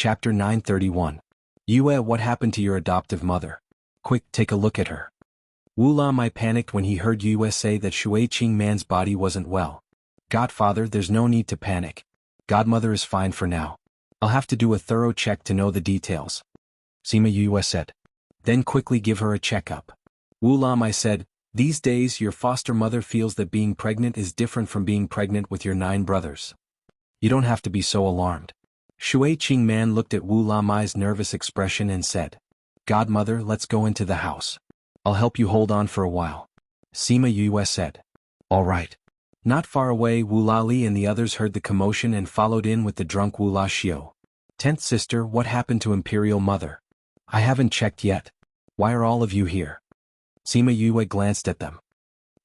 Chapter 931. Yue, what happened to your adoptive mother? Quick, take a look at her. Wu Lamai panicked when he heard Yue say that Shui Qingman's body wasn't well. Godfather, there's no need to panic. Godmother is fine for now. I'll have to do a thorough check to know the details. Sima Yue said. Then quickly give her a checkup. Wu Lamai said, these days your foster mother feels that being pregnant is different from being pregnant with your 9 brothers. You don't have to be so alarmed. Shui Qingman looked at Wu Lamai's nervous expression and said, Godmother, let's go into the house. I'll help you hold on for a while. Sima Yue said. All right. Not far away, Wu Lali and the others heard the commotion and followed in with the drunk Wu La Xiu. 10th sister, what happened to Imperial Mother? I haven't checked yet. Why are all of you here? Sima Yue glanced at them.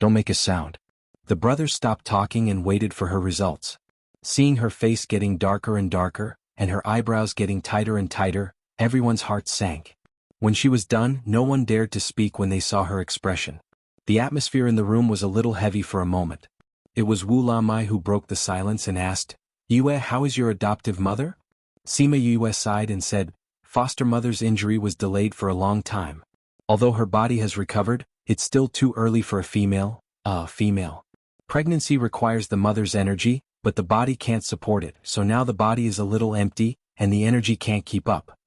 Don't make a sound. The brothers stopped talking and waited for her results. Seeing her face getting darker and darker, and her eyebrows getting tighter and tighter, everyone's heart sank. When she was done, no one dared to speak when they saw her expression. The atmosphere in the room was a little heavy for a moment. It was Wu Lamai who broke the silence and asked, Yue, how is your adoptive mother? Sima Yue sighed and said, foster mother's injury was delayed for a long time. Although her body has recovered, it's still too early for a female. Pregnancy requires the mother's energy, but the body can't support it, so now the body is a little empty, and the energy can't keep up.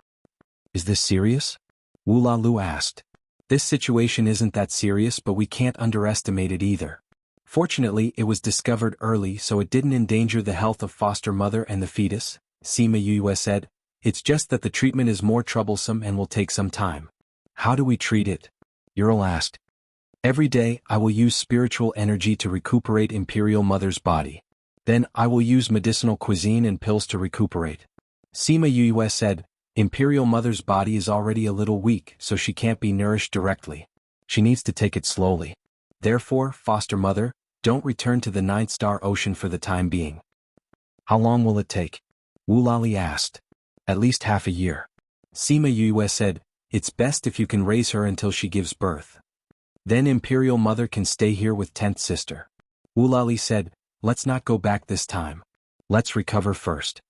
Is this serious? Wu Lalu asked. This situation isn't that serious, but we can't underestimate it either. Fortunately, it was discovered early, so it didn't endanger the health of foster mother and the fetus, Sima Yue said. It's just that the treatment is more troublesome and will take some time. How do we treat it? Ural asked. Every day, I will use spiritual energy to recuperate Imperial Mother's body. Then, I will use medicinal cuisine and pills to recuperate. Sima Yue said, Imperial Mother's body is already a little weak, so she can't be nourished directly. She needs to take it slowly. Therefore, foster mother, don't return to the 9th Star Ocean for the time being. How long will it take? Wu Lali asked. At least half a year. Sima Yue said, it's best if you can raise her until she gives birth. Then Imperial Mother can stay here with 10th sister. Wu Lali said, let's not go back this time. Let's recover first.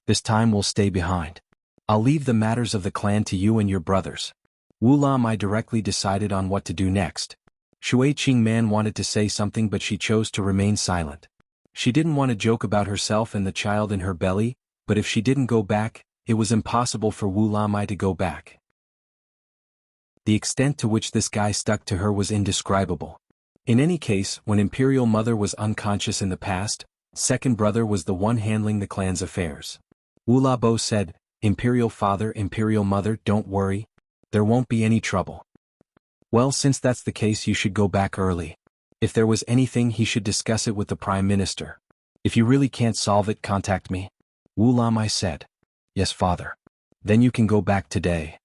This time we'll stay behind. I'll leave the matters of the clan to you and your brothers. Wu Lamai directly decided on what to do next. Shui Qingman wanted to say something, but she chose to remain silent. She didn't want to joke about herself and the child in her belly, but if she didn't go back, it was impossible for Wu Lamai to go back. The extent to which this guy stuck to her was indescribable. In any case, when Imperial Mother was unconscious in the past, second brother was the one handling the clan's affairs. Wu Labo said, Imperial Father, Imperial Mother, don't worry. There won't be any trouble. Well, since that's the case, you should go back early. If there was anything, he should discuss it with the Prime Minister. If you really can't solve it, contact me. Wu Lamai said. Yes, Father. Then you can go back today.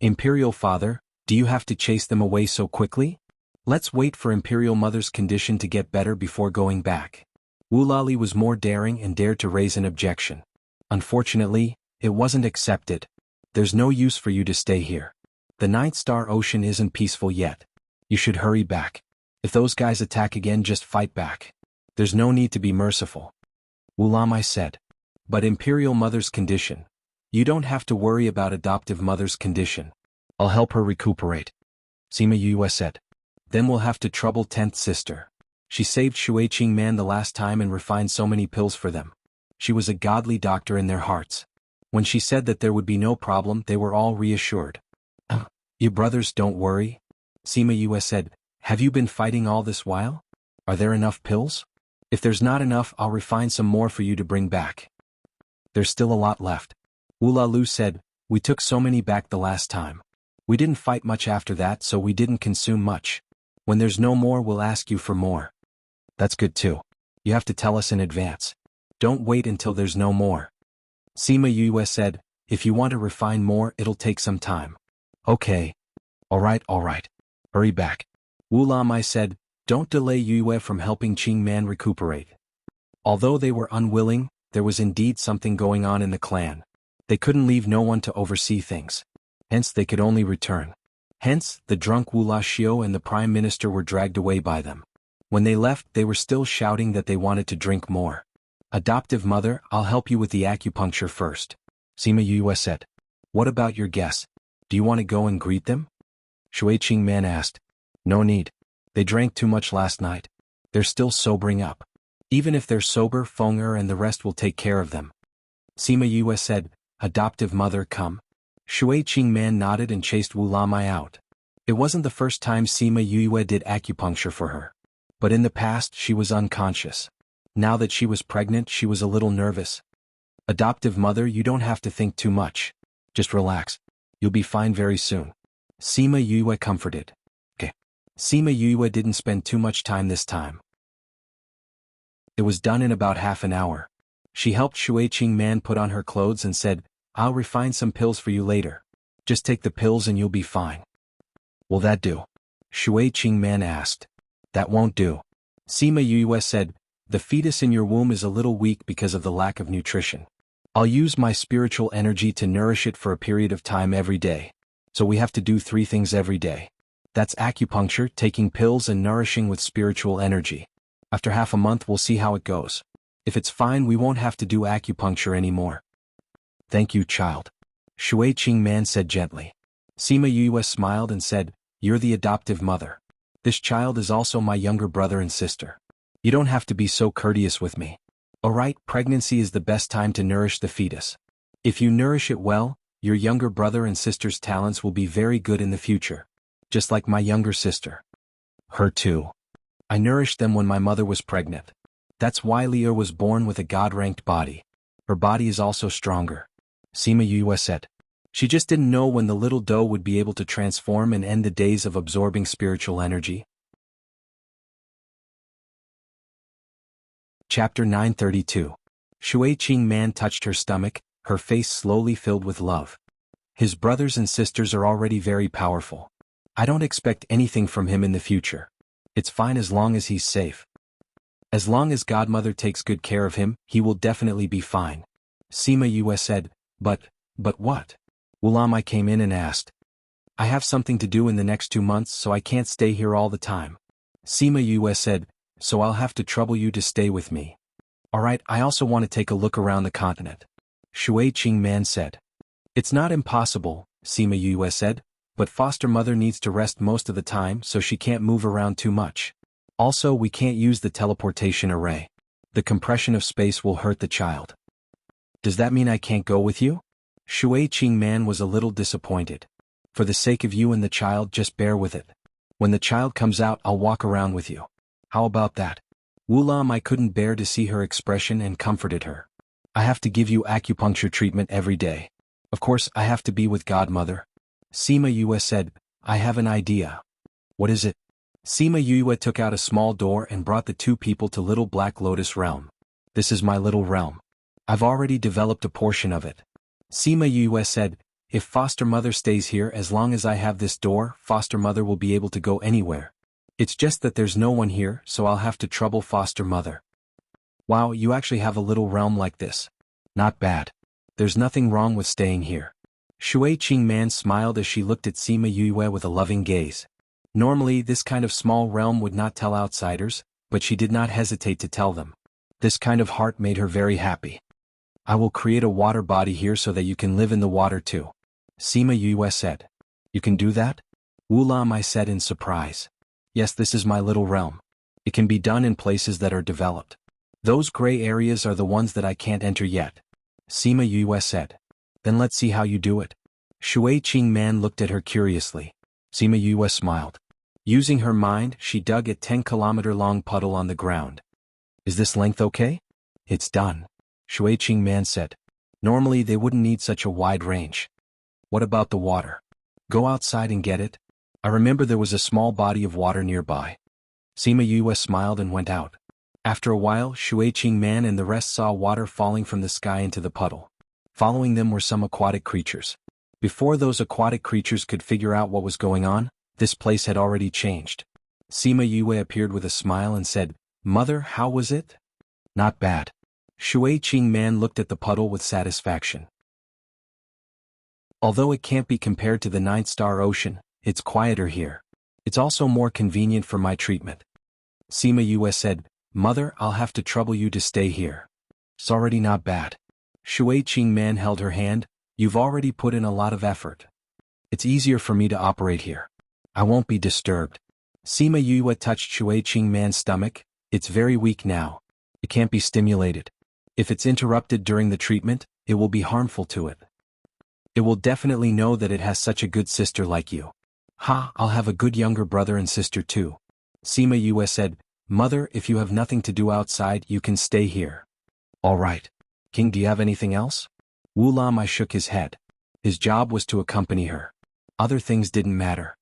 Imperial Father, do you have to chase them away so quickly? Let's wait for Imperial Mother's condition to get better before going back. Wu Lali was more daring and dared to raise an objection. Unfortunately, it wasn't accepted. There's no use for you to stay here. The 9th Star Ocean isn't peaceful yet. You should hurry back. If those guys attack again, just fight back. There's no need to be merciful. Wu Lamai said. But Imperial Mother's condition. You don't have to worry about adoptive mother's condition. I'll help her recuperate. Sima Yue said. Then we'll have to trouble 10th sister. She saved Shui Qingman the last time and refined so many pills for them. She was a godly doctor in their hearts. When she said that there would be no problem, they were all reassured. You brothers don't worry. Sima Yue said, have you been fighting all this while? Are there enough pills? If there's not enough, I'll refine some more for you to bring back. There's still a lot left. Wu Lalu said, we took so many back the last time. We didn't fight much after that, so we didn't consume much. When there's no more, we'll ask you for more. That's good too. You have to tell us in advance. Don't wait until there's no more. Sima Yue said, if you want to refine more, it'll take some time. Okay. All right. Hurry back. Wu Lamai said, don't delay Yue from helping Qingman recuperate. Although they were unwilling, there was indeed something going on in the clan. They couldn't leave no one to oversee things. Hence they could only return. Hence, the drunk Wu La Xiu and the Prime Minister were dragged away by them. When they left, they were still shouting that they wanted to drink more. Adoptive mother, I'll help you with the acupuncture first. Sima Yue said. What about your guests? Do you want to go and greet them? Shui Qingman asked. No need. They drank too much last night. They're still sobering up. Even if they're sober, Feng and the rest will take care of them. Sima Yue said, adoptive mother come. Shui Qingman nodded and chased Wu Lamai out. It wasn't the first time Sima Yue did acupuncture for her. But in the past she was unconscious. Now that she was pregnant she was a little nervous. Adoptive mother, you don't have to think too much. Just relax. You'll be fine very soon. Sima Yue comforted. Okay. Sima Yue didn't spend too much time this time. It was done in about half an hour. She helped Shui Qingman put on her clothes and said, I'll refine some pills for you later. Just take the pills and you'll be fine. Will that do? Shui Qingman asked. That won't do. Sima Yue said, the fetus in your womb is a little weak because of the lack of nutrition. I'll use my spiritual energy to nourish it for a period of time every day. So we have to do 3 things every day. That's acupuncture, taking pills and nourishing with spiritual energy. After half a month we'll see how it goes. If it's fine we won't have to do acupuncture anymore. Thank you, child. Shui Qingman said gently. Sima Yue smiled and said, you're the adoptive mother. This child is also my younger brother and sister. You don't have to be so courteous with me. Alright, pregnancy is the best time to nourish the fetus. If you nourish it well, your younger brother and sister's talents will be very good in the future. Just like my younger sister. Her too. I nourished them when my mother was pregnant. That's why Liu was born with a God-ranked body. Her body is also stronger. Sima Yue said. She just didn't know when the little doe would be able to transform and end the days of absorbing spiritual energy. Chapter 932. Shui Qingman touched her stomach, her face slowly filled with love. His brothers and sisters are already very powerful. I don't expect anything from him in the future. It's fine as long as he's safe. As long as Godmother takes good care of him, he will definitely be fine. Sima Yue said, But what? Wu Lamai came in and asked. I have something to do in the next 2 months so I can't stay here all the time. Sima Yue said, so I'll have to trouble you to stay with me. Alright, I also want to take a look around the continent. Shui Qingman said. It's not impossible, Sima Yue said, but foster mother needs to rest most of the time so she can't move around too much. Also, we can't use the teleportation array. The compression of space will hurt the child. Does that mean I can't go with you? Shui Qingman was a little disappointed. For the sake of you and the child, just bear with it. When the child comes out, I'll walk around with you. How about that? Wu Lamai couldn't bear to see her expression and comforted her. I have to give you acupuncture treatment every day. Of course, I have to be with Godmother. Sima Yue said, I have an idea. What is it? Sima Yue took out a small door and brought the 2 people to Little Black Lotus Realm. This is my little realm. I've already developed a portion of it. Sima Yue said, if foster mother stays here as long as I have this door, foster mother will be able to go anywhere. It's just that there's no one here, so I'll have to trouble foster mother. Wow, you actually have a little realm like this. Not bad. There's nothing wrong with staying here. Shui Qingman smiled as she looked at Sima Yue with a loving gaze. Normally, this kind of small realm would not tell outsiders, but she did not hesitate to tell them. This kind of heart made her very happy. I will create a water body here so that you can live in the water too. Sima Yue said. You can do that? Wu Lamai said in surprise. Yes, this is my little realm. It can be done in places that are developed. Those gray areas are the ones that I can't enter yet. Sima Yue said. Then let's see how you do it. Shui Qingman looked at her curiously. Sima Yue smiled. Using her mind, she dug a 10-kilometer-long puddle on the ground. Is this length okay? It's done. Shui Qingman said. Normally they wouldn't need such a wide range. What about the water? Go outside and get it. I remember there was a small body of water nearby. Sima Yue smiled and went out. After a while, Shui Qingman and the rest saw water falling from the sky into the puddle. Following them were some aquatic creatures. Before those aquatic creatures could figure out what was going on, this place had already changed. Sima Yue appeared with a smile and said, Mother, how was it? Not bad. Shui Qingman looked at the puddle with satisfaction. Although it can't be compared to the 9-star ocean, it's quieter here. It's also more convenient for my treatment. Sima Yue said, Mother, I'll have to trouble you to stay here. It's already not bad. Shui Qing Man held her hand. You've already put in a lot of effort. It's easier for me to operate here. I won't be disturbed. Sima Yue touched Shui Qing Man's stomach. It's very weak now. It can't be stimulated. If it's interrupted during the treatment, it will be harmful to it. It will definitely know that it has such a good sister like you. Ha, I'll have a good younger brother and sister too. Sima Yue said, Mother, if you have nothing to do outside, you can stay here. All right. King, do you have anything else? Wu Lamai shook his head. His job was to accompany her. Other things didn't matter.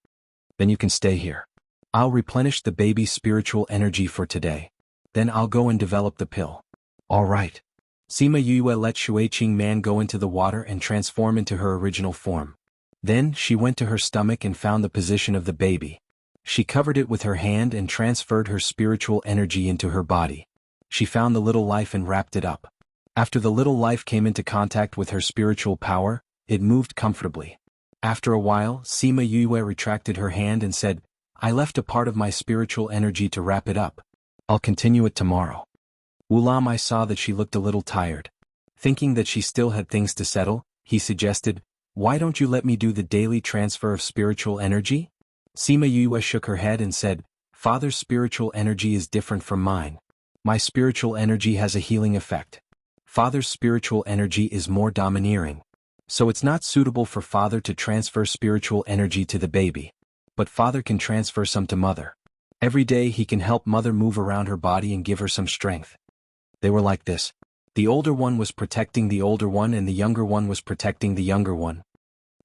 Then you can stay here. I'll replenish the baby's spiritual energy for today. Then I'll go and develop the pill. All right. Sima Yue let Shui Qing Man go into the water and transform into her original form. Then she went to her stomach and found the position of the baby. She covered it with her hand and transferred her spiritual energy into her body. She found the little life and wrapped it up. After the little life came into contact with her spiritual power, it moved comfortably. After a while, Sima Yue retracted her hand and said, I left a part of my spiritual energy to wrap it up. I'll continue it tomorrow. Wu Lamai saw that she looked a little tired. Thinking that she still had things to settle, he suggested, Why don't you let me do the daily transfer of spiritual energy? Sima Yue shook her head and said, Father's spiritual energy is different from mine. My spiritual energy has a healing effect. Father's spiritual energy is more domineering. So it's not suitable for father to transfer spiritual energy to the baby. But father can transfer some to mother. Every day he can help mother move around her body and give her some strength. They were like this. The older one was protecting the older one and the younger one was protecting the younger one.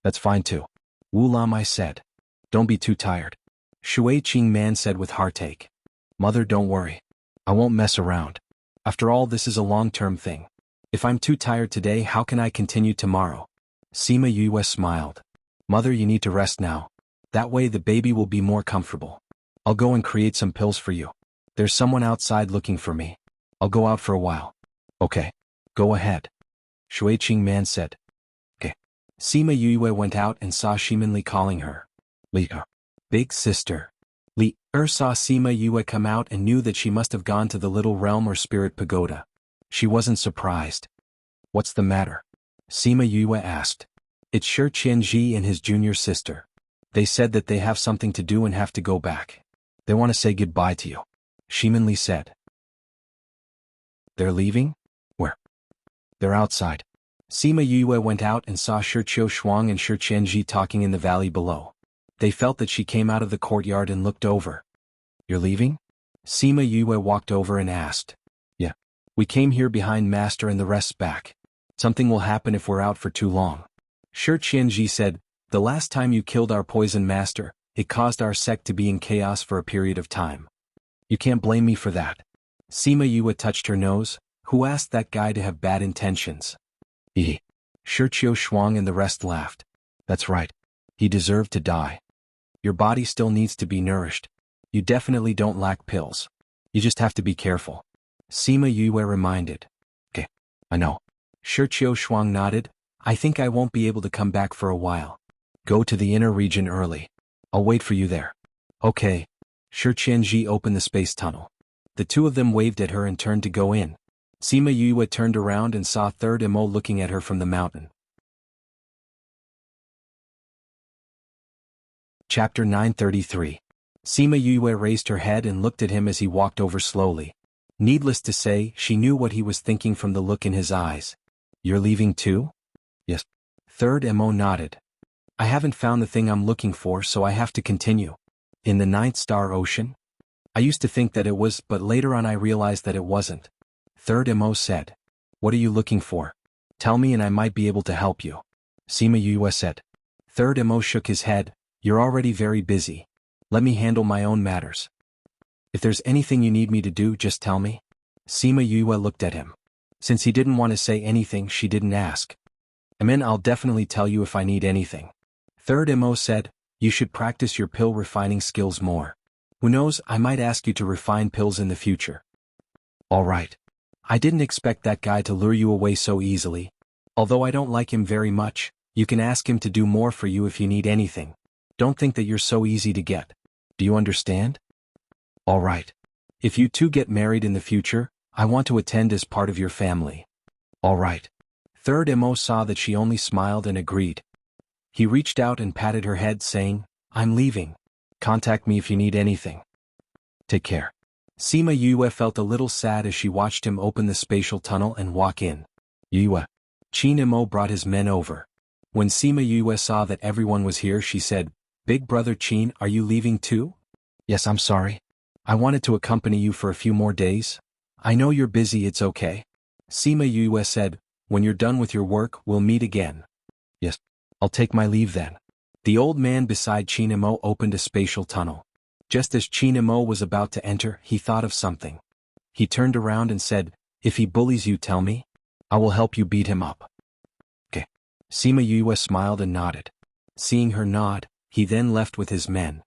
That's fine too. Wu Lamai said. Don't be too tired. Shui Qing Man said with heartache. Mother, don't worry. I won't mess around. After all, this is a long-term thing. If I'm too tired today, how can I continue tomorrow? Sima Yue smiled. Mother, you need to rest now. That way the baby will be more comfortable. I'll go and create some pills for you. There's someone outside looking for me. I'll go out for a while. Okay. Go ahead. Shui Qing Man said. Okay. Sima Yue went out and saw Shiminli calling her. Li, big sister. Li saw Sima Yue come out and knew that she must have gone to the little realm or spirit pagoda. She wasn't surprised. What's the matter? Sima Yue asked. It's Shi Qianji and his junior sister. They said that they have something to do and have to go back. They want to say goodbye to you. Shiminli said. They're leaving? Where? They're outside. Sima Yue went out and saw Shi Shuang and Shi Qianji talking in the valley below. They felt that she came out of the courtyard and looked over. You're leaving? Sima Yue walked over and asked. Yeah. We came here behind Master and the rest's back. Something will happen if we're out for too long. Shi Qianji said, The last time you killed our poison master, it caused our sect to be in chaos for a period of time. You can't blame me for that. Sima Yue touched her nose. Who asked that guy to have bad intentions? He. Shi Shuang and the rest laughed. That's right. He deserved to die. Your body still needs to be nourished. You definitely don't lack pills. You just have to be careful. Sima Yue reminded. Okay. I know. Shi Shuang nodded. I think I won't be able to come back for a while. Go to the inner region early. I'll wait for you there. Okay. Shi Qianji opened the space tunnel. The two of them waved at her and turned to go in. Sima Yue turned around and saw Third Mo looking at her from the mountain. Chapter 933. Sima Yue raised her head and looked at him as he walked over slowly. Needless to say, she knew what he was thinking from the look in his eyes. You're leaving too? Yes. Third Mo nodded. I haven't found the thing I'm looking for, so I have to continue. In the Ninth Star Ocean? I used to think that it was, but later on I realized that it wasn't. Third Mo said. What are you looking for? Tell me and I might be able to help you. Sima Yue said. Third Mo shook his head. You're already very busy. Let me handle my own matters. If there's anything you need me to do, just tell me. Sima Yue looked at him. Since he didn't want to say anything, she didn't ask. I'll definitely tell you if I need anything. Third Mo said, you should practice your pill refining skills more. Who knows, I might ask you to refine pills in the future. All right. I didn't expect that guy to lure you away so easily. Although I don't like him very much, you can ask him to do more for you if you need anything. Don't think that you're so easy to get. Do you understand? All right. If you two get married in the future, I want to attend as part of your family. All right. Third Mo saw that she only smiled and agreed. He reached out and patted her head saying, I'm leaving. Contact me if you need anything. Take care. Sima Yue felt a little sad as she watched him open the spatial tunnel and walk in. Yue. Qin Mo brought his men over. When Sima Yue saw that everyone was here, she said, Big brother Qin, are you leaving too? Yes, I'm sorry. I wanted to accompany you for a few more days. I know you're busy, it's okay. Sima Yue said, when you're done with your work, we'll meet again. Yes. I'll take my leave then. The old man beside Qin Mo opened a spatial tunnel. Just as Qin Mo was about to enter, he thought of something. He turned around and said, if he bullies you, tell me. I will help you beat him up. Okay. Sima Yue smiled and nodded. Seeing her nod, he then left with his men.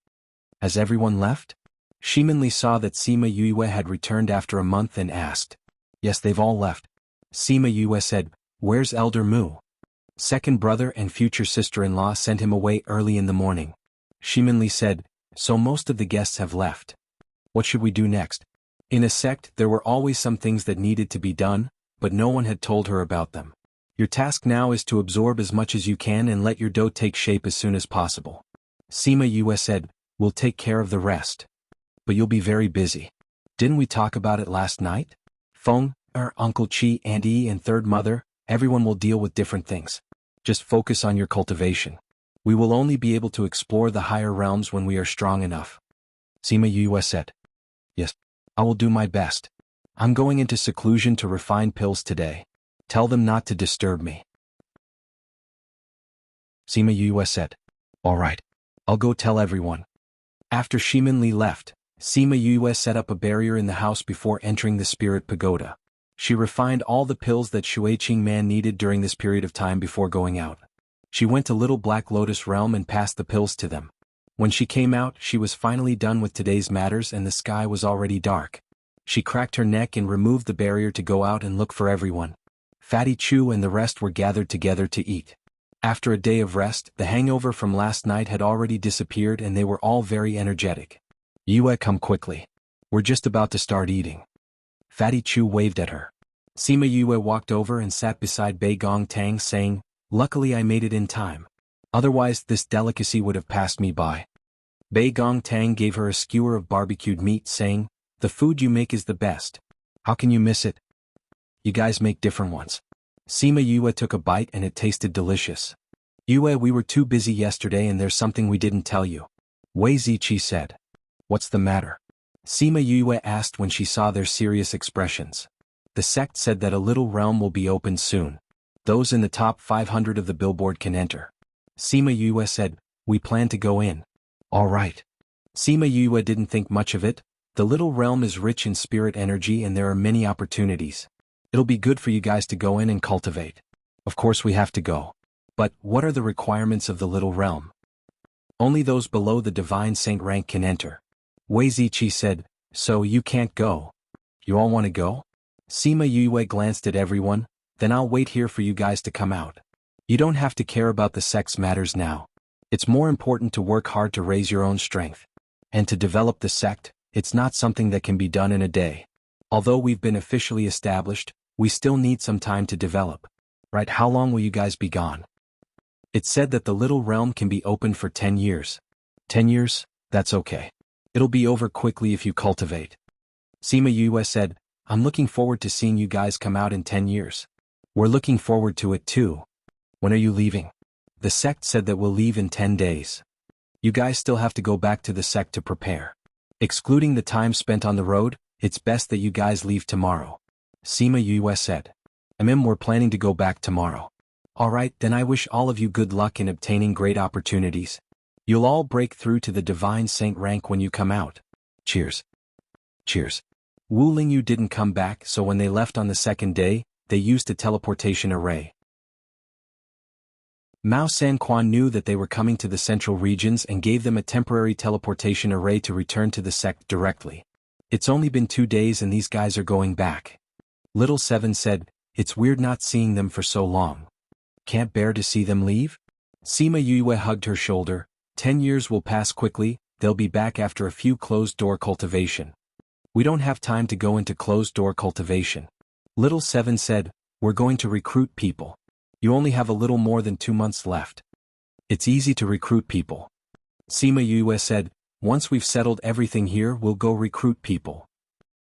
Has everyone left? Shimonli saw that Sima Yue had returned after a month and asked. Yes, they've all left. Sima Yue said, where's Elder Mu? Second brother and future sister-in-law sent him away early in the morning. Shimonli said, so most of the guests have left. What should we do next? In a sect, there were always some things that needed to be done, but no one had told her about them. Your task now is to absorb as much as you can and let your dough take shape as soon as possible. Sima Yue said, we'll take care of the rest. But you'll be very busy. Didn't we talk about it last night? Feng, Uncle Chi, Aunt E, and third mother, everyone will deal with different things. Just focus on your cultivation. We will only be able to explore the higher realms when we are strong enough. Sima Yue said. Yes, I will do my best. I'm going into seclusion to refine pills today. Tell them not to disturb me. Sima Yue said. All right. I'll go tell everyone. After Shimonli left, Sima Yue set up a barrier in the house before entering the spirit pagoda. She refined all the pills that Shuiqing Man needed during this period of time before going out. She went to Little Black Lotus Realm and passed the pills to them. When she came out, she was finally done with today's matters and the sky was already dark. She cracked her neck and removed the barrier to go out and look for everyone. Fatty Chu and the rest were gathered together to eat. After a day of rest, the hangover from last night had already disappeared and they were all very energetic. Yue, come quickly. We're just about to start eating. Fatty Chu waved at her. Sima Yue walked over and sat beside Bei Gong Tang saying, luckily I made it in time. Otherwise this delicacy would have passed me by. Bei Gong Tang gave her a skewer of barbecued meat saying, the food you make is the best. How can you miss it? You guys make different ones. Sima Yue took a bite and it tasted delicious. Yue, we were too busy yesterday and there's something we didn't tell you. Wei Ziqi said. What's the matter? Sima Yue asked when she saw their serious expressions. The sect said that a little realm will be opened soon. Those in the top 500 of the billboard can enter. Sima Yue said, we plan to go in. All right. Sima Yue didn't think much of it. The little realm is rich in spirit energy and there are many opportunities. It'll be good for you guys to go in and cultivate. Of course we have to go. But what are the requirements of the little realm? Only those below the divine saint rank can enter. Wei Ziqi said, so you can't go. You all want to go? Sima Yue glanced at everyone, then I'll wait here for you guys to come out. You don't have to care about the sex matters now. It's more important to work hard to raise your own strength. And to develop the sect, it's not something that can be done in a day. Although we've been officially established, we still need some time to develop. Right, how long will you guys be gone? It's said that the little realm can be opened for 10 years. 10 years? That's okay. It'll be over quickly if you cultivate. Sima Yue said, I'm looking forward to seeing you guys come out in 10 years. We're looking forward to it too. When are you leaving? The sect said that we'll leave in 10 days. You guys still have to go back to the sect to prepare. Excluding the time spent on the road, it's best that you guys leave tomorrow. Sima Yue said. We're planning to go back tomorrow. Alright, then I wish all of you good luck in obtaining great opportunities. You'll all break through to the divine saint rank when you come out. Cheers. Cheers. Wu Lingyu didn't come back, so when they left on the second day, they used a teleportation array. Mao Sanquan knew that they were coming to the central regions and gave them a temporary teleportation array to return to the sect directly. It's only been 2 days and these guys are going back. Little Seven said, it's weird not seeing them for so long. Can't bear to see them leave? Sima Yue hugged her shoulder. 10 years will pass quickly, they'll be back after a few closed-door cultivation. We don't have time to go into closed-door cultivation. Little Seven said, we're going to recruit people. You only have a little more than 2 months left. It's easy to recruit people. Sima Yue said, once we've settled everything here we'll go recruit people.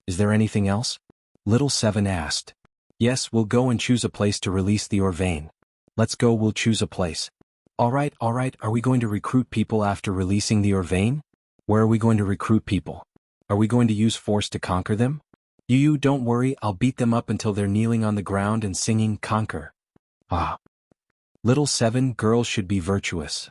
Is there anything else? Little Seven asked. Yes, we'll go and choose a place to release the Orvane. Let's go, we'll choose a place. Alright, are we going to recruit people after releasing the Orvane? Where are we going to recruit people? Are we going to use force to conquer them? You don't worry, I'll beat them up until they're kneeling on the ground and singing conquer. Ah. Little Seven, girls should be virtuous.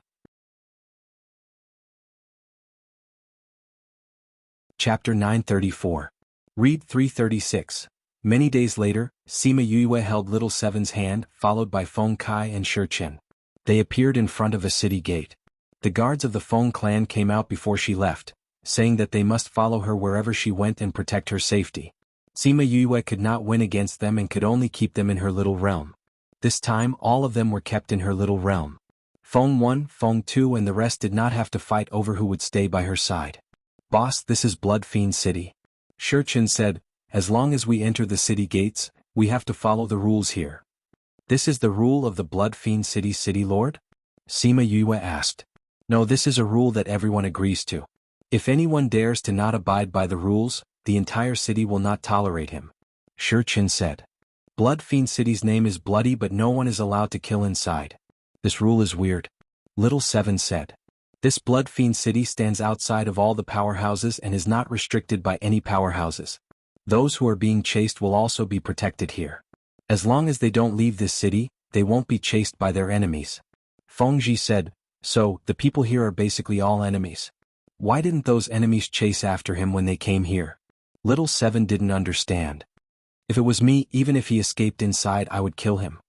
Chapter 934. Read 336. Many days later, Sima Yue held Little Seven's hand, followed by Feng Kai and Shichen. They appeared in front of a city gate. The guards of the Feng clan came out before she left, saying that they must follow her wherever she went and protect her safety. Sima Yue could not win against them and could only keep them in her little realm. This time all of them were kept in her little realm. Feng 1, Feng 2 and the rest did not have to fight over who would stay by her side. Boss, this is Blood Fiend City. Shichen said, as long as we enter the city gates, we have to follow the rules here. This is the rule of the Blood Fiend City, City Lord? Sima Yue asked. No, this is a rule that everyone agrees to. If anyone dares to not abide by the rules, the entire city will not tolerate him. Shichen said. Blood Fiend City's name is bloody but no one is allowed to kill inside. This rule is weird. Little Seven said. This Blood Fiend City stands outside of all the powerhouses and is not restricted by any powerhouses. Those who are being chased will also be protected here. As long as they don't leave this city, they won't be chased by their enemies. Feng Ji said, so, the people here are basically all enemies. Why didn't those enemies chase after him when they came here? Little Seven didn't understand. If it was me, even if he escaped inside, I would kill him.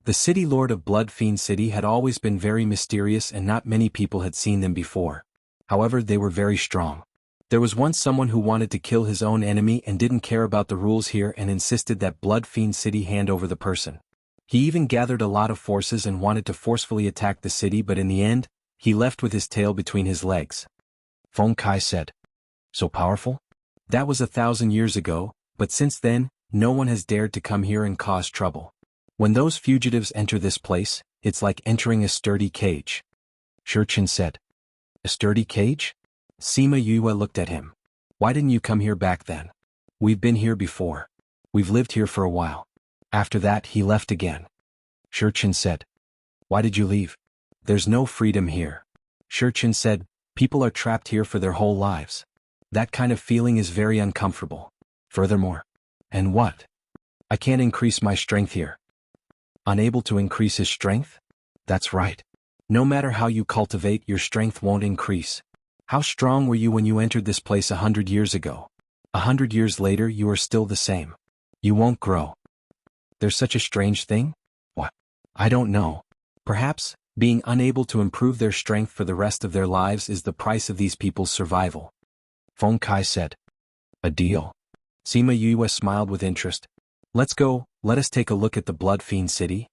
The city lord of Blood Fiend City had always been very mysterious and not many people had seen them before. However, they were very strong. There was once someone who wanted to kill his own enemy and didn't care about the rules here and insisted that Blood Fiend City hand over the person. He even gathered a lot of forces and wanted to forcefully attack the city, but in the end, he left with his tail between his legs. Feng Kai said. So powerful? That was 1,000 years ago, but since then, no one has dared to come here and cause trouble. When those fugitives enter this place, it's like entering a sturdy cage. Shichen said. A sturdy cage? Sima Yue looked at him. Why didn't you come here back then? We've been here before. We've lived here for a while. After that he left again. Shichen said. Why did you leave? There's no freedom here. Shichen said, people are trapped here for their whole lives. That kind of feeling is very uncomfortable. Furthermore. And what? I can't increase my strength here. Unable to increase his strength? That's right. No matter how you cultivate, your strength won't increase. How strong were you when you entered this place 100 years ago? 100 years later you are still the same. You won't grow. There's such a strange thing? What? I don't know. Perhaps, being unable to improve their strength for the rest of their lives is the price of these people's survival. Feng Kai said. A deal. Sima Yue smiled with interest. Let's go, let us take a look at the Blood Fiend City.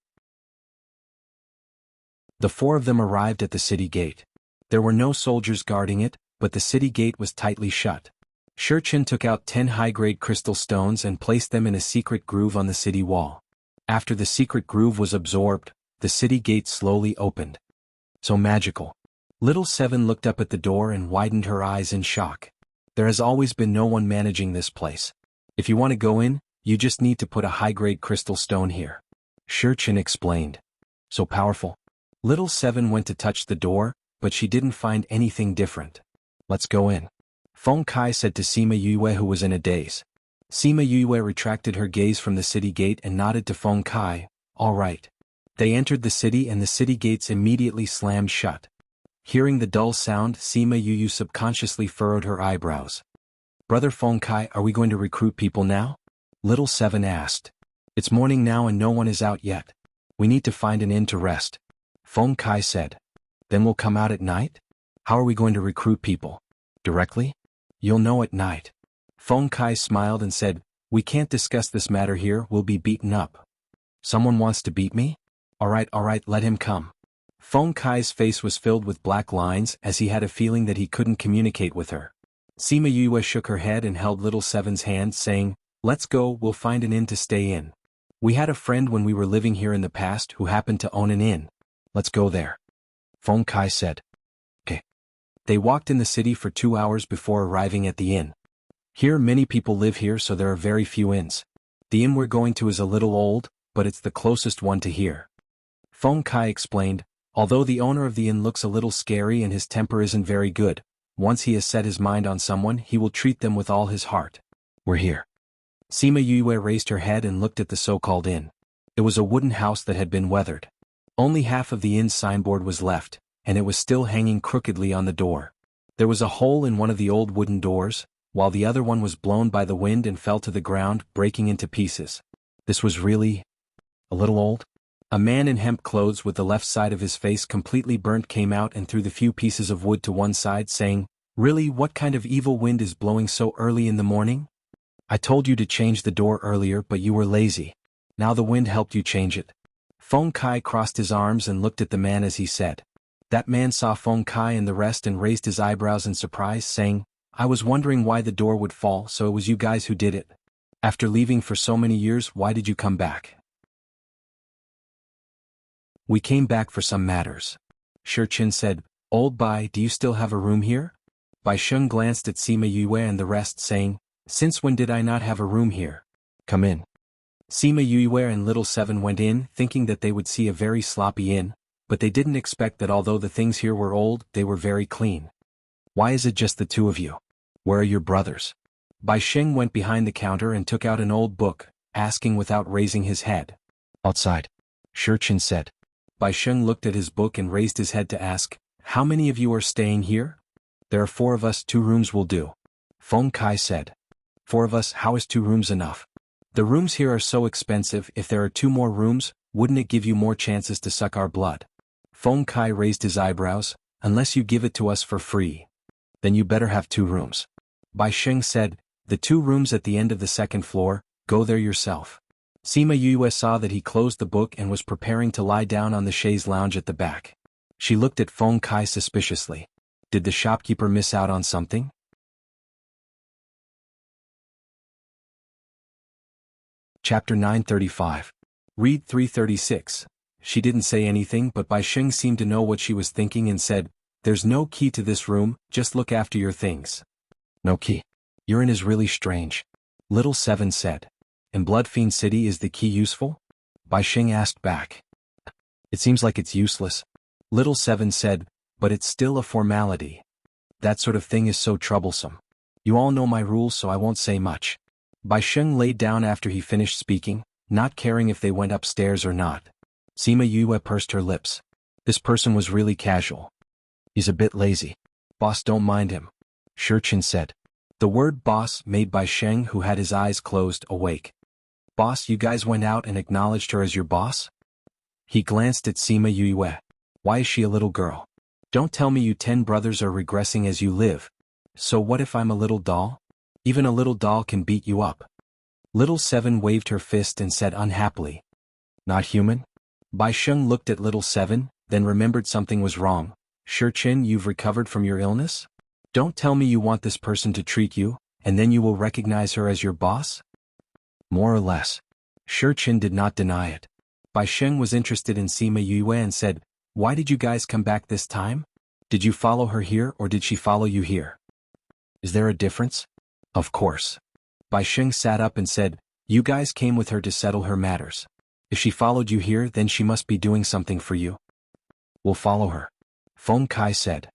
The four of them arrived at the city gate. There were no soldiers guarding it, but the city gate was tightly shut. Shichen took out 10 high-grade crystal stones and placed them in a secret groove on the city wall. After the secret groove was absorbed, the city gate slowly opened. So magical. Little Seven looked up at the door and widened her eyes in shock. There has always been no one managing this place. If you want to go in, you just need to put a high-grade crystal stone here. Shichen explained. So powerful. Little Seven went to touch the door, but she didn't find anything different. Let's go in. Feng Kai said to Sima Yue, who was in a daze. Sima Yue retracted her gaze from the city gate and nodded to Feng Kai. All right. They entered the city and the city gates immediately slammed shut. Hearing the dull sound, Sima Yue subconsciously furrowed her eyebrows. Brother Feng Kai, are we going to recruit people now? Little Seven asked. It's morning now and no one is out yet. We need to find an inn to rest. Feng Kai said. Then we'll come out at night? How are we going to recruit people? Directly? You'll know at night. Feng Kai smiled and said, we can't discuss this matter here, we'll be beaten up. Someone wants to beat me? Alright, let him come. Feng Kai's face was filled with black lines as he had a feeling that he couldn't communicate with her. Sima Yue shook her head and held Little Seven's hand, saying, let's go, we'll find an inn to stay in. We had a friend when we were living here in the past who happened to own an inn. Let's go there. Feng Kai said. Okay. They walked in the city for 2 hours before arriving at the inn. Here many people live here, so there are very few inns. The inn we're going to is a little old, but it's the closest one to here. Feng Kai explained, although the owner of the inn looks a little scary and his temper isn't very good, once he has set his mind on someone he will treat them with all his heart. We're here. Sima Yue raised her head and looked at the so-called inn. It was a wooden house that had been weathered. Only half of the inn's signboard was left, and it was still hanging crookedly on the door. There was a hole in one of the old wooden doors, while the other one was blown by the wind and fell to the ground, breaking into pieces. This was really a little old. A man in hemp clothes with the left side of his face completely burnt came out and threw the few pieces of wood to one side, saying, "Really, what kind of evil wind is blowing so early in the morning? I told you to change the door earlier, but you were lazy. Now the wind helped you change it." Feng Kai crossed his arms and looked at the man as he said. That man saw Feng Kai and the rest and raised his eyebrows in surprise, saying, "I was wondering why the door would fall, so it was you guys who did it. After leaving for so many years, why did you come back?" "We came back for some matters." Shi Qin said. "Old Bai, do you still have a room here?" Bai Sheng glanced at Sima Yue and the rest, saying, "Since when did I not have a room here? Come in." Sima Yue and Little Seven went in, thinking that they would see a very sloppy inn, but they didn't expect that although the things here were old, they were very clean. "Why is it just the two of you? Where are your brothers?" Bai Sheng went behind the counter and took out an old book, asking without raising his head. "Outside," Shi Qin said. Bai Sheng looked at his book and raised his head to ask, "How many of you are staying here?" "There are 4 of us, 2 rooms will do." Feng Kai said. "4 of us, how is 2 rooms enough? The rooms here are so expensive, if there are 2 more rooms, wouldn't it give you more chances to suck our blood?" Feng Kai raised his eyebrows. "Unless you give it to us for free. Then you better have 2 rooms. Bai Sheng said, "The 2 rooms at the end of the 2nd floor, go there yourself." Sima Yue saw that he closed the book and was preparing to lie down on the chaise lounge at the back. She looked at Feng Kai suspiciously. Did the shopkeeper miss out on something? Chapter 935. Read 336. She didn't say anything, but Bai Sheng seemed to know what she was thinking and said, "There's no key to this room, just look after your things." "No key. Your inn is really strange," Little Seven said. "In Bloodfiend City is the key useful?" Bai Sheng asked back. "It seems like it's useless," Little Seven said, "but it's still a formality. That sort of thing is so troublesome. You all know my rules, so I won't say much." Bai Sheng laid down after he finished speaking, not caring if they went upstairs or not. Sima Yue pursed her lips. This person was really casual. "He's a bit lazy. Boss, don't mind him," Shi Qin said. The word boss made Bai Sheng, who had his eyes closed, awake. "Boss, you guys went out and acknowledged her as your boss?" He glanced at Sima Yue. "Why is she a little girl? Don't tell me you 10 brothers are regressing as you live. So what if I'm a little doll? Even a little doll can beat you up." Little Seven waved her fist and said unhappily, "Not human?" Bai Sheng looked at Little Seven, then remembered something was wrong. "Shi Qin, you've recovered from your illness? Don't tell me you want this person to treat you, and then you will recognize her as your boss?" "More or less." Shi Qin did not deny it. Bai Sheng was interested in Sima Yue and said, "Why did you guys come back this time? Did you follow her here or did she follow you here? Is there a difference?" "Of course." Bai Sheng sat up and said, "You guys came with her to settle her matters. If she followed you here, then she must be doing something for you." "We'll follow her," Feng Kai said.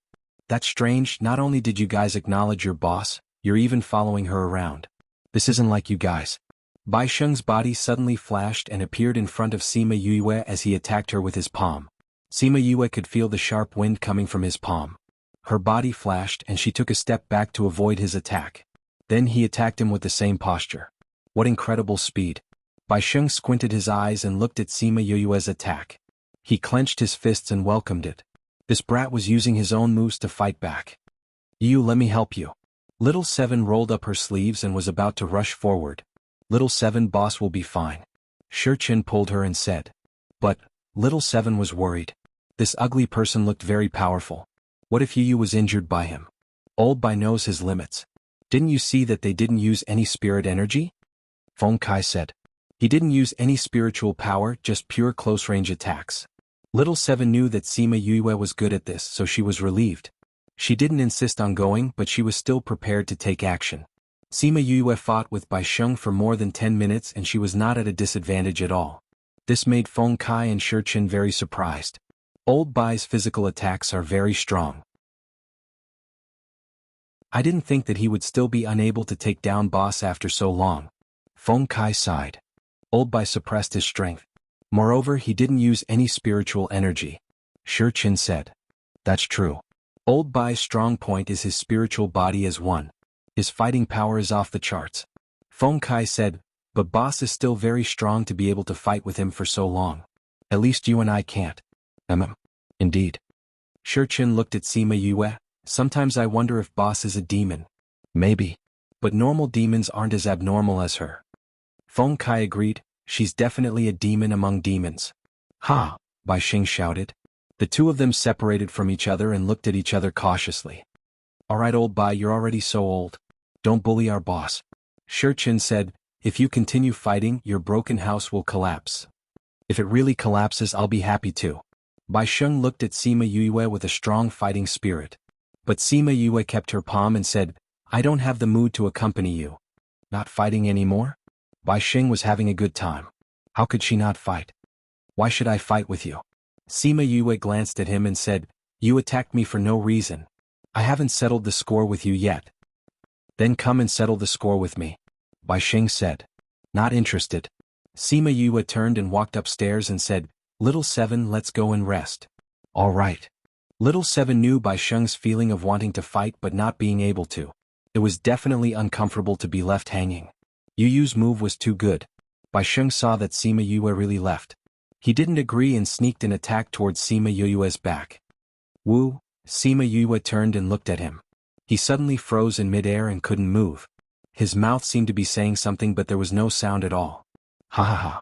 "That's strange, not only did you guys acknowledge your boss, you're even following her around. This isn't like you guys." Bai Sheng's body suddenly flashed and appeared in front of Sima Yue as he attacked her with his palm. Sima Yue could feel the sharp wind coming from his palm. Her body flashed and she took a step back to avoid his attack. Then he attacked him with the same posture. What incredible speed. Bai Sheng squinted his eyes and looked at Sima Yue's attack. He clenched his fists and welcomed it. This brat was using his own moves to fight back. "You, let me help you." Little Seven rolled up her sleeves and was about to rush forward. "Little Seven, boss will be fine." Shi Qin pulled her and said. But Little Seven was worried. This ugly person looked very powerful. What if Yu was injured by him? Old Bai knows his limits. Didn't you see that they didn't use any spirit energy? Feng Kai said. He didn't use any spiritual power, just pure close-range attacks. Little Seven knew that Sima Yue was good at this, so she was relieved. She didn't insist on going, but she was still prepared to take action. Sima Yue fought with Bai Sheng for more than 10 minutes and she was not at a disadvantage at all. This made Feng Kai and Shi Qin very surprised. Old Bai's physical attacks are very strong. I didn't think that he would still be unable to take down boss after so long. Feng Kai sighed. Old Bai suppressed his strength. Moreover, he didn't use any spiritual energy. Shi Qin said. That's true. Old Bai's strong point is his spiritual body as one. His fighting power is off the charts. Feng Kai said, but boss is still very strong to be able to fight with him for so long. At least you and I can't. Indeed. Shi Qin looked at Sima Yue. Sometimes I wonder if boss is a demon. Maybe. But normal demons aren't as abnormal as her. Feng Kai agreed, she's definitely a demon among demons. Ha! Bai Sheng shouted. The two of them separated from each other and looked at each other cautiously. Alright old Bai, you're already so old. Don't bully our boss. Shi Qin said, if you continue fighting, your broken house will collapse. If it really collapses, I'll be happy too. Bai Sheng looked at Sima Yue with a strong fighting spirit. But Sima Yue kept her palm and said, I don't have the mood to accompany you. Not fighting anymore? Bai Sheng was having a good time. How could she not fight? Why should I fight with you? Sima Yue glanced at him and said, you attacked me for no reason. I haven't settled the score with you yet. Then come and settle the score with me. Bai Sheng said. Not interested. Sima Yue turned and walked upstairs and said, Little Seven, let's go and rest. All right. Little Seven knew Bai Sheng's feeling of wanting to fight but not being able to. It was definitely uncomfortable to be left hanging. Yu Yu's move was too good. Bai Sheng saw that Sima Yue really left. He didn't agree and sneaked an attack towards Sima Yue's back. Wu, Sima Yue turned and looked at him. He suddenly froze in midair and couldn't move. His mouth seemed to be saying something but there was no sound at all. Ha ha ha.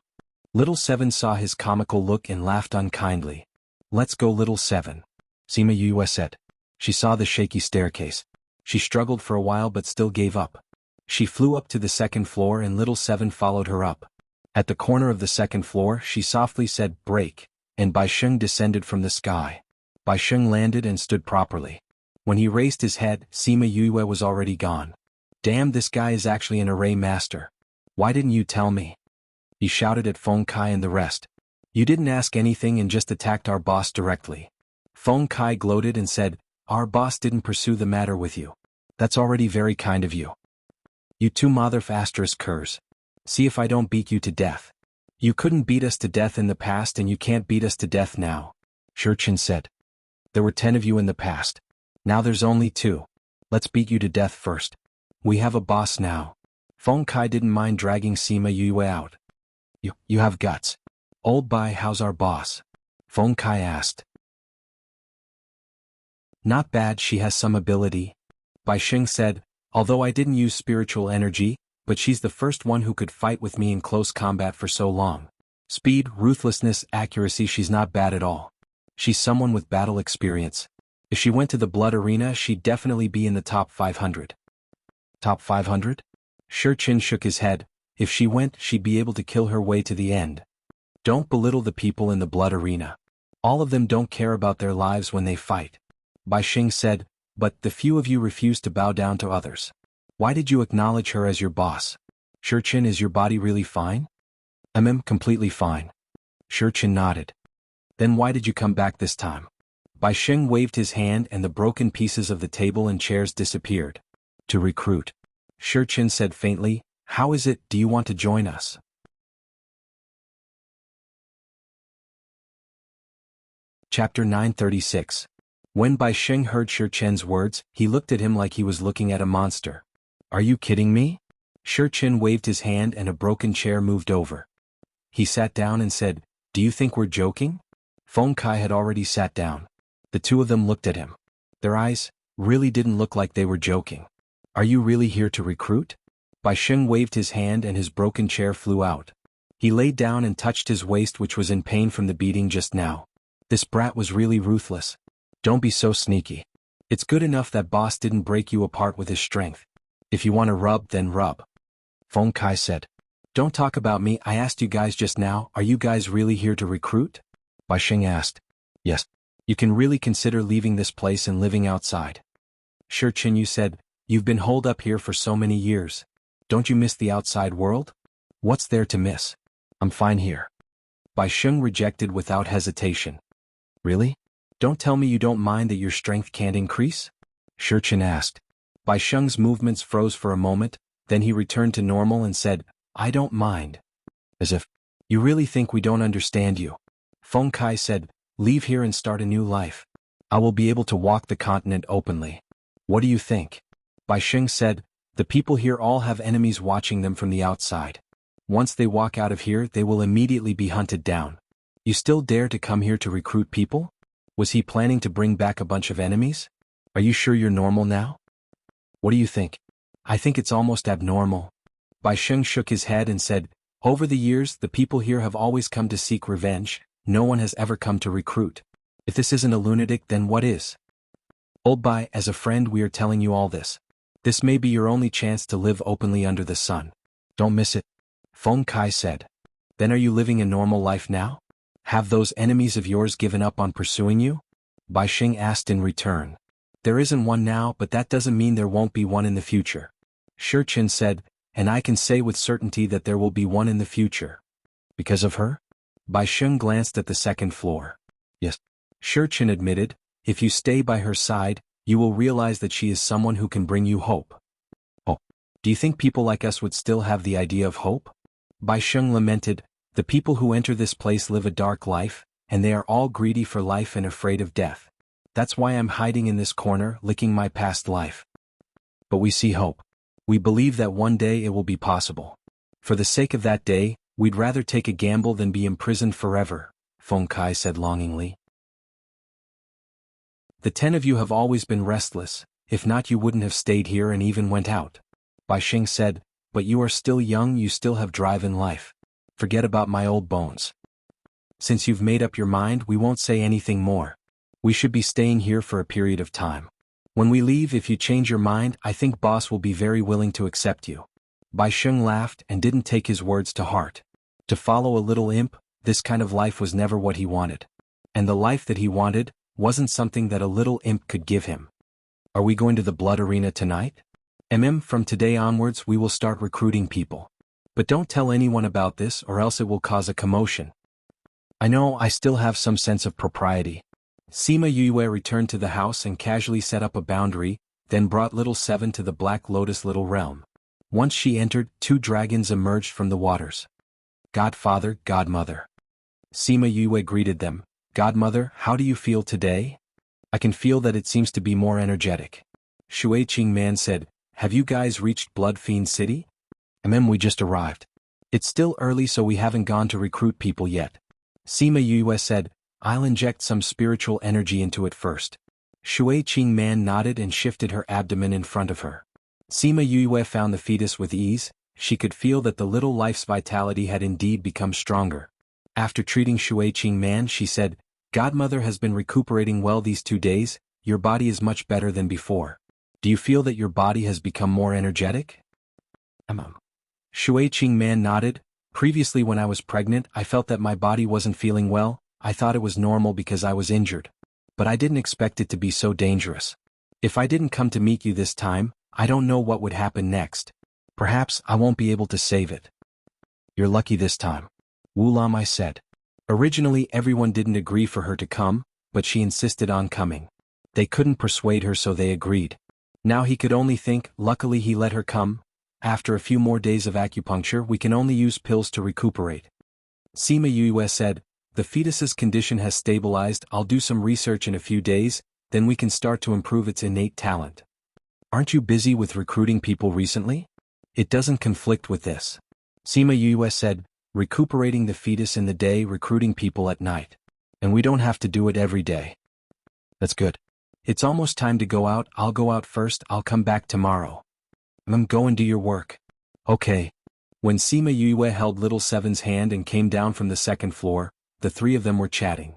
Little Seven saw his comical look and laughed unkindly. Let's go Little Seven. Sima Yue said. She saw the shaky staircase. She struggled for a while but still gave up. She flew up to the second floor and Little Seven followed her up. At the corner of the second floor, she softly said, break, and Bai Sheng descended from the sky. Bai Sheng landed and stood properly. When he raised his head, Sima Yue was already gone. Damn, this guy is actually an array master. Why didn't you tell me? He shouted at Feng Kai and the rest. You didn't ask anything and just attacked our boss directly. Feng Kai gloated and said, our boss didn't pursue the matter with you. That's already very kind of you. You two curs. See if I don't beat you to death. You couldn't beat us to death in the past and you can't beat us to death now. Shi Qin said. There were 10 of you in the past. Now there's only 2. Let's beat you to death first. We have a boss now. Feng Kai didn't mind dragging Sima Yue out. You have guts. Old Bai, how's our boss? Feng Kai asked. Not bad, she has some ability. Bai Sheng said, although I didn't use spiritual energy, but she's the first one who could fight with me in close combat for so long. Speed, ruthlessness, accuracy, she's not bad at all. She's someone with battle experience. If she went to the blood arena, she'd definitely be in the top 500. Top 500? Shi Qin shook his head. If she went, she'd be able to kill her way to the end. Don't belittle the people in the blood arena. All of them don't care about their lives when they fight. Bai Sheng said, but the few of you refuse to bow down to others. Why did you acknowledge her as your boss? Shi Qin, is your body really fine? Completely fine. Shi Qin nodded. Then why did you come back this time? Bai Sheng waved his hand and the broken pieces of the table and chairs disappeared. To recruit. Shi Qin said faintly, how is it, do you want to join us? Chapter 936. When Bai Sheng heard Shi Qin's words, he looked at him like he was looking at a monster. Are you kidding me? Shi Qin waved his hand and a broken chair moved over. He sat down and said, do you think we're joking? Feng Kai had already sat down. The two of them looked at him. Their eyes really didn't look like they were joking. Are you really here to recruit? Bai Sheng waved his hand and his broken chair flew out. He laid down and touched his waist, which was in pain from the beating just now. This brat was really ruthless. Don't be so sneaky. It's good enough that boss didn't break you apart with his strength. If you want to rub, then rub. Feng Kai said. Don't talk about me, I asked you guys just now, are you guys really here to recruit? Bai Sheng asked. Yes. You can really consider leaving this place and living outside. Shi Qinyu said, you've been holed up here for so many years. Don't you miss the outside world? What's there to miss? I'm fine here. Bai Sheng rejected without hesitation. Really? Don't tell me you don't mind that your strength can't increase? Shi Qin asked. Bai Sheng's movements froze for a moment, then he returned to normal and said, I don't mind. As if, you really think we don't understand you? Feng Kai said, leave here and start a new life. I will be able to walk the continent openly. What do you think? Bai Sheng said, the people here all have enemies watching them from the outside. Once they walk out of here, they will immediately be hunted down. You still dare to come here to recruit people? Was he planning to bring back a bunch of enemies? Are you sure you're normal now? What do you think? I think it's almost abnormal. Bai Sheng shook his head and said, over the years, the people here have always come to seek revenge. No one has ever come to recruit. If this isn't a lunatic, then what is? Old Bai, as a friend, we are telling you all this. This may be your only chance to live openly under the sun. Don't miss it. Feng Kai said. Then are you living a normal life now? Have those enemies of yours given up on pursuing you? Bai Sheng asked in return. There isn't one now, but that doesn't mean there won't be one in the future. Shi Qin said, and I can say with certainty that there will be one in the future. Because of her? Bai Sheng glanced at the second floor. Yes. Shi Qin admitted, if you stay by her side, you will realize that she is someone who can bring you hope. Oh. Do you think people like us would still have the idea of hope? Bai Sheng lamented, the people who enter this place live a dark life, and they are all greedy for life and afraid of death. That's why I'm hiding in this corner, licking my past life. But we see hope. We believe that one day it will be possible. For the sake of that day, we'd rather take a gamble than be imprisoned forever, Feng Kai said longingly. The 10 of you have always been restless, if not you wouldn't have stayed here and even went out. Bai Sheng said, but you are still young, you still have drive in life. Forget about my old bones. Since you've made up your mind, we won't say anything more. We should be staying here for a period of time. When we leave, if you change your mind, I think boss will be very willing to accept you. Bai Sheng laughed and didn't take his words to heart. To follow a little imp, this kind of life was never what he wanted. And the life that he wanted wasn't something that a little imp could give him. Are we going to the blood arena tonight? From today onwards we will start recruiting people. But don't tell anyone about this or else it will cause a commotion. I know, I still have some sense of propriety. Sima Yue returned to the house and casually set up a boundary, then brought little Seven to the Black Lotus little realm. Once she entered, 2 dragons emerged from the waters. Godfather, Godmother. Sima Yue greeted them. Godmother, how do you feel today? I can feel that it seems to be more energetic. Shui Qingman said, have you guys reached Blood Fiend City? We just arrived. It's still early so we haven't gone to recruit people yet. Sima Yue said, I'll inject some spiritual energy into it first. Shui Qingman nodded and shifted her abdomen in front of her. Sima Yue found the fetus with ease. She could feel that the little life's vitality had indeed become stronger. After treating Shui Qingman, she said, Godmother has been recuperating well these 2 days, your body is much better than before. Do you feel that your body has become more energetic? Shui Qingman nodded. Previously when I was pregnant, I felt that my body wasn't feeling well. I thought it was normal because I was injured. But I didn't expect it to be so dangerous. If I didn't come to meet you this time, I don't know what would happen next. Perhaps I won't be able to save it. You're lucky this time. Wu Lamai said. Originally everyone didn't agree for her to come, but she insisted on coming. They couldn't persuade her so they agreed. Now he could only think, luckily he let her come. After a few more days of acupuncture we can only use pills to recuperate. Sima Yue said, the fetus's condition has stabilized, I'll do some research in a few days, then we can start to improve its innate talent. Aren't you busy with recruiting people recently? It doesn't conflict with this. Sima Yue said, recuperating the fetus in the day, recruiting people at night. And we don't have to do it every day. That's good. It's almost time to go out, I'll go out first, I'll come back tomorrow. Go and do your work. Okay. When Sima Yue held little Seven's hand and came down from the second floor, the 3 of them were chatting.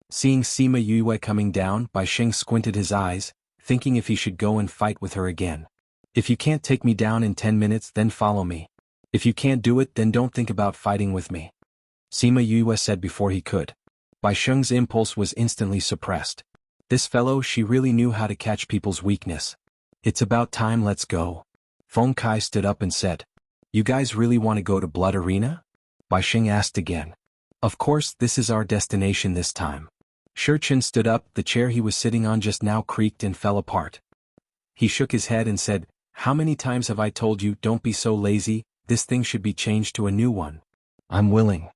Seeing Sima Yue coming down, Bai Sheng squinted his eyes, thinking if he should go and fight with her again. If you can't take me down in 10 minutes, then follow me. If you can't do it, then don't think about fighting with me. Sima Yue said before he could. Bai Sheng's impulse was instantly suppressed. This fellow, she really knew how to catch people's weakness. It's about time, let's go. Feng Kai stood up and said. You guys really want to go to Blood Arena? Bai Sheng asked again. Of course, this is our destination this time. Shi Chen stood up, the chair he was sitting on just now creaked and fell apart. He shook his head and said, How many times have I told you, don't be so lazy, this thing should be changed to a new one. I'm willing.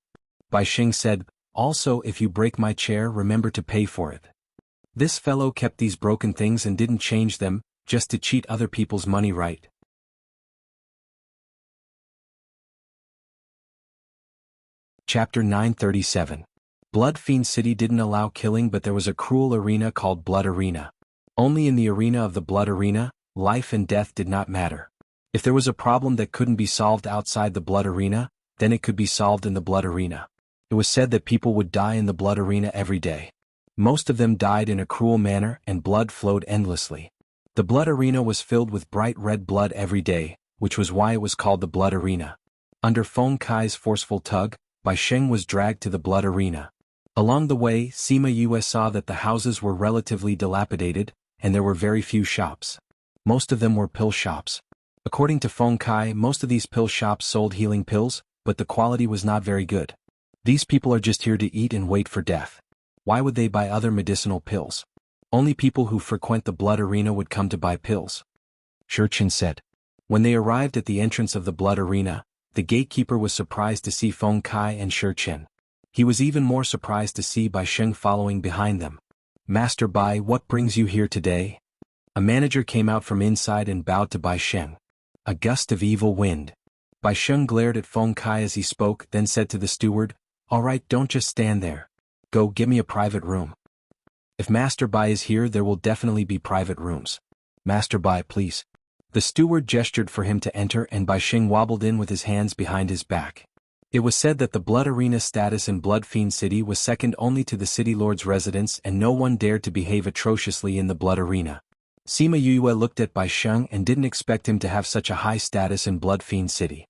Bai Sheng said, Also, if you break my chair, remember to pay for it. This fellow kept these broken things and didn't change them, just to cheat other people's money, right? Chapter 937. Blood Fiend City didn't allow killing, but there was a cruel arena called Blood Arena. Only in the arena of the Blood Arena, life and death did not matter. If there was a problem that couldn't be solved outside the Blood Arena, then it could be solved in the Blood Arena. It was said that people would die in the Blood Arena every day. Most of them died in a cruel manner and blood flowed endlessly. The Blood Arena was filled with bright red blood every day, which was why it was called the Blood Arena. Under Feng Kai's forceful tug, Bai Sheng was dragged to the Blood Arena. Along the way, Sima Yue saw that the houses were relatively dilapidated, and there were very few shops. Most of them were pill shops. According to Feng Kai, most of these pill shops sold healing pills, but the quality was not very good. These people are just here to eat and wait for death. Why would they buy other medicinal pills? Only people who frequent the Blood Arena would come to buy pills. Shi Chen said. When they arrived at the entrance of the Blood Arena, the gatekeeper was surprised to see Feng Kai and Shi Chen. He was even more surprised to see Bai Sheng following behind them. Master Bai, what brings you here today? A manager came out from inside and bowed to Bai Sheng. A gust of evil wind. Bai Sheng glared at Feng Kai as he spoke, then said to the steward, All right, don't just stand there. Go, give me a private room. If Master Bai is here, there will definitely be private rooms. Master Bai, please. The steward gestured for him to enter and Bai Sheng wobbled in with his hands behind his back. It was said that the Blood Arena status in Blood Fiend City was second only to the City Lord's residence and no one dared to behave atrociously in the Blood Arena. Sima Yue looked at Bai Sheng and didn't expect him to have such a high status in Blood Fiend City.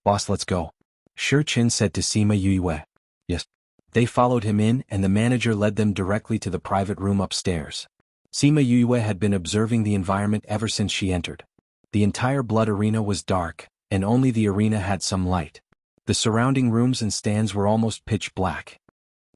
Boss, let's go. Shi Chen said to Sima Yue. Yes. They followed him in and the manager led them directly to the private room upstairs. Sima Yue had been observing the environment ever since she entered. The entire Blood Arena was dark, and only the arena had some light. The surrounding rooms and stands were almost pitch black.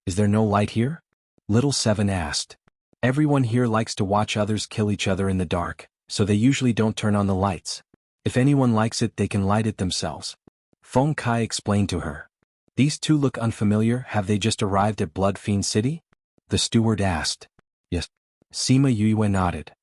Is there no light here? Little Seven asked. Everyone here likes to watch others kill each other in the dark, so they usually don't turn on the lights. If anyone likes it, they can light it themselves. Feng Kai explained to her. These two look unfamiliar, have they just arrived at Blood Fiend City? The steward asked. Yes. Sima Yue nodded.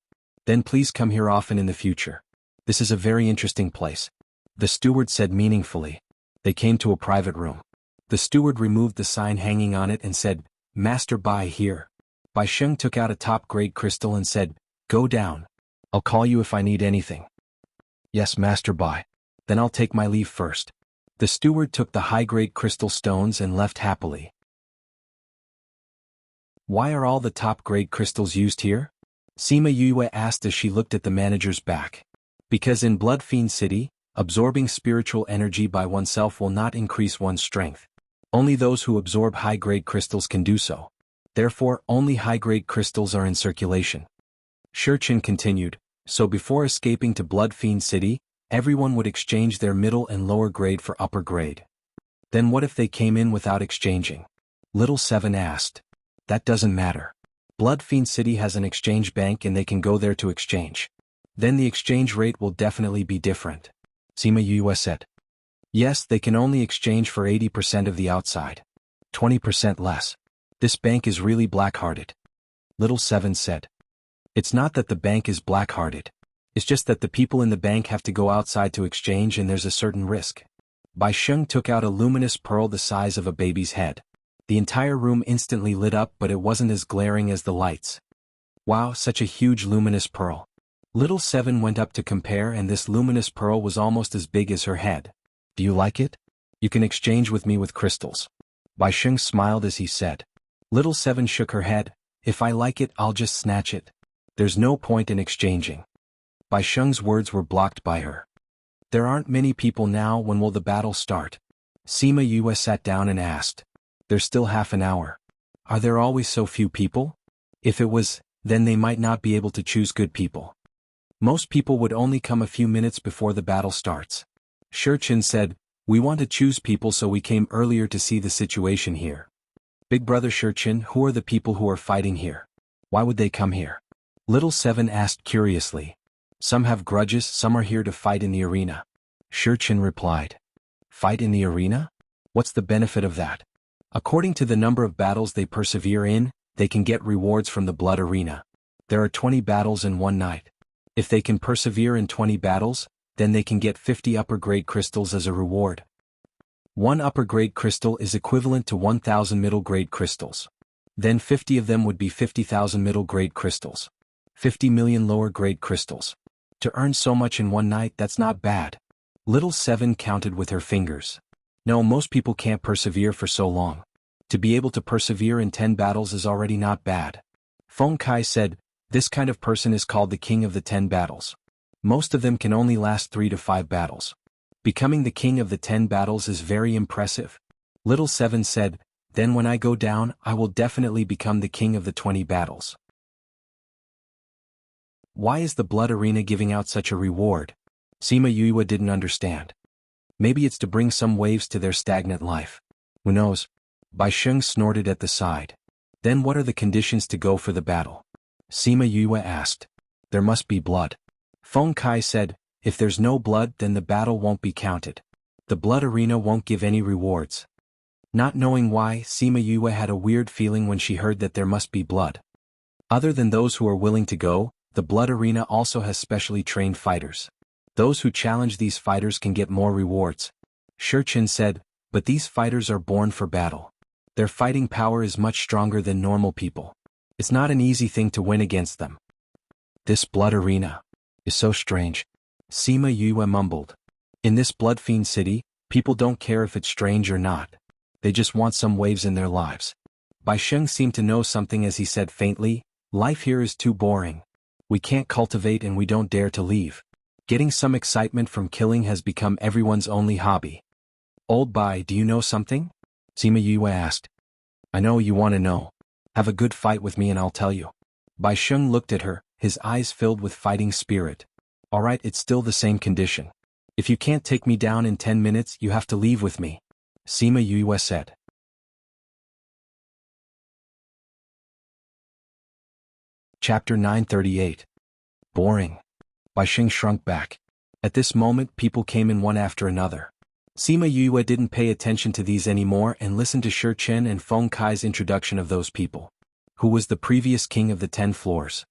Then please come here often in the future. This is a very interesting place. The steward said meaningfully. They came to a private room. The steward removed the sign hanging on it and said, Master Bai here. Bai Sheng took out a top-grade crystal and said, Go down. I'll call you if I need anything. Yes, Master Bai. Then I'll take my leave first. The steward took the high-grade crystal stones and left happily. Why are all the top-grade crystals used here? Sima Yue asked as she looked at the manager's back. Because in Blood Fiend City, absorbing spiritual energy by oneself will not increase one's strength. Only those who absorb high-grade crystals can do so. Therefore, only high-grade crystals are in circulation. Shi Chen continued, so before escaping to Blood Fiend City, everyone would exchange their middle and lower grade for upper grade. Then what if they came in without exchanging? Little Seven asked. That doesn't matter. Blood Fiend City has an exchange bank and they can go there to exchange. Then the exchange rate will definitely be different. Sima Yue said. Yes, they can only exchange for 80% of the outside. 20% less. This bank is really black-hearted. Little Seven said. It's not that the bank is black-hearted. It's just that the people in the bank have to go outside to exchange and there's a certain risk. Bai Sheng took out a luminous pearl the size of a baby's head. The entire room instantly lit up, but it wasn't as glaring as the lights. Wow, such a huge luminous pearl. Little Seven went up to compare and this luminous pearl was almost as big as her head. Do you like it? You can exchange with me with crystals. Bai Sheng smiled as he said. Little Seven shook her head. If I like it, I'll just snatch it. There's no point in exchanging. Bai Sheng's words were blocked by her. There aren't many people now. When will the battle start? Sima Yue sat down and asked. There's still half an hour. Are there always so few people? If it was, then they might not be able to choose good people. Most people would only come a few minutes before the battle starts. Shi Chen said, we want to choose people, so we came earlier to see the situation here. Big brother Shi Chen, who are the people who are fighting here? Why would they come here? Little Seven asked curiously. Some have grudges, some are here to fight in the arena. Shi Chen replied. Fight in the arena? What's the benefit of that? According to the number of battles they persevere in, they can get rewards from the blood arena. There are 20 battles in one night. If they can persevere in 20 battles, then they can get 50 upper-grade crystals as a reward. One upper-grade crystal is equivalent to 1,000 middle-grade crystals. Then 50 of them would be 50,000 middle-grade crystals. 50 million lower-grade crystals. To earn so much in one night, that's not bad. Little Seven counted with her fingers. No, most people can't persevere for so long. To be able to persevere in 10 battles is already not bad. Feng Kai said, this kind of person is called the king of the 10 battles. Most of them can only last 3 to 5 battles. Becoming the king of the 10 battles is very impressive. Little Seven said, then when I go down, I will definitely become the king of the 20 battles. Why is the blood arena giving out such a reward? Sima Yue didn't understand. Maybe it's to bring some waves to their stagnant life. Who knows? Bai Sheng snorted at the side. Then what are the conditions to go for the battle? Sima Yue asked. There must be blood. Feng Kai said, if there's no blood, then the battle won't be counted. The blood arena won't give any rewards. Not knowing why, Sima Yue had a weird feeling when she heard that there must be blood. Other than those who are willing to go, the blood arena also has specially trained fighters. Those who challenge these fighters can get more rewards. Shi Chen said, but these fighters are born for battle. Their fighting power is much stronger than normal people. It's not an easy thing to win against them. This blood arena is so strange. Sima Yue mumbled. In this blood fiend city, people don't care if it's strange or not. They just want some waves in their lives. Bai Sheng seemed to know something as he said faintly, life here is too boring. We can't cultivate and we don't dare to leave. Getting some excitement from killing has become everyone's only hobby. Old Bai, do you know something? Sima Yue asked. I know you want to know. Have a good fight with me and I'll tell you. Bai Sheng looked at her, his eyes filled with fighting spirit. Alright, it's still the same condition. If you can't take me down in 10 minutes, you have to leave with me. Sima Yue said. Chapter 938. Boring. Bai Sheng shrunk back. At this moment, people came in one after another. Sima Yue didn't pay attention to these anymore and listened to Shi Chen and Feng Kai's introduction of those people. Who was the previous king of the 10 floors?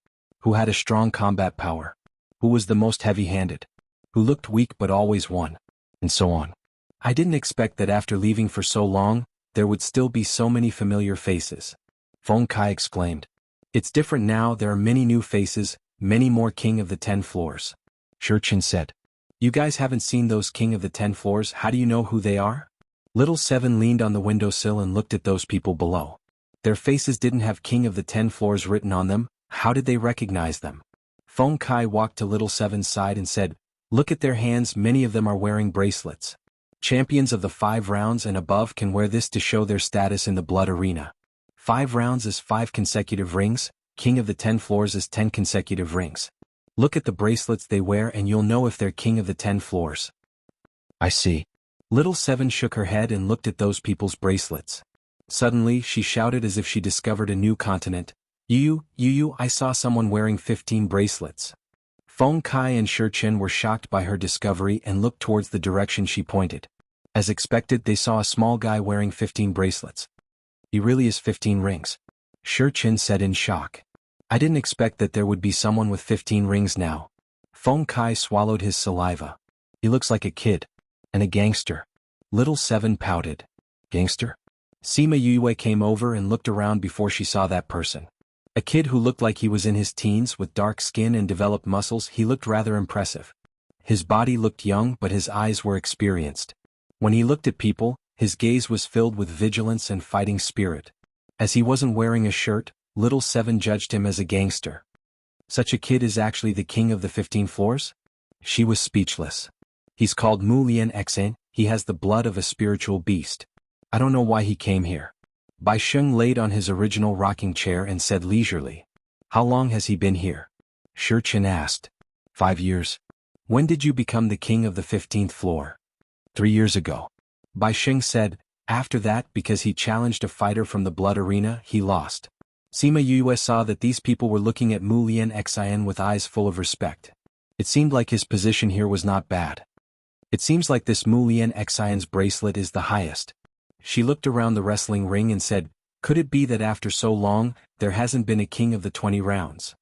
Who had a strong combat power? Who was the most heavy-handed? Who looked weak but always won? And so on. I didn't expect that after leaving for so long, there would still be so many familiar faces. Feng Kai exclaimed. It's different now, there are many new faces, many more king of the 10 floors. Shi Chen said. You guys haven't seen those king of the 10 floors, how do you know who they are? Little Seven leaned on the windowsill and looked at those people below. Their faces didn't have king of the 10 floors written on them, how did they recognize them? Feng Kai walked to Little Seven's side and said, look at their hands, many of them are wearing bracelets. Champions of the 5 rounds and above can wear this to show their status in the blood arena. 5 rounds is 5 consecutive rings, king of the 10 floors is 10 consecutive rings. Look at the bracelets they wear and you'll know if they're king of the 10 floors. I see. Little Seven shook her head and looked at those people's bracelets. Suddenly, she shouted as if she discovered a new continent. You, I saw someone wearing 15 bracelets. Feng Kai and Shi Chen were shocked by her discovery and looked towards the direction she pointed. As expected, they saw a small guy wearing 15 bracelets. He really is 15 rings. Shi Chen said in shock. I didn't expect that there would be someone with 15 rings now. Feng Kai swallowed his saliva. He looks like a kid. And a gangster. Little Seven pouted. Gangster? Sima Yue came over and looked around before she saw that person. A kid who looked like he was in his teens with dark skin and developed muscles, he looked rather impressive. His body looked young but his eyes were experienced. When he looked at people, his gaze was filled with vigilance and fighting spirit. As he wasn't wearing a shirt, Little Seven judged him as a gangster. Such a kid is actually the king of the 15 floors? She was speechless. He's called Mu Lian Xan, he has the blood of a spiritual beast. I don't know why he came here. Bai Sheng laid on his original rocking chair and said leisurely. How long has he been here? Shi Chen asked. 5 years. When did you become the king of the 15th floor? 3 years ago. Bai Sheng said. After that, because he challenged a fighter from the blood arena, he lost. Sima Yue saw that these people were looking at Mu Lian Xian with eyes full of respect. It seemed like his position here was not bad. It seems like this Mu Lian Xian's bracelet is the highest. She looked around the wrestling ring and said, could it be that after so long, there hasn't been a king of the 20 rounds?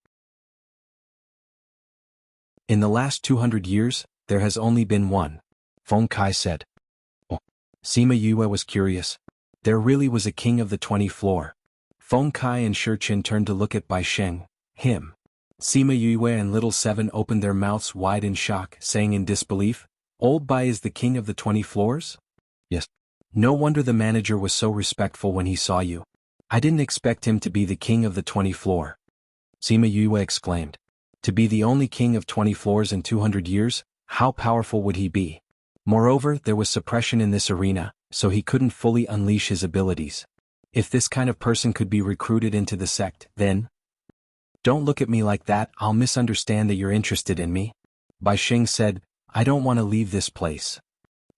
In the last 200 years, there has only been one. Feng Kai said. Oh. Sima Yue was curious. There really was a king of the 20 floor. Feng Kai and Shi Chen turned to look at Bai Sheng, him. Sima Yue and Little Seven opened their mouths wide in shock, saying in disbelief, Old Bai is the king of the 20 floors? Yes. No wonder the manager was so respectful when he saw you. I didn't expect him to be the king of the 20 floor. Sima Yue exclaimed. To be the only king of 20 floors in 200 years, how powerful would he be? Moreover, there was suppression in this arena, so he couldn't fully unleash his abilities. If this kind of person could be recruited into the sect, then... Don't look at me like that, I'll misunderstand that you're interested in me. Bai Sheng said, I don't want to leave this place.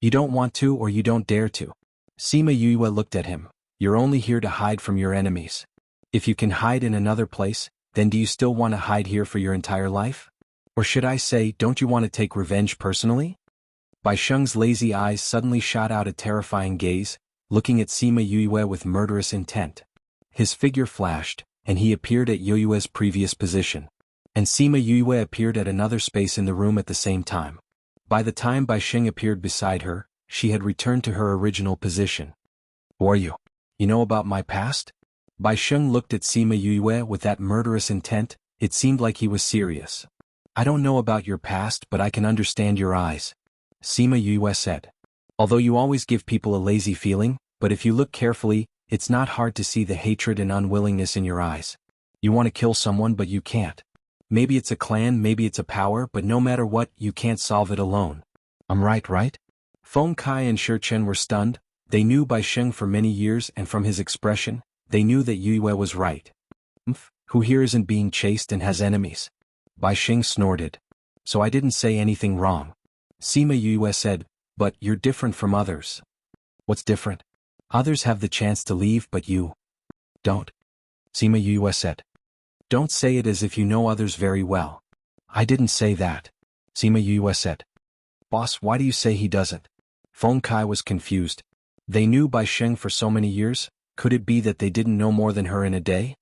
You don't want to or you don't dare to. Sima Yue looked at him. You're only here to hide from your enemies. If you can hide in another place, then do you still want to hide here for your entire life? Or should I say, don't you want to take revenge personally? Bai Sheng's lazy eyes suddenly shot out a terrifying gaze, looking at Sima Yue with murderous intent. His figure flashed, and he appeared at Yue's previous position. And Sima Yue appeared at another space in the room at the same time. By the time Bai Sheng appeared beside her, she had returned to her original position. Who are you? You know about my past? Bai Sheng looked at Sima Yue with that murderous intent, it seemed like he was serious. I don't know about your past, but I can understand your eyes. Sima Yue said. Although you always give people a lazy feeling, but if you look carefully, it's not hard to see the hatred and unwillingness in your eyes. You want to kill someone but you can't. Maybe it's a clan, maybe it's a power, but no matter what, you can't solve it alone. I'm right? Feng Kai and Shi Chen were stunned. They knew Bai Sheng for many years and from his expression, they knew that Yue was right. Who here isn't being chased and has enemies? Bai Sheng snorted. So I didn't say anything wrong. Sima Yue said, but you're different from others. What's different? Others have the chance to leave but you don't. Sima Yue said. Don't say it as if you know others very well. I didn't say that. Sima Yue said. Boss, why do you say he doesn't? Feng Kai was confused. They knew Bai Sheng for so many years, could it be that they didn't know more than her in a day?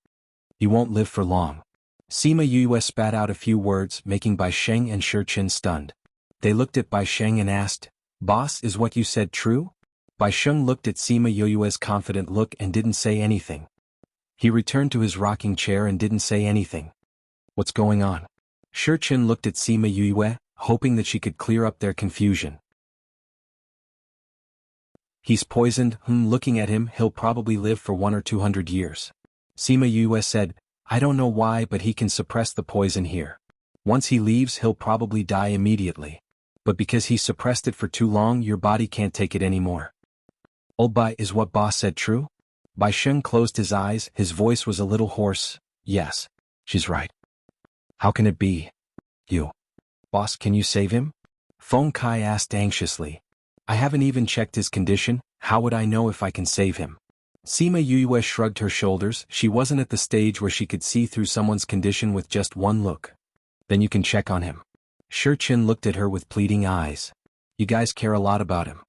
He won't live for long. Sima Yue spat out a few words, making Bai Sheng and Shi Chen stunned. They looked at Bai Sheng and asked, Boss, is what you said true? Bai Sheng looked at Sima Yue's confident look and didn't say anything. He returned to his rocking chair and didn't say anything. What's going on? Shi Chen looked at Sima Yue, hoping that she could clear up their confusion. He's poisoned, looking at him, he'll probably live for 100 or 200 years. Sima Yue said, I don't know why but he can suppress the poison here. Once he leaves he'll probably die immediately. But because he suppressed it for too long your body can't take it anymore. Old Bai, is what boss said true? Bai Sheng closed his eyes, his voice was a little hoarse. Yes. She's right. How can it be? You. Boss, can you save him? Feng Kai asked anxiously. I haven't even checked his condition, how would I know if I can save him? Sima Yue shrugged her shoulders, she wasn't at the stage where she could see through someone's condition with just one look. Then you can check on him. Shi Chen looked at her with pleading eyes. You guys care a lot about him.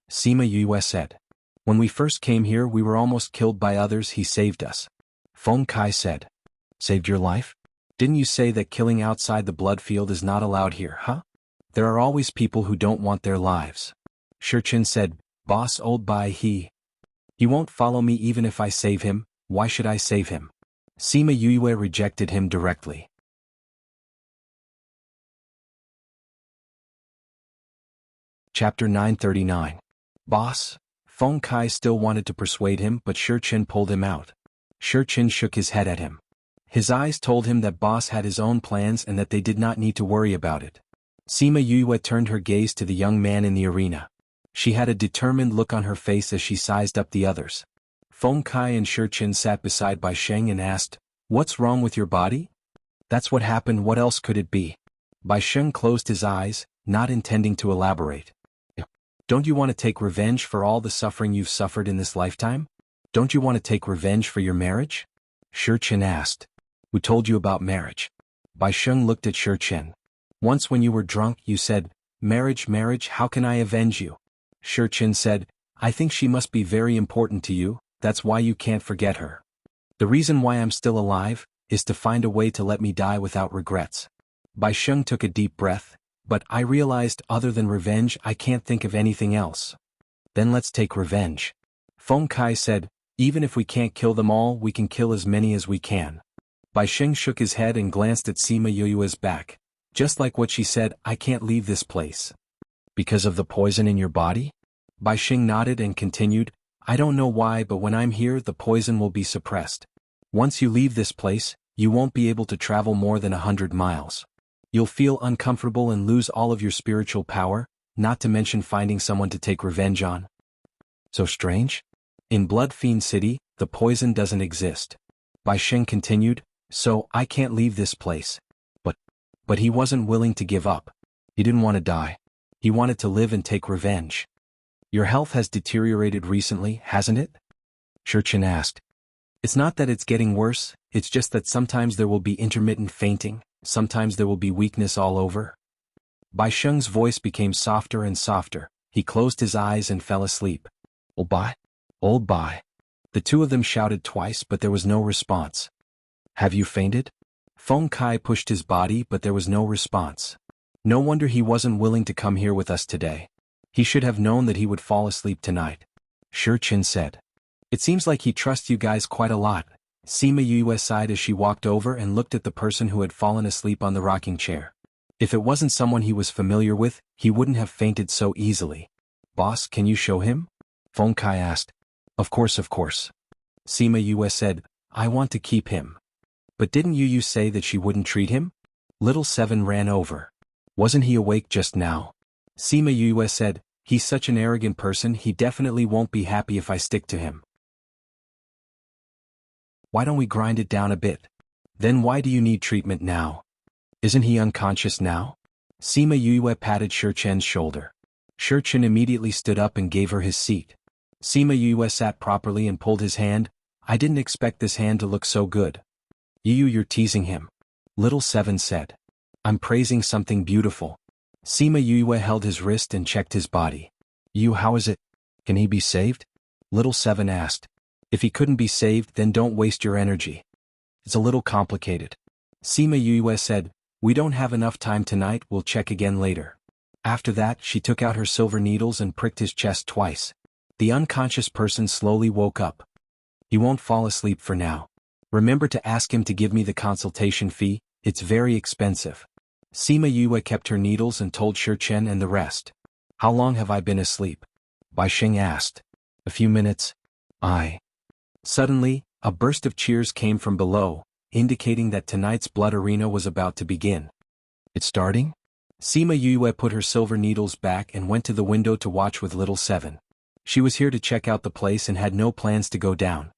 Sima Yue said. When we first came here we were almost killed by others, he saved us. Feng Kai said. Saved your life? Didn't you say that killing outside the blood field is not allowed here, huh? There are always people who don't want their lives. Shi Chen said, Boss, old Bai he won't follow me even if I save him, why should I save him? Sima Yue rejected him directly. Chapter 939. Boss? Feng Kai still wanted to persuade him but Shi Chen pulled him out. Shi Chen shook his head at him. His eyes told him that boss had his own plans and that they did not need to worry about it. Sima Yue turned her gaze to the young man in the arena. She had a determined look on her face as she sized up the others. Feng Kai and Shi Qin sat beside Bai Sheng and asked, "What's wrong with your body?" "That's what happened, what else could it be?" Bai Sheng closed his eyes, not intending to elaborate. "Don't you want to take revenge for all the suffering you've suffered in this lifetime? Don't you want to take revenge for your marriage?" Shi Qin asked. "Who told you about marriage?" Bai Sheng looked at Shi Qin. "Once when you were drunk you said, 'Marriage, how can I avenge you?'" Shi Qin said, "I think she must be very important to you, that's why you can't forget her. The reason why I'm still alive is to find a way to let me die without regrets." Bai Sheng took a deep breath, "But I realized other than revenge I can't think of anything else." "Then let's take revenge." Feng Kai said, "Even if we can't kill them all we can kill as many as we can." Bai Sheng shook his head and glanced at Sima Yue's back. "Just like what she said, I can't leave this place." "Because of the poison in your body?" Bai Sheng nodded and continued, "I don't know why but when I'm here the poison will be suppressed. Once you leave this place, you won't be able to travel more than 100 miles. You'll feel uncomfortable and lose all of your spiritual power, not to mention finding someone to take revenge on." "So strange? In Blood Fiend City, the poison doesn't exist." Bai Sheng continued, "So I can't leave this place." But he wasn't willing to give up. He didn't want to die. He wanted to live and take revenge. "Your health has deteriorated recently, hasn't it?" Shi Qin asked. "It's not that it's getting worse, it's just that sometimes there will be intermittent fainting, sometimes there will be weakness all over." Bai Sheng's voice became softer and softer. He closed his eyes and fell asleep. "Old Bai? Old Bai." The two of them shouted twice but there was no response. "Have you fainted?" Feng Kai pushed his body but there was no response. No wonder he wasn't willing to come here with us today. He should have known that he would fall asleep tonight. Shi Qin said. "It seems like he trusts you guys quite a lot." Sima Yue sighed as she walked over and looked at the person who had fallen asleep on the rocking chair. If it wasn't someone he was familiar with, he wouldn't have fainted so easily. "Boss, can you show him?" Feng Kai asked. Of course. Sima Yue said, "I want to keep him." "But didn't you say that she wouldn't treat him?" Little Seven ran over. "Wasn't he awake just now?" Sima Yue said, "He's such an arrogant person he definitely won't be happy if I stick to him. Why don't we grind it down a bit?" "Then why do you need treatment now? Isn't he unconscious now?" Sima Yue patted Shi Qin's shoulder. Shi Qin immediately stood up and gave her his seat. Sima Yue sat properly and pulled his hand. "I didn't expect this hand to look so good." You're teasing him." Little Seven said. "I'm praising something beautiful." Sima Yue held his wrist and checked his body. How is it? Can he be saved?" Little Seven asked. "If he couldn't be saved then don't waste your energy. It's a little complicated." Sima Yue said, "We don't have enough time tonight, we'll check again later." After that she took out her silver needles and pricked his chest twice. The unconscious person slowly woke up. "He won't fall asleep for now. Remember to ask him to give me the consultation fee, it's very expensive." Sima Yue kept her needles and told Shi Qin and the rest. "How long have I been asleep?" Bai Sheng asked. "A few minutes." Suddenly, a burst of cheers came from below, indicating that tonight's blood arena was about to begin. "It's starting?" Sima Yue put her silver needles back and went to the window to watch with Little Seven. She was here to check out the place and had no plans to go down.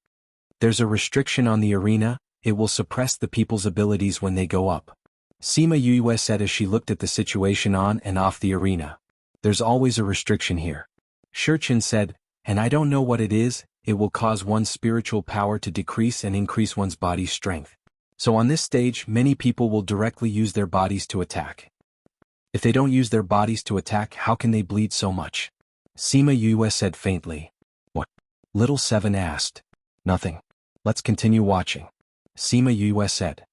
"There's a restriction on the arena, it will suppress the people's abilities when they go up," Sima Yue said as she looked at the situation on and off the arena. "There's always a restriction here." Shi Qin said, "And I don't know what it is, it will cause one's spiritual power to decrease and increase one's body's strength. So on this stage many people will directly use their bodies to attack. If they don't use their bodies to attack how can they bleed so much?" Sima Yue said faintly. "What?" Little Seven asked. "Nothing. Let's continue watching," Sima Yue said.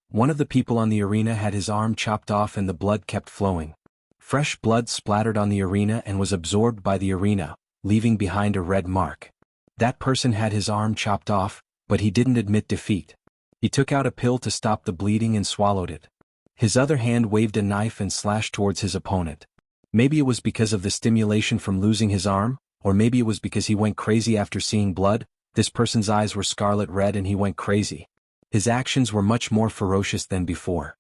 One of the people on the arena had his arm chopped off and the blood kept flowing. Fresh blood splattered on the arena and was absorbed by the arena, leaving behind a red mark. That person had his arm chopped off, but he didn't admit defeat. He took out a pill to stop the bleeding and swallowed it. His other hand waved a knife and slashed towards his opponent. Maybe it was because of the stimulation from losing his arm, or maybe it was because he went crazy after seeing blood. This person's eyes were scarlet red and he went crazy. His actions were much more ferocious than before.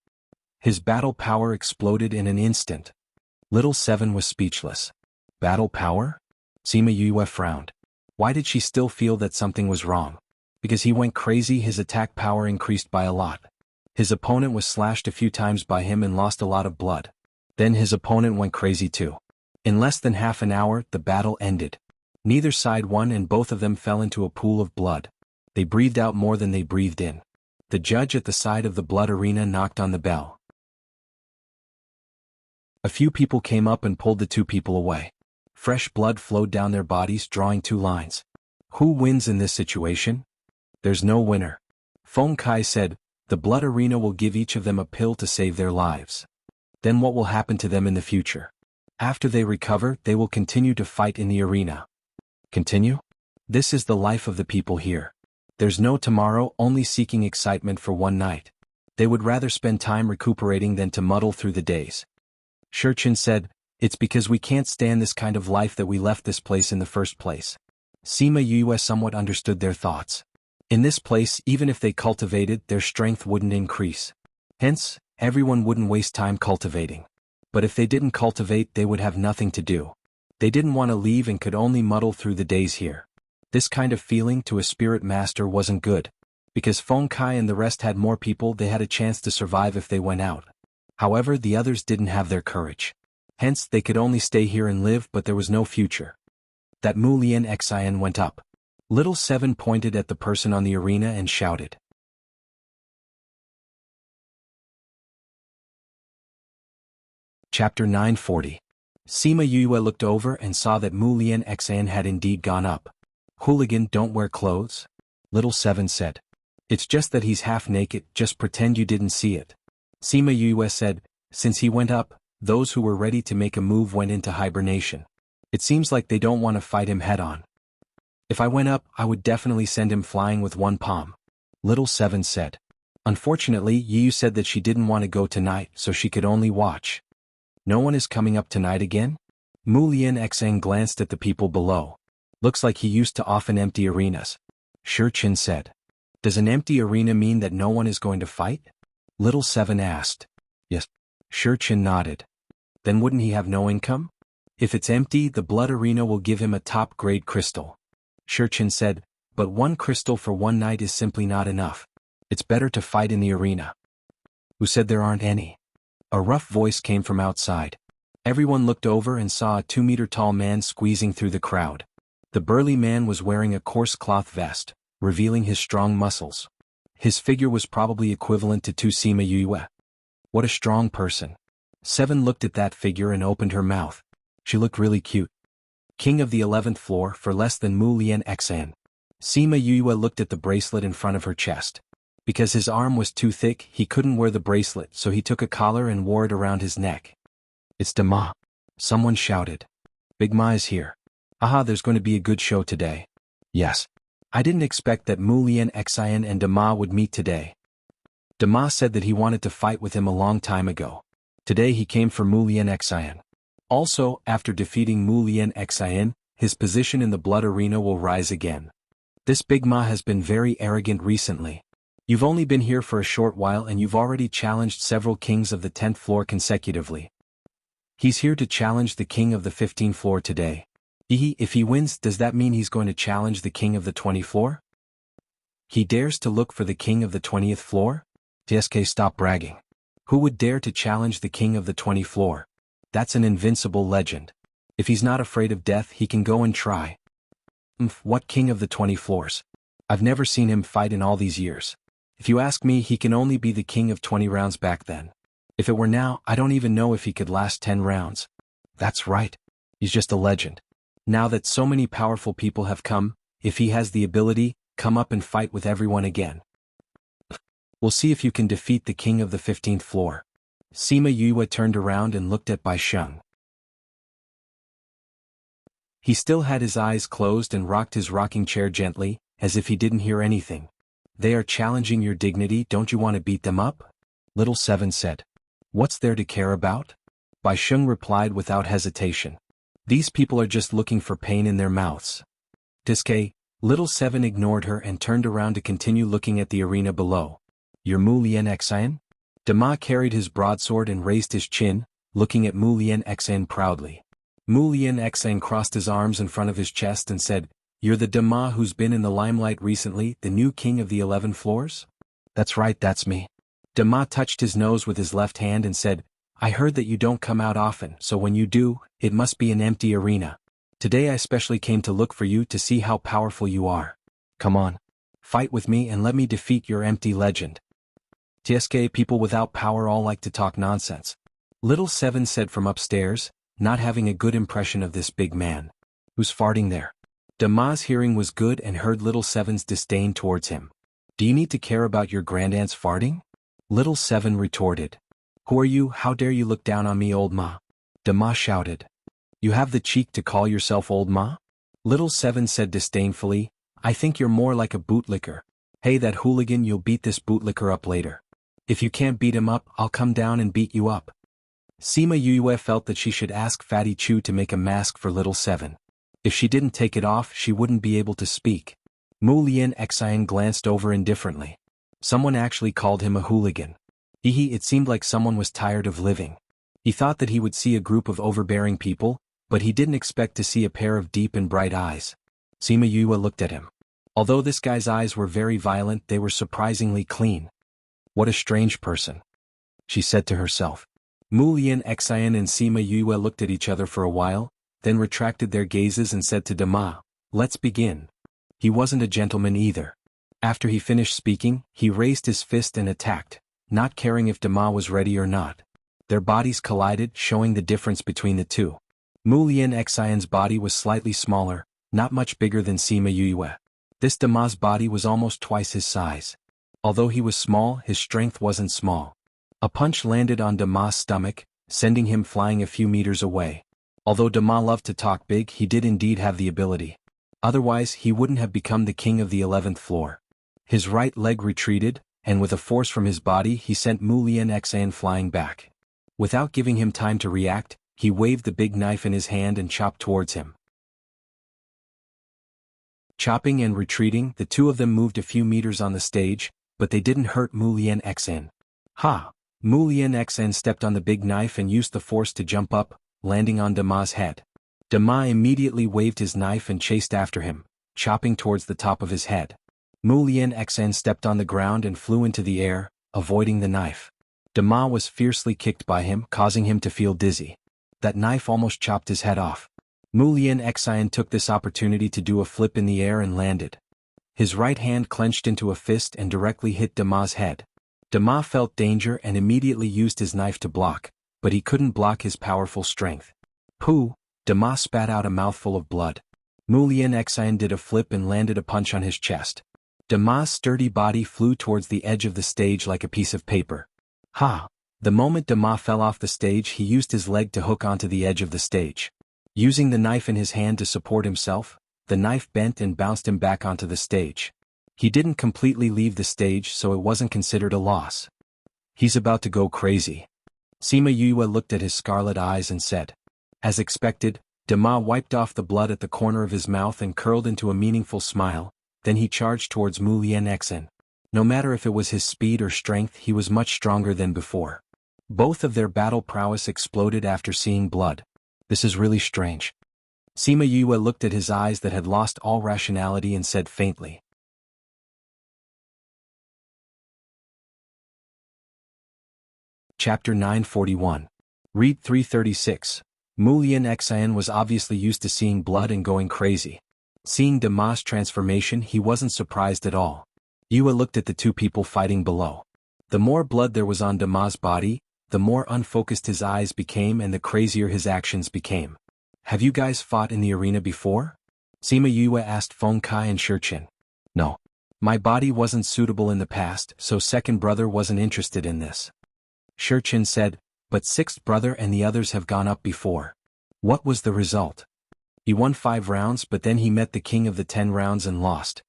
His battle power exploded in an instant. Little Seven was speechless. Battle power? Sima Yue frowned. Why did she still feel that something was wrong? Because he went crazy, his attack power increased by a lot. His opponent was slashed a few times by him and lost a lot of blood. Then his opponent went crazy too. In less than half an hour, the battle ended. Neither side won and both of them fell into a pool of blood. They breathed out more than they breathed in. The judge at the side of the blood arena knocked on the bell. A few people came up and pulled the two people away. Fresh blood flowed down their bodies, drawing two lines. Who wins in this situation? There's no winner. Feng Kai said, the blood arena will give each of them a pill to save their lives. Then what will happen to them in the future? After they recover, they will continue to fight in the arena. Continue? This is the life of the people here. There's no tomorrow, only seeking excitement for one night. They would rather spend time recuperating than to muddle through the days. Shurchin said, it's because we can't stand this kind of life that we left this place in the first place. Sima Yue somewhat understood their thoughts. In this place, even if they cultivated, their strength wouldn't increase. Hence, everyone wouldn't waste time cultivating. But if they didn't cultivate, they would have nothing to do. They didn't want to leave and could only muddle through the days here. This kind of feeling to a spirit master wasn't good. Because Feng Kai and the rest had more people, they had a chance to survive if they went out. However, the others didn't have their courage. Hence, they could only stay here and live, but there was no future. That Mu Lian Xian went up. Little Seven pointed at the person on the arena and shouted. Chapter 940. Sima Yue looked over and saw that Mu Lian Xian had indeed gone up. Hooligan, don't wear clothes? Little Seven said. It's just that he's half naked, just pretend you didn't see it. Sima Yue said, since he went up, those who were ready to make a move went into hibernation. It seems like they don't want to fight him head-on. If I went up, I would definitely send him flying with one palm. Little Seven said. Unfortunately, Yu said that she didn't want to go tonight, so she could only watch. No one is coming up tonight again? Mu Lian Xian glanced at the people below. Looks like he used to often empty arenas. Shurchin said. Does an empty arena mean that no one is going to fight? Little Seven asked. Yes. Shurchin nodded. Then wouldn't he have no income? If it's empty, the blood arena will give him a top-grade crystal. Shurchin said, but one crystal for one night is simply not enough. It's better to fight in the arena. Who said there aren't any? A rough voice came from outside. Everyone looked over and saw a 2-meter-tall man squeezing through the crowd. The burly man was wearing a coarse cloth vest, revealing his strong muscles. His figure was probably equivalent to 2 Sima Yue. What a strong person. Seven looked at that figure and opened her mouth. She looked really cute. King of the 11th floor for less than Mu Lian Xian. Sima Yue looked at the bracelet in front of her chest. Because his arm was too thick, he couldn't wear the bracelet, so he took a collar and wore it around his neck. It's Dama. Someone shouted. Big Ma is here. Aha, there's going to be a good show today. Yes. I didn't expect that Mu Lian Xian and Dama would meet today. Dama said that he wanted to fight with him a long time ago. Today he came for Mu Lian Xian. Also, after defeating Mu Lian Xian, his position in the blood arena will rise again. This Big Ma has been very arrogant recently. You've only been here for a short while and you've already challenged several kings of the 10th floor consecutively. He's here to challenge the king of the 15th floor today. If he wins, does that mean he's going to challenge the king of the 20th floor? He dares to look for the king of the 20th floor? TSK, stop bragging. Who would dare to challenge the king of the 20th floor? That's an invincible legend. If he's not afraid of death, he can go and try. What king of the 20 floors? I've never seen him fight in all these years. If you ask me, he can only be the king of 20 rounds back then. If it were now, I don't even know if he could last 10 rounds. That's right. He's just a legend. Now that so many powerful people have come, if he has the ability, come up and fight with everyone again. We'll see if you can defeat the king of the 15th floor. Sima Yue turned around and looked at Bai Sheng. He still had his eyes closed and rocked his rocking chair gently, as if he didn't hear anything. They are challenging your dignity, don't you want to beat them up? Little Seven said. What's there to care about? Bai Sheng replied without hesitation. These people are just looking for pain in their mouths. Diske, Little Seven ignored her and turned around to continue looking at the arena below. You're Mu Lian Xian? Dama carried his broadsword and raised his chin, looking at Mu Lian Xian proudly. Mu Lian Xian crossed his arms in front of his chest and said, You're the Dama who's been in the limelight recently, the new king of the 11 floors? That's right, that's me. Dama touched his nose with his left hand and said, I heard that you don't come out often, so when you do, it must be an empty arena. Today I specially came to look for you to see how powerful you are. Come on. Fight with me and let me defeat your empty legend. TSK people without power all like to talk nonsense. Little Seven said from upstairs, not having a good impression of this big man. Who's farting there? Dama's hearing was good and heard Little Seven's disdain towards him. Do you need to care about your grandaunt's farting? Little Seven retorted. Who are you? How dare you look down on me, old ma? Dama shouted. You have the cheek to call yourself old ma? Little Seven said disdainfully, I think you're more like a bootlicker. Hey that hooligan, you'll beat this bootlicker up later. If you can't beat him up, I'll come down and beat you up. Sima Yue felt that she should ask Fatty Chu to make a mask for Little Seven. If she didn't take it off, she wouldn't be able to speak. Mu Lian Xian glanced over indifferently. Someone actually called him a hooligan. It seemed like someone was tired of living. He thought that he would see a group of overbearing people, but he didn't expect to see a pair of deep and bright eyes. Sima Yue looked at him. Although this guy's eyes were very violent, they were surprisingly clean. What a strange person, she said to herself. Mu Lian Xian and Sima Yue looked at each other for a while, then retracted their gazes and said to Dama, Let's begin. He wasn't a gentleman either. After he finished speaking, he raised his fist and attacked, not caring if Dama was ready or not. Their bodies collided, showing the difference between the two. Mu Lian Xian's body was slightly smaller, not much bigger than Sima Yue. This Dama's body was almost twice his size. Although he was small, his strength wasn't small. A punch landed on Dama's stomach, sending him flying a few meters away. Although Dama loved to talk big, he did indeed have the ability. Otherwise, he wouldn't have become the king of the 11th floor. His right leg retreated, and with a force from his body he sent Mu Lian Xian flying back. Without giving him time to react, he waved the big knife in his hand and chopped towards him. Chopping and retreating, the two of them moved a few meters on the stage, but they didn't hurt Mu Lian Xian. Ha! Mu Lian Xian stepped on the big knife and used the force to jump up, landing on Dama's head. Dama immediately waved his knife and chased after him, chopping towards the top of his head. Mu Lian Xian stepped on the ground and flew into the air, avoiding the knife. Dama was fiercely kicked by him, causing him to feel dizzy. That knife almost chopped his head off. Mu Lian Xian took this opportunity to do a flip in the air and landed. His right hand clenched into a fist and directly hit Dama's head. Dama felt danger and immediately used his knife to block, but he couldn't block his powerful strength. Pooh! Dama spat out a mouthful of blood. Mu Lian Xian did a flip and landed a punch on his chest. Dama's sturdy body flew towards the edge of the stage like a piece of paper. Ha! The moment Dama fell off the stage, he used his leg to hook onto the edge of the stage. Using the knife in his hand to support himself, the knife bent and bounced him back onto the stage. He didn't completely leave the stage, so it wasn't considered a loss. He's about to go crazy. Sima Yue looked at his scarlet eyes and said. As expected, Dama wiped off the blood at the corner of his mouth and curled into a meaningful smile, then he charged towards Mu Lian Xian. No matter if it was his speed or strength, he was much stronger than before. Both of their battle prowess exploded after seeing blood. This is really strange. Sima Yue looked at his eyes that had lost all rationality and said faintly. Chapter 941. Read 336. Mu Lian Xian was obviously used to seeing blood and going crazy. Seeing Dama's transformation, he wasn't surprised at all. Yue looked at the two people fighting below. The more blood there was on Dama's body, the more unfocused his eyes became and the crazier his actions became. Have you guys fought in the arena before? Sima Yue asked Feng Kai and Shichin. No. My body wasn't suitable in the past, so second brother wasn't interested in this. Shichin said, but sixth brother and the others have gone up before. What was the result? He won 5 rounds, but then he met the king of the 10 rounds and lost.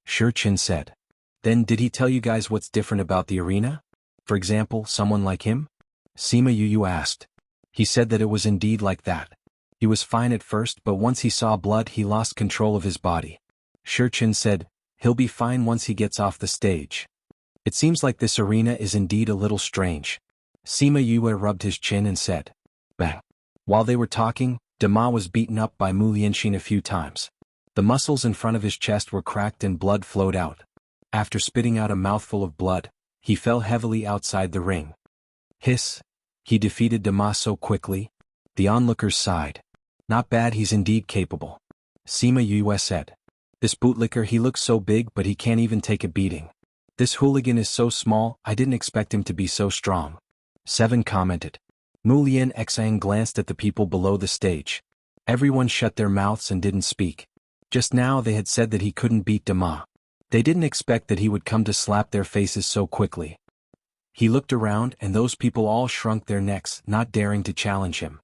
Shichin said. Then did he tell you guys what's different about the arena? For example, someone like him? Sima Yue asked. He said that it was indeed like that. He was fine at first, but once he saw blood he lost control of his body. Shichin said, he'll be fine once he gets off the stage. It seems like this arena is indeed a little strange. Sima Yue rubbed his chin and said, bang. While they were talking, Dama was beaten up by Mu Lianxin a few times. The muscles in front of his chest were cracked and blood flowed out. After spitting out a mouthful of blood, he fell heavily outside the ring. Hiss! He defeated Dama so quickly. The onlookers sighed. Not bad, he's indeed capable. Sima Yue said. This bootlicker, he looks so big but he can't even take a beating. This hooligan is so small, I didn't expect him to be so strong. 7 commented. Mu Lianxin glanced at the people below the stage. Everyone shut their mouths and didn't speak. Just now they had said that he couldn't beat Dama. They didn't expect that he would come to slap their faces so quickly. He looked around and those people all shrunk their necks, not daring to challenge him.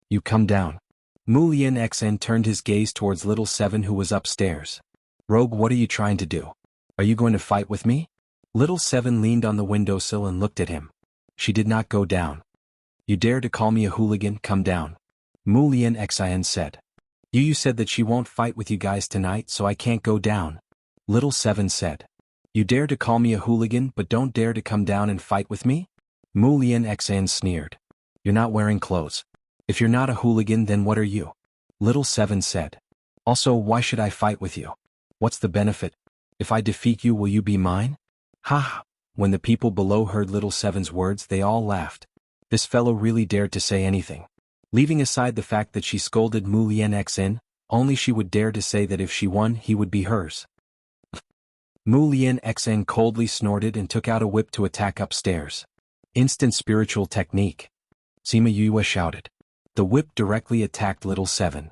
You come down. Mu Lianxin turned his gaze towards Little Seven who was upstairs. Rogue, what are you trying to do? Are you going to fight with me? Little Seven leaned on the windowsill and looked at him. She did not go down. You dare to call me a hooligan? Come down. Mu Lianxin said. You said that she won't fight with you guys tonight, so I can't go down. Little Seven said. You dare to call me a hooligan but don't dare to come down and fight with me? Mu Lianxin sneered. You're not wearing clothes. If you're not a hooligan, then what are you? Little Seven said. Also, why should I fight with you? What's the benefit? If I defeat you, will you be mine? Ha ha! When the people below heard Little Seven's words, they all laughed. This fellow really dared to say anything. Leaving aside the fact that she scolded Mu Lianxin, only she would dare to say that if she won, he would be hers. Mu Lianxin coldly snorted and took out a whip to attack upstairs. Instant spiritual technique. Sima Yue shouted. The whip directly attacked Little Seven.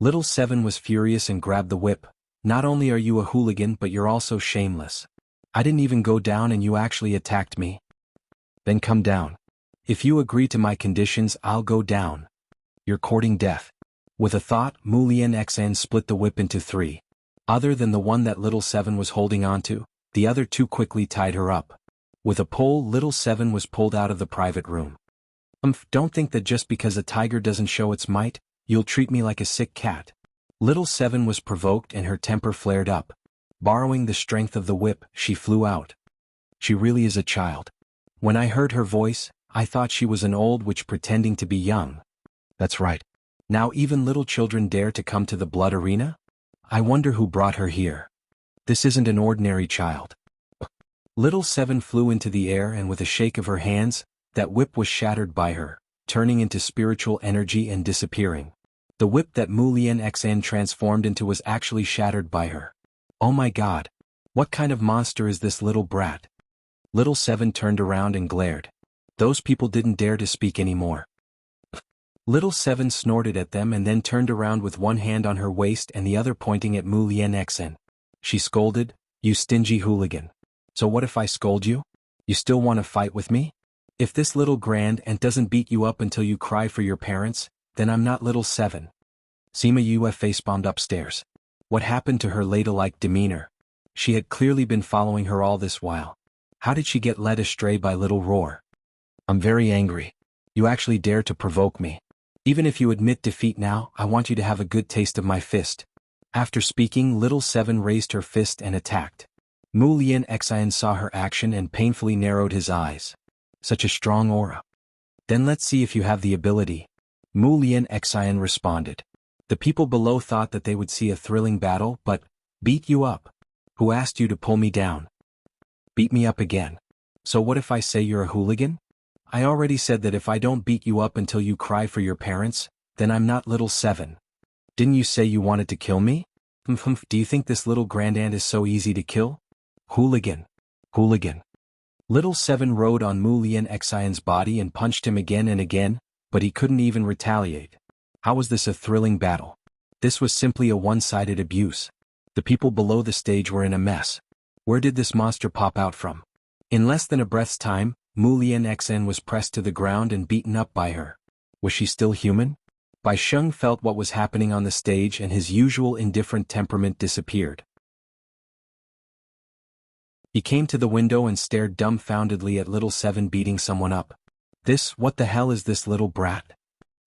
Little Seven was furious and grabbed the whip. Not only are you a hooligan but you're also shameless. I didn't even go down and you actually attacked me. Then come down. If you agree to my conditions, I'll go down. You're courting death. With a thought, Mu Lianxin split the whip into 3. Other than the one that Little Seven was holding onto, the other 2 quickly tied her up. With a pole, Little Seven was pulled out of the private room. Don't think that just because a tiger doesn't show its might, you'll treat me like a sick cat. Little Seven was provoked and her temper flared up. Borrowing the strength of the whip, she flew out. She really is a child. When I heard her voice, I thought she was an old witch pretending to be young. That's right. Now even little children dare to come to the blood arena? I wonder who brought her here. This isn't an ordinary child. Little Seven flew into the air and with a shake of her hands, that whip was shattered by her, turning into spiritual energy and disappearing. The whip that Mu Lianxin transformed into was actually shattered by her. Oh my god! What kind of monster is this little brat? Little Seven turned around and glared. Those people didn't dare to speak anymore. Little Seven snorted at them and then turned around with one hand on her waist and the other pointing at Mu Lianxin. She scolded, You stingy hooligan. So what if I scold you? You still want to fight with me? If this little grand aunt doesn't beat you up until you cry for your parents, then I'm not Little Seven. Sima Yue facepalmed upstairs. What happened to her ladylike demeanor? She had clearly been following her all this while. How did she get led astray by Little Roar? I'm very angry. You actually dare to provoke me. Even if you admit defeat now, I want you to have a good taste of my fist. After speaking, Little Seven raised her fist and attacked. Mu Lianxin saw her action and painfully narrowed his eyes. Such a strong aura. Then let's see if you have the ability. Mu Lianxin responded. The people below thought that they would see a thrilling battle, but, beat you up. Who asked you to pull me down? Beat me up again. So what if I say you're a hooligan? I already said that if I don't beat you up until you cry for your parents, then I'm not Little Seven. Didn't you say you wanted to kill me? Do you think this little grandaunt is so easy to kill? Hooligan. Hooligan. Little Seven rode on Mu Lianxin's body and punched him again and again, but he couldn't even retaliate. How was this a thrilling battle? This was simply a one-sided abuse. The people below the stage were in a mess. Where did this monster pop out from? In less than a breath's time, Mu Lianxin was pressed to the ground and beaten up by her. Was she still human? Bai Sheng felt what was happening on the stage and his usual indifferent temperament disappeared. He came to the window and stared dumbfoundedly at Little Seven beating someone up. What the hell is this little brat?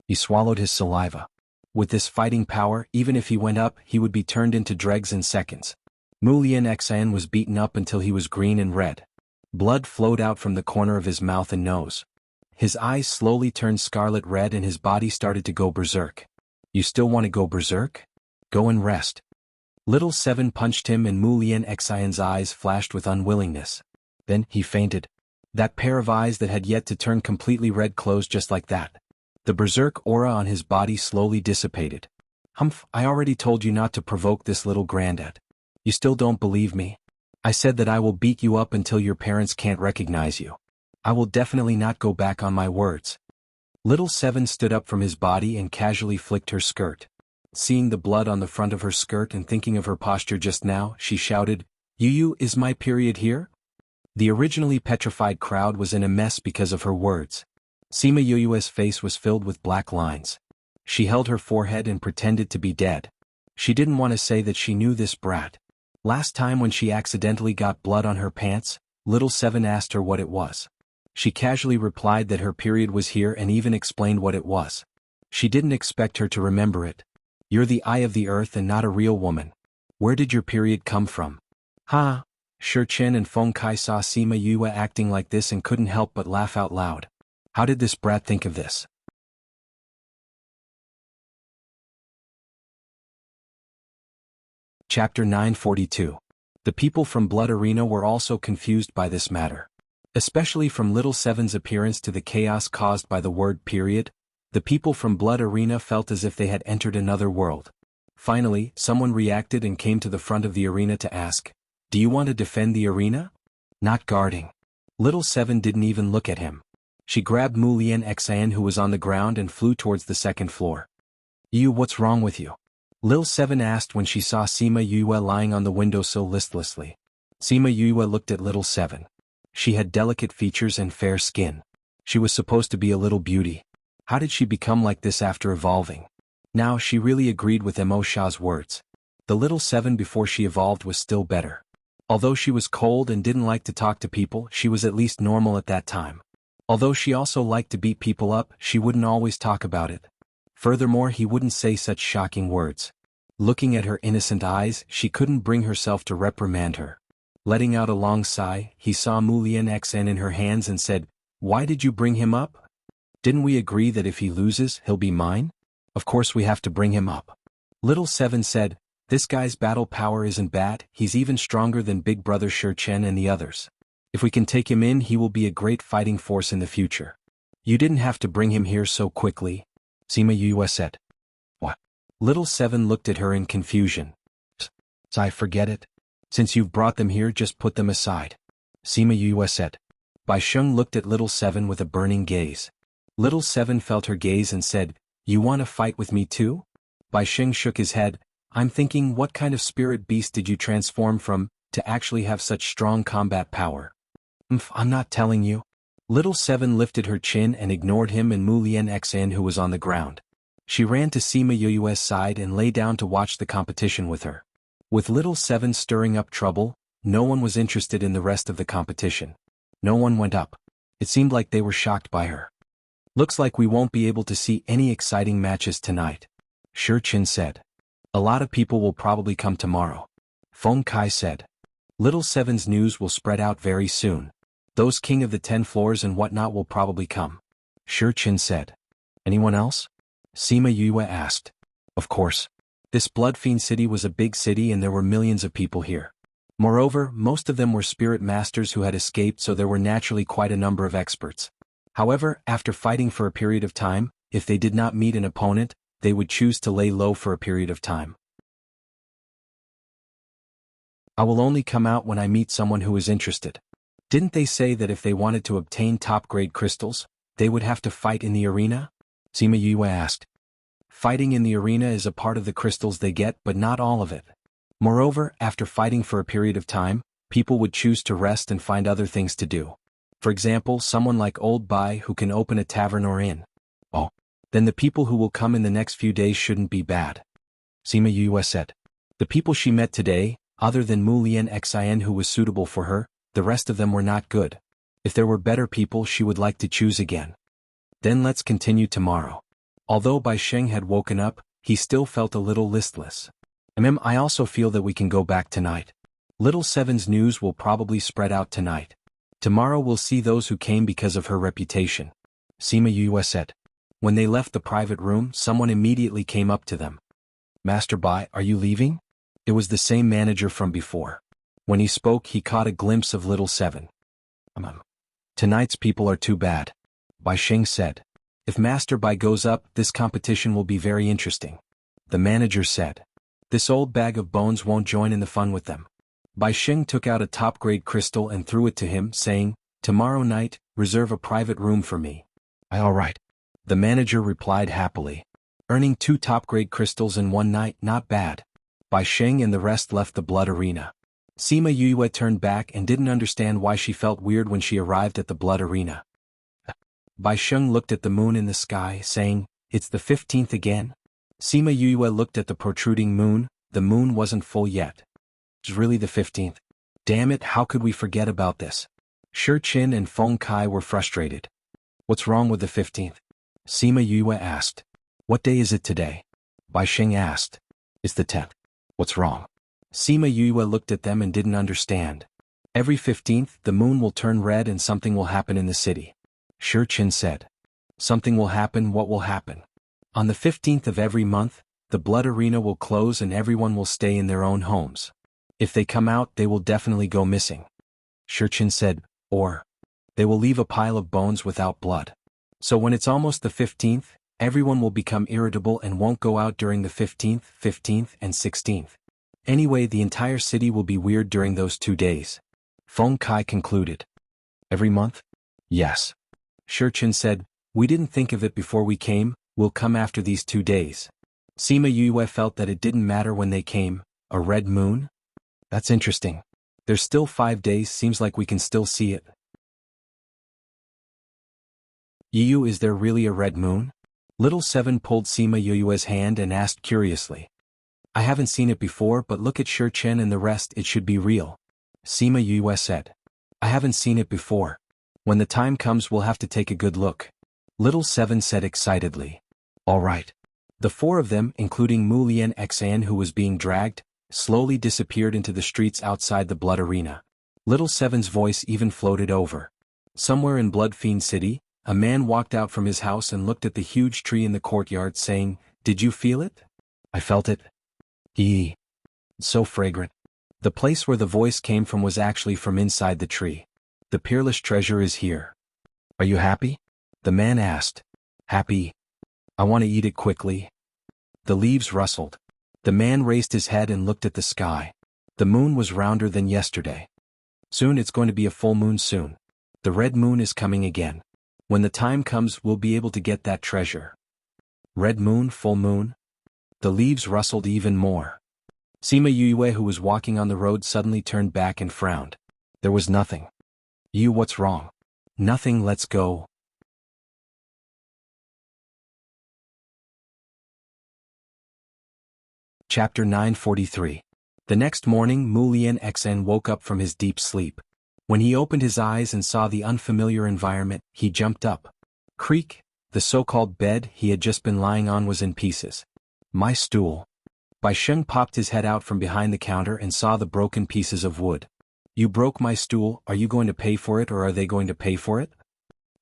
He swallowed his saliva. With this fighting power, even if he went up, he would be turned into dregs in seconds. Mu Lian Xian was beaten up until he was green and red. Blood flowed out from the corner of his mouth and nose. His eyes slowly turned scarlet red and his body started to go berserk. You still want to go berserk? Go and rest. Little Seven punched him and Mu Lian Xian's eyes flashed with unwillingness. Then he fainted. That pair of eyes that had yet to turn completely red closed just like that. The berserk aura on his body slowly dissipated. Humph, I already told you not to provoke this little granddad. You still don't believe me? I said that I will beat you up until your parents can't recognize you. I will definitely not go back on my words. Little Seven stood up from his body and casually flicked her skirt. Seeing the blood on the front of her skirt and thinking of her posture just now, she shouted, "Yu, is my period here?" The originally petrified crowd was in a mess because of her words. Sima Yuyue's face was filled with black lines. She held her forehead and pretended to be dead. She didn't want to say that she knew this brat. Last time when she accidentally got blood on her pants, Little Seven asked her what it was. She casually replied that her period was here and even explained what it was. She didn't expect her to remember it. You're the eye of the earth and not a real woman. Where did your period come from? Ha! Shi Chen and Feng Kai saw Sima Yue acting like this and couldn't help but laugh out loud. How did this brat think of this? Chapter 942. The people from Blood Arena were also confused by this matter. Especially from Little Seven's appearance to the chaos caused by the word period, the people from Blood Arena felt as if they had entered another world. Finally, someone reacted and came to the front of the arena to ask, "Do you want to defend the arena?" Not guarding. Little Seven didn't even look at him. She grabbed Mu Lian Xian who was on the ground and flew towards the second floor. "You, what's wrong with you?" Lil Seven asked when she saw Sima Yue lying on the windowsill listlessly. Sima Yue looked at Little Seven. She had delicate features and fair skin. She was supposed to be a little beauty. How did she become like this after evolving? Now she really agreed with Mo Sha's words. The Little Seven before she evolved was still better. Although she was cold and didn't like to talk to people, she was at least normal at that time. Although she also liked to beat people up, she wouldn't always talk about it. Furthermore, he wouldn't say such shocking words. Looking at her innocent eyes, she couldn't bring herself to reprimand her. Letting out a long sigh, he saw Mu Lian Xian in her hands and said, "Why did you bring him up? Didn't we agree that if he loses, he'll be mine? Of course we have to bring him up." Little Seven said, "This guy's battle power isn't bad, he's even stronger than Big Brother Shi Chen and the others. If we can take him in, he will be a great fighting force in the future. You didn't have to bring him here so quickly," Sima Yue said. "What?" Little Seven looked at her in confusion. "I forget it. Since you've brought them here, just put them aside," Sima Yue said. Bai Sheng looked at Little Seven with a burning gaze. Little Seven felt her gaze and said, "You want to fight with me too?" Bai Sheng shook his head. "I'm thinking, what kind of spirit beast did you transform from, to actually have such strong combat power?" I'm not telling you." Little Seven lifted her chin and ignored him and Mu Lian Xian who was on the ground. She ran to Sima Yue's side and lay down to watch the competition with her. With Little Seven stirring up trouble, no one was interested in the rest of the competition. No one went up. It seemed like they were shocked by her. "Looks like we won't be able to see any exciting matches tonight," Shi Chen said. "A lot of people will probably come tomorrow," Feng Kai said. "Little Seven's news will spread out very soon. Those king of the 10 floors and whatnot will probably come," Shi Chen said. "Anyone else?" Sima Yue asked. Of course. This Bloodfiend city was a big city and there were millions of people here. Moreover, most of them were spirit masters who had escaped, so there were naturally quite a number of experts. However, after fighting for a period of time, if they did not meet an opponent, they would choose to lay low for a period of time. "I will only come out when I meet someone who is interested. Didn't they say that if they wanted to obtain top-grade crystals, they would have to fight in the arena?" Sima Yue asked. "Fighting in the arena is a part of the crystals they get, but not all of it. Moreover, after fighting for a period of time, people would choose to rest and find other things to do. For example, someone like Old Bai who can open a tavern or inn. Oh, then the people who will come in the next few days shouldn't be bad," Sima Yue said. The people she met today, other than Mu Lian Xian who was suitable for her, the rest of them were not good. If there were better people, she would like to choose again. Then let's continue tomorrow. Although Bai Sheng had woken up, he still felt a little listless. I also feel that we can go back tonight," Little Seven's news will probably spread out tonight. Tomorrow we'll see those who came because of her reputation. Sima Yue said. When they left the private room, someone immediately came up to them. Master Bai, are you leaving? It was the same manager from before. When he spoke, he caught a glimpse of Little Seven. Tonight's people are too bad. Bai Sheng said. If Master Bai goes up, this competition will be very interesting. The manager said. This old bag of bones won't join in the fun with them. Bai Sheng took out a top-grade crystal and threw it to him, saying, Tomorrow night, reserve a private room for me. All right. The manager replied happily. Earning 2 top-grade crystals in one night, not bad. Bai Sheng and the rest left the blood arena. Sima Yue turned back and didn't understand why she felt weird when she arrived at the blood arena. Bai Sheng looked at the moon in the sky, saying, It's the 15th again? Sima Yue looked at the protruding moon. The moon wasn't full yet. It's really the 15th. Damn it, how could we forget about this? Shi Qin and Feng Kai were frustrated. What's wrong with the 15th? Sima Yue asked. What day is it today? Bai Sheng asked. It's the 10th. What's wrong? Sima Yue looked at them and didn't understand. Every 15th, the moon will turn red and something will happen in the city. Shi Qin said. Something will happen, what will happen? On the 15th of every month, the blood arena will close and everyone will stay in their own homes. If they come out, they will definitely go missing. Shi Qin said, or they will leave a pile of bones without blood. So when it's almost the 15th, everyone will become irritable and won't go out during the 15th, 15th, and 16th. Anyway, the entire city will be weird during those 2 days. Feng Kai concluded. Every month? Yes. Shi Qin said, we didn't think of it before we came, we'll come after these 2 days. Sima Yue felt that it didn't matter when they came. A red moon? That's interesting. There's still 5 days, seems like we can still see it. Yu, is there really a red moon? Little Seven pulled Sima Yue's hand and asked curiously. I haven't seen it before, but look at Shi Qin and the rest, it should be real. Sima Yue said. I haven't seen it before. When the time comes we'll have to take a good look. Little Seven said excitedly. All right. The 4 of them, including Mu Lian Xan who was being dragged, slowly disappeared into the streets outside the blood arena. Little Seven's voice even floated over. Somewhere in Blood Fiend City, a man walked out from his house and looked at the huge tree in the courtyard saying, Did you feel it? I felt it. Eee. So fragrant. The place where the voice came from was actually from inside the tree. The peerless treasure is here. Are you happy? The man asked. Happy. I want to eat it quickly. The leaves rustled. The man raised his head and looked at the sky. The moon was rounder than yesterday. Soon it's going to be a full moon soon. The red moon is coming again. When the time comes we'll be able to get that treasure. Red moon, full moon? The leaves rustled even more. Sima Yue who was walking on the road suddenly turned back and frowned. There was nothing. You, what's wrong? Nothing, let's go. Chapter 943. The next morning Mu Lian Xen woke up from his deep sleep. When he opened his eyes and saw the unfamiliar environment, he jumped up. Creak, the so-called bed he had just been lying on was in pieces. My stool. Bai Sheng popped his head out from behind the counter and saw the broken pieces of wood. You broke my stool, are you going to pay for it or are they going to pay for it?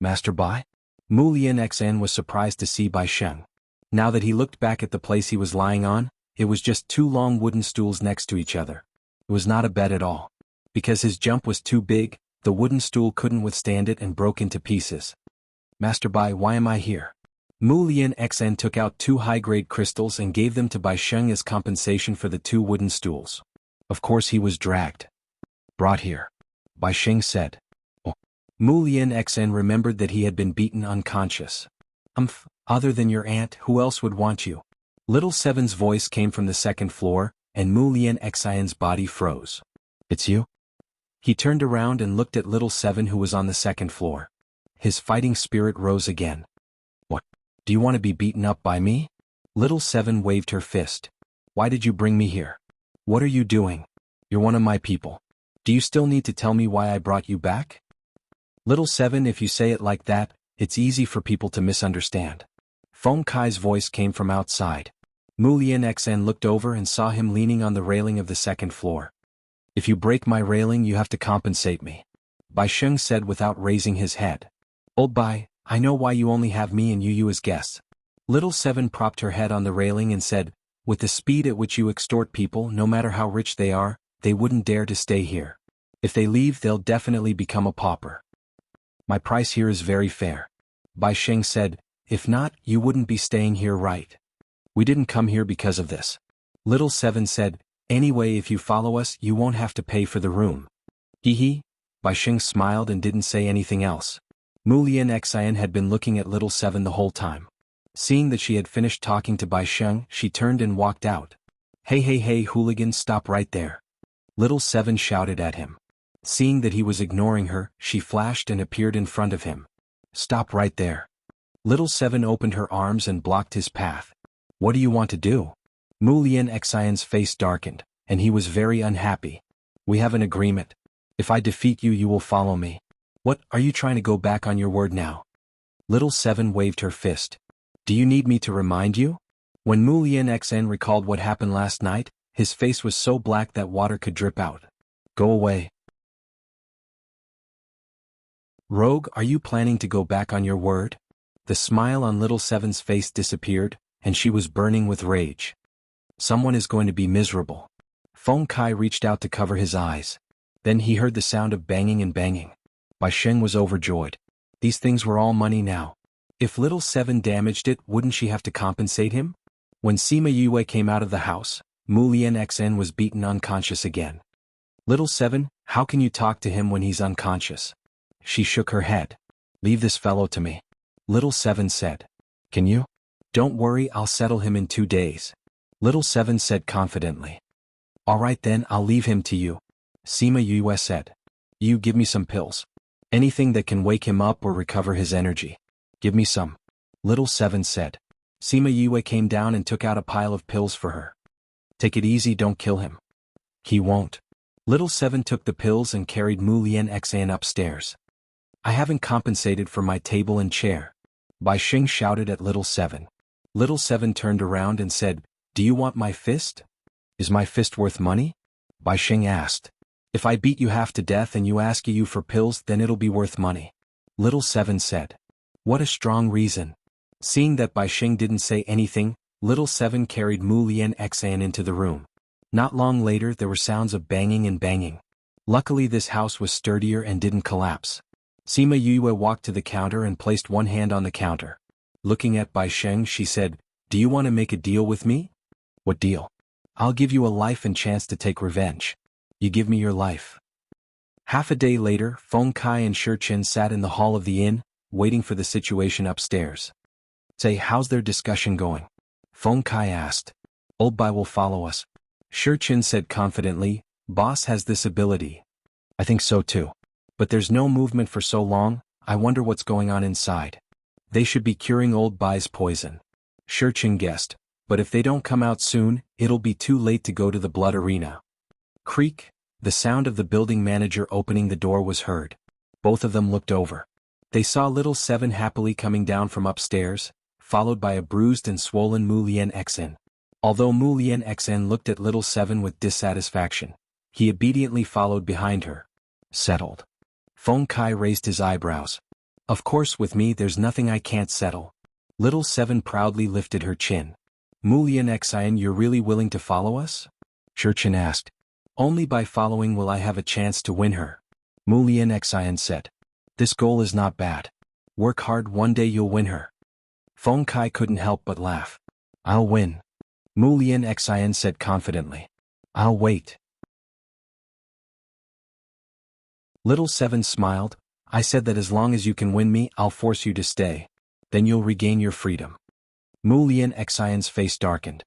Master Bai? Mu Lian Xen was surprised to see Bai Sheng. Now that he looked back at the place he was lying on, it was just 2 long wooden stools next to each other. It was not a bed at all. Because his jump was too big, the wooden stool couldn't withstand it and broke into pieces. Master Bai, why am I here? Mu Lian Xen took out 2 high-grade crystals and gave them to Bai Sheng as compensation for the 2 wooden stools. Of course he was dragged. Brought here. Bai Sheng said. Oh. Mu Lian Xen remembered that he had been beaten unconscious. Other than your aunt, who else would want you? Little Seven's voice came from the 2nd floor, and Mu Lian Xen's body froze. It's you? He turned around and looked at Little Seven who was on the 2nd floor. His fighting spirit rose again. What? Do you want to be beaten up by me? Little Seven waved her fist. Why did you bring me here? What are you doing? You're one of my people. Do you still need to tell me why I brought you back? Little Seven, if you say it like that, it's easy for people to misunderstand. Feng Kai's voice came from outside. Mu Lian Xen looked over and saw him leaning on the railing of the 2nd floor. If you break my railing you have to compensate me. Bai Sheng said without raising his head. Old Bai, I know why you only have me and you as guests. Little Seven propped her head on the railing and said, with the speed at which you extort people, no matter how rich they are, they wouldn't dare to stay here. If they leave they'll definitely become a pauper. My price here is very fair. Bai Sheng said, if not, you wouldn't be staying here, right? We didn't come here because of this. Little Seven said, anyway, if you follow us you won't have to pay for the room. Hee hee. Bai Sheng smiled and didn't say anything else. Mu Lian Xian had been looking at Little Seven the whole time. Seeing that she had finished talking to Bai Sheng, she turned and walked out. Hey hooligan, stop right there. Little Seven shouted at him. Seeing that he was ignoring her, she flashed and appeared in front of him. Stop right there. Little Seven opened her arms and blocked his path. What do you want to do? Mu Lian Xian's face darkened, and he was very unhappy. We have an agreement. If I defeat you, you will follow me. What, are you trying to go back on your word now? Little Seven waved her fist. Do you need me to remind you? When Mu Lian Xian recalled what happened last night, his face was so black that water could drip out. Go away. Rogue, are you planning to go back on your word? The smile on Little Seven's face disappeared, and she was burning with rage. Someone is going to be miserable. Feng Kai reached out to cover his eyes. Then he heard the sound of banging and banging. Bai Sheng was overjoyed. These things were all money now. If Little Seven damaged it, wouldn't she have to compensate him? When Sima Yue came out of the house, Mu Lian Xn was beaten unconscious again. Little Seven, how can you talk to him when he's unconscious? She shook her head. Leave this fellow to me. Little Seven said. Can you? Don't worry, I'll settle him in 2 days. Little Seven said confidently. All right then, I'll leave him to you. Sima Yue said. You give me some pills. Anything that can wake him up or recover his energy. Give me some. Little Seven said. Sima Yue came down and took out a pile of pills for her. Take it easy, don't kill him. He won't. Little Seven took the pills and carried Mu Lian Xan upstairs. I haven't compensated for my table and chair. Bai Sheng shouted at Little Seven. Little Seven turned around and said, Do you want my fist? Is my fist worth money? Bai Sheng asked. If I beat you half to death and you ask you for pills, then it'll be worth money. Little Seven said. What a strong reason. Seeing that Bai Sheng didn't say anything, Little Seven carried Mu Lian Xan into the room. Not long later there were sounds of banging and banging. Luckily this house was sturdier and didn't collapse. Sima Yue walked to the counter and placed one hand on the counter. Looking at Bai Sheng, she said, Do you want to make a deal with me? What deal? I'll give you a life and chance to take revenge. You give me your life. Half a day later, Feng Kai and Shi Qin sat in the hall of the inn, waiting for the situation upstairs. Say, how's their discussion going? Feng Kai asked. Old Bai will follow us. Shi Qin said confidently, Boss has this ability. I think so too. But there's no movement for so long, I wonder what's going on inside. They should be curing Old Bai's poison. Shi Qin guessed, but if they don't come out soon, it'll be too late to go to the blood arena. Creak, the sound of the building manager opening the door was heard. Both of them looked over. They saw Little Seven happily coming down from upstairs, followed by a bruised and swollen Mu Lian Xn. Although Mu Lian Xn looked at Little Seven with dissatisfaction, he obediently followed behind her. Settled. Feng Kai raised his eyebrows. Of course, with me there's nothing I can't settle. Little Seven proudly lifted her chin. Mu Lian Xn, you're really willing to follow us? Shi Qin asked. Only by following will I have a chance to win her. Mu Lian Xn said. This goal is not bad. Work hard, one day you'll win her. Feng Kai couldn't help but laugh. I'll win. Mu Lian Xn said confidently. I'll wait. Little Seven smiled. I said that as long as you can win me, I'll force you to stay. Then you'll regain your freedom. Mu Lian Xn's face darkened.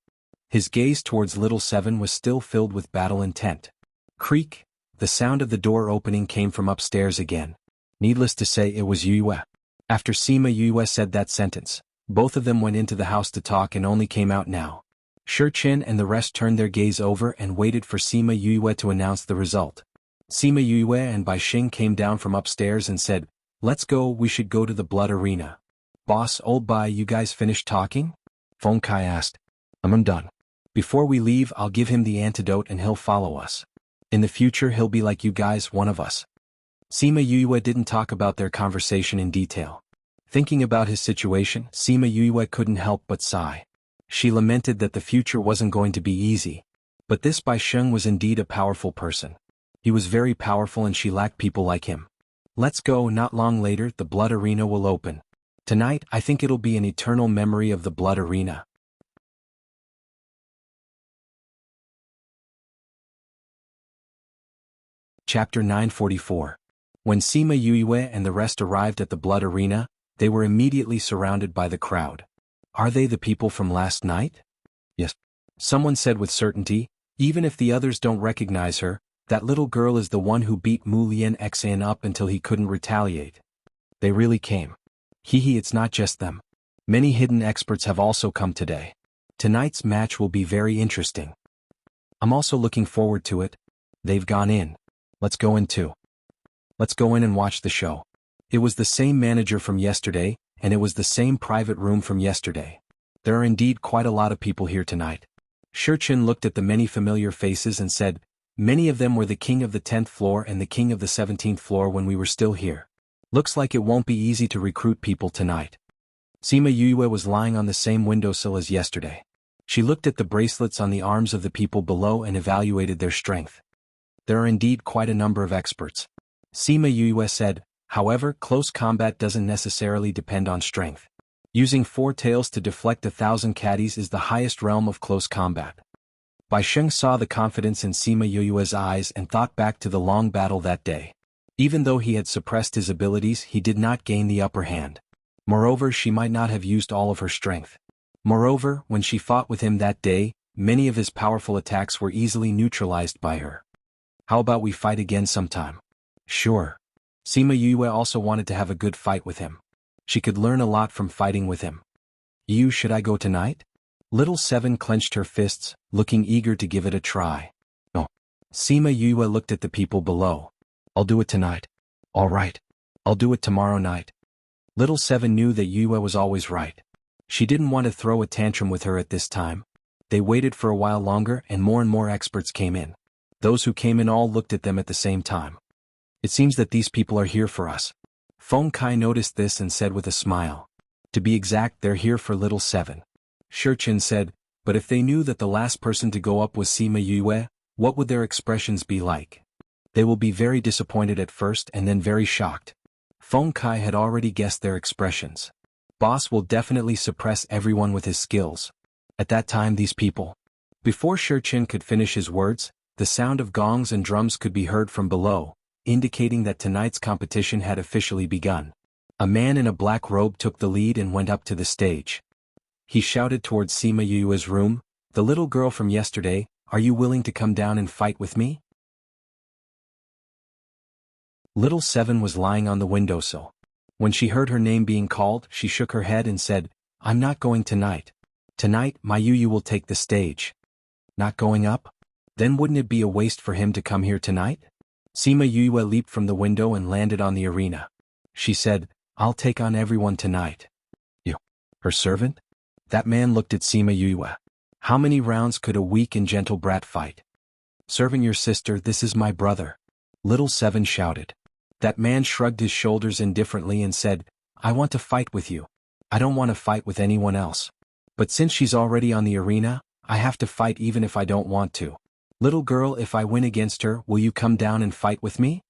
His gaze towards Little Seven was still filled with battle intent. Creak, the sound of the door opening came from upstairs again. Needless to say, it was Yue. After Sima Yue said that sentence, both of them went into the house to talk and only came out now. Shi Qin and the rest turned their gaze over and waited for Sima Yue to announce the result. Sima Yue and Bai Sheng came down from upstairs and said, Let's go, we should go to the blood arena. Boss, Old Bai, you guys finished talking? Feng Kai asked. I'm done. Before we leave, I'll give him the antidote and he'll follow us. In the future he'll be like you guys, one of us. Sima Yue didn't talk about their conversation in detail. Thinking about his situation, Sima Yue couldn't help but sigh. She lamented that the future wasn't going to be easy. But this Bai Sheng was indeed a powerful person. He was very powerful and she lacked people like him. Let's go. Not long later the blood arena will open. Tonight I think it'll be an eternal memory of the blood arena. Chapter 944. When Sima Yue and the rest arrived at the blood arena, they were immediately surrounded by the crowd. Are they the people from last night? Yes. Someone said with certainty, even if the others don't recognize her, that little girl is the one who beat Mu Lian Xan up until he couldn't retaliate. They really came. Hee, it's not just them. Many hidden experts have also come today. Tonight's match will be very interesting. I'm also looking forward to it. They've gone in. Let's go in too. Let's go in and watch the show. It was the same manager from yesterday, and it was the same private room from yesterday. There are indeed quite a lot of people here tonight. Shurchen looked at the many familiar faces and said, many of them were the king of the 10th floor and the king of the 17th floor when we were still here. Looks like it won't be easy to recruit people tonight. Sima Yue was lying on the same windowsill as yesterday. She looked at the bracelets on the arms of the people below and evaluated their strength. There are indeed quite a number of experts. Sima Yue said, however, close combat doesn't necessarily depend on strength. Using 4 tails to deflect 1,000 caddies is the highest realm of close combat. Bai Sheng saw the confidence in Sima Yue's eyes and thought back to the long battle that day. Even though he had suppressed his abilities, he did not gain the upper hand. Moreover, she might not have used all of her strength. Moreover, when she fought with him that day, many of his powerful attacks were easily neutralized by her. How about we fight again sometime? Sure. Sima Yue also wanted to have a good fight with him. She could learn a lot from fighting with him. Should I go tonight? Little Seven clenched her fists, looking eager to give it a try. Oh. Sima Yue looked at the people below. I'll do it tonight. All right. I'll do it tomorrow night. Little Seven knew that Yue was always right. She didn't want to throw a tantrum with her at this time. They waited for a while longer and more experts came in. Those who came in all looked at them at the same time. It seems that these people are here for us. Feng Kai noticed this and said with a smile. To be exact, they're here for Little Seven. Shurchen said, but if they knew that the last person to go up was Sima Yue, what would their expressions be like? They will be very disappointed at first and then very shocked. Feng Kai had already guessed their expressions. Boss will definitely suppress everyone with his skills. At that time these people. Before Shurchen could finish his words, the sound of gongs and drums could be heard from below, indicating that tonight's competition had officially begun. A man in a black robe took the lead and went up to the stage. He shouted towards Sima Yue's room, the little girl from yesterday, are you willing to come down and fight with me? Little Seven was lying on the windowsill. When she heard her name being called, she shook her head and said, I'm not going tonight. Tonight, my Yu will take the stage. Not going up? Then wouldn't it be a waste for him to come here tonight? Sima Yue leaped from the window and landed on the arena. She said, I'll take on everyone tonight. You? Her servant? That man looked at Sima Yue. How many rounds could a weak and gentle brat fight? Serving your sister, this is my brother. Little Seven shouted. That man shrugged his shoulders indifferently and said, I want to fight with you. I don't want to fight with anyone else. But since she's already on the arena, I have to fight even if I don't want to. Little girl, if I win against her, will you come down and fight with me?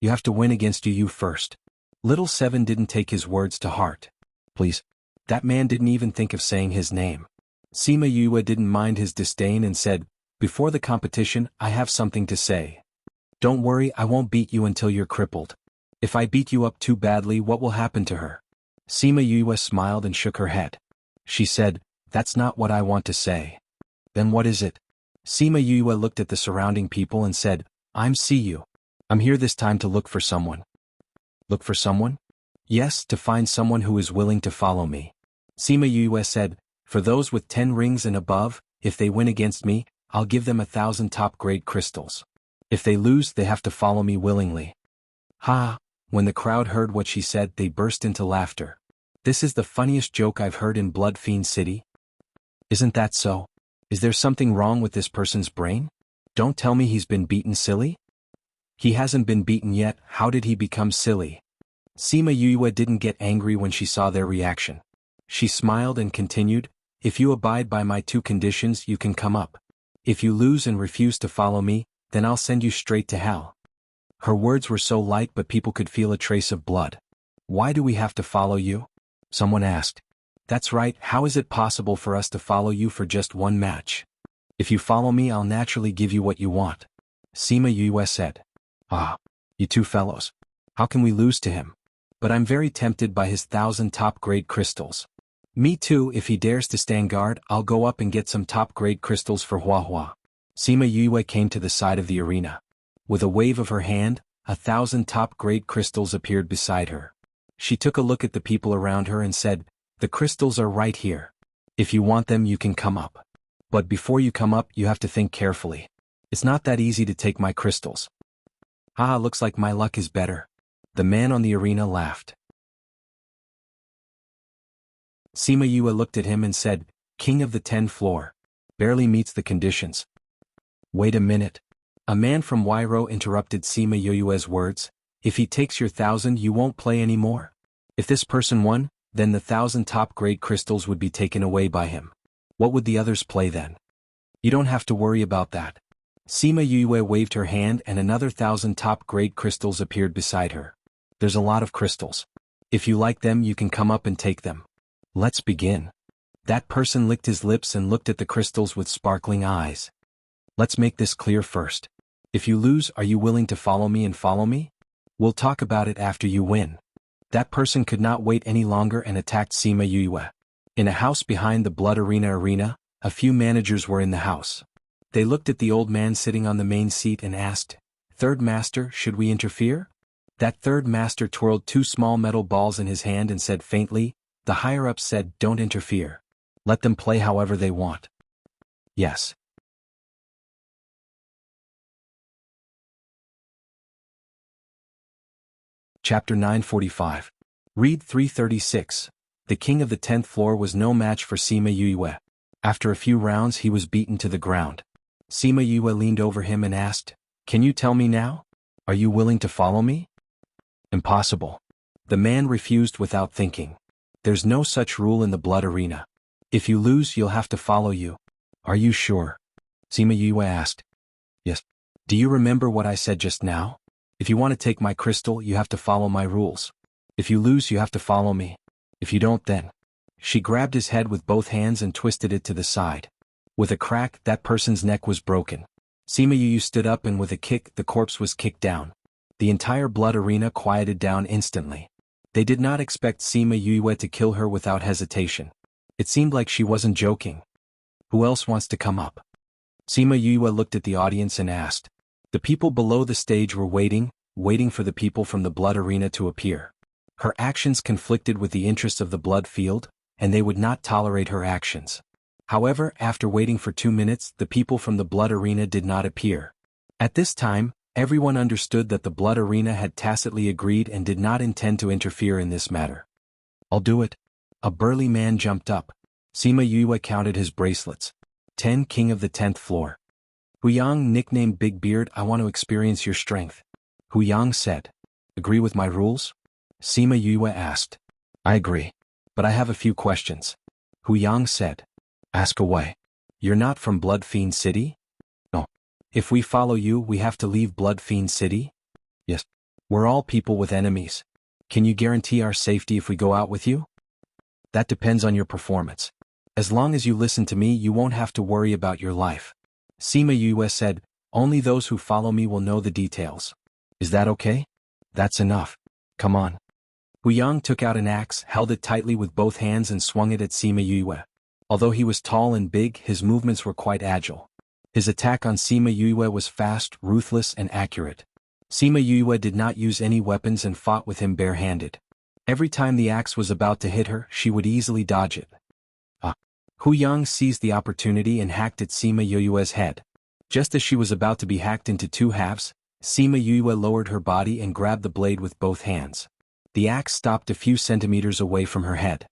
You have to win against Yu first. Little Seven didn't take his words to heart. Please. That man didn't even think of saying his name. Sima Yue didn't mind his disdain and said, before the competition, I have something to say. Don't worry, I won't beat you until you're crippled. If I beat you up too badly, what will happen to her? Sima Yue smiled and shook her head. She said, that's not what I want to say. Then what is it? Sima Yue looked at the surrounding people and said, I'm Siyu. I'm here this time to look for someone. Look for someone? Yes, to find someone who is willing to follow me. Sima Yue said, for those with 10 rings and above, if they win against me, I'll give them 1,000 top-grade crystals. If they lose, they have to follow me willingly. Ha! When the crowd heard what she said, they burst into laughter. This is the funniest joke I've heard in Blood Fiend City. Isn't that so? Is there something wrong with this person's brain? Don't tell me he's been beaten silly? He hasn't been beaten yet, how did he become silly? Sima Yue didn't get angry when she saw their reaction. She smiled and continued, if you abide by my 2 conditions you can come up. If you lose and refuse to follow me, then I'll send you straight to hell. Her words were so light but people could feel a trace of blood. Why do we have to follow you? Someone asked. That's right, how is it possible for us to follow you for just 1 match? If you follow me I'll naturally give you what you want. Sima Yue said. Ah, you 2 fellows. How can we lose to him? But I'm very tempted by his 1,000 top-grade crystals. Me too, if he dares to stand guard, I'll go up and get some top-grade crystals for Hua. Sima Yue came to the side of the arena. With a wave of her hand, 1,000 top-grade crystals appeared beside her. She took a look at the people around her and said, the crystals are right here. If you want them you can come up. But before you come up you have to think carefully. It's not that easy to take my crystals. Haha, looks like my luck is better. The man on the arena laughed. Sima Yue looked at him and said, King of the 10th floor. Barely meets the conditions. Wait a minute. A man from Wairo interrupted Sima Yue's words. If he takes your 1,000 you won't play anymore? If this person won, then the 1,000 top-grade crystals would be taken away by him. What would the others play then? You don't have to worry about that. Sima Yue waved her hand and another 1,000 top-grade crystals appeared beside her. There's a lot of crystals. If you like them you can come up and take them. Let's begin. That person licked his lips and looked at the crystals with sparkling eyes. Let's make this clear first. If you lose, are you willing to follow me and follow me? We'll talk about it after you win. That person could not wait any longer and attacked Sima Yue. In a house behind the Blood Arena, a few managers were in the house. They looked at the old man sitting on the main seat and asked, Third Master, should we interfere? That third master twirled 2 small metal balls in his hand and said faintly, the higher-ups said, don't interfere. Let them play however they want. Yes. Chapter 945. Read 336. The king of the 10th floor was no match for Sima Yue. After a few rounds he was beaten to the ground. Sima Yue leaned over him and asked, Can you tell me now? Are you willing to follow me? Impossible. The man refused without thinking. There's no such rule in the Blood Arena. If you lose you'll have to follow you. Are you sure? Sima Yue asked. Yes. Do you remember what I said just now? If you want to take my crystal you have to follow my rules. If you lose you have to follow me. If you don't then. She grabbed his head with both hands and twisted it to the side. With a crack, that person's neck was broken. Sima Yue stood up and with a kick the corpse was kicked down. The entire Blood Arena quieted down instantly. They did not expect Sima Yue to kill her without hesitation. It seemed like she wasn't joking. Who else wants to come up? Sima Yue looked at the audience and asked. The people below the stage were waiting for the people from the Blood Arena to appear. Her actions conflicted with the interests of the blood field, and they would not tolerate her actions. However, after waiting for 2 minutes, the people from the Blood Arena did not appear. At this time, everyone understood that the Blood Arena had tacitly agreed and did not intend to interfere in this matter. I'll do it. A burly man jumped up. Sima Yue counted his bracelets. 10 King of the 10th floor. Huyang, nicknamed Big Beard, I want to experience your strength. Huyang said. Agree with my rules? Sima Yue asked. I agree. But I have a few questions. Huyang said. Ask away. You're not from Blood Fiend City? No. If we follow you, we have to leave Blood Fiend City? Yes. We're all people with enemies. Can you guarantee our safety if we go out with you? That depends on your performance. As long as you listen to me, you won't have to worry about your life. Sima Yue said, only those who follow me will know the details. Is that okay? That's enough. Come on. Huyang took out an axe, held it tightly with both hands and swung it at Sima Yue. Although he was tall and big, his movements were quite agile. His attack on Sima Yue was fast, ruthless, and accurate. Sima Yue did not use any weapons and fought with him barehanded. Every time the axe was about to hit her, she would easily dodge it. Huyang seized the opportunity and hacked at Sima Yue's head. Just as she was about to be hacked into 2 halves, Sima Yue lowered her body and grabbed the blade with both hands. The axe stopped a few centimeters away from her head.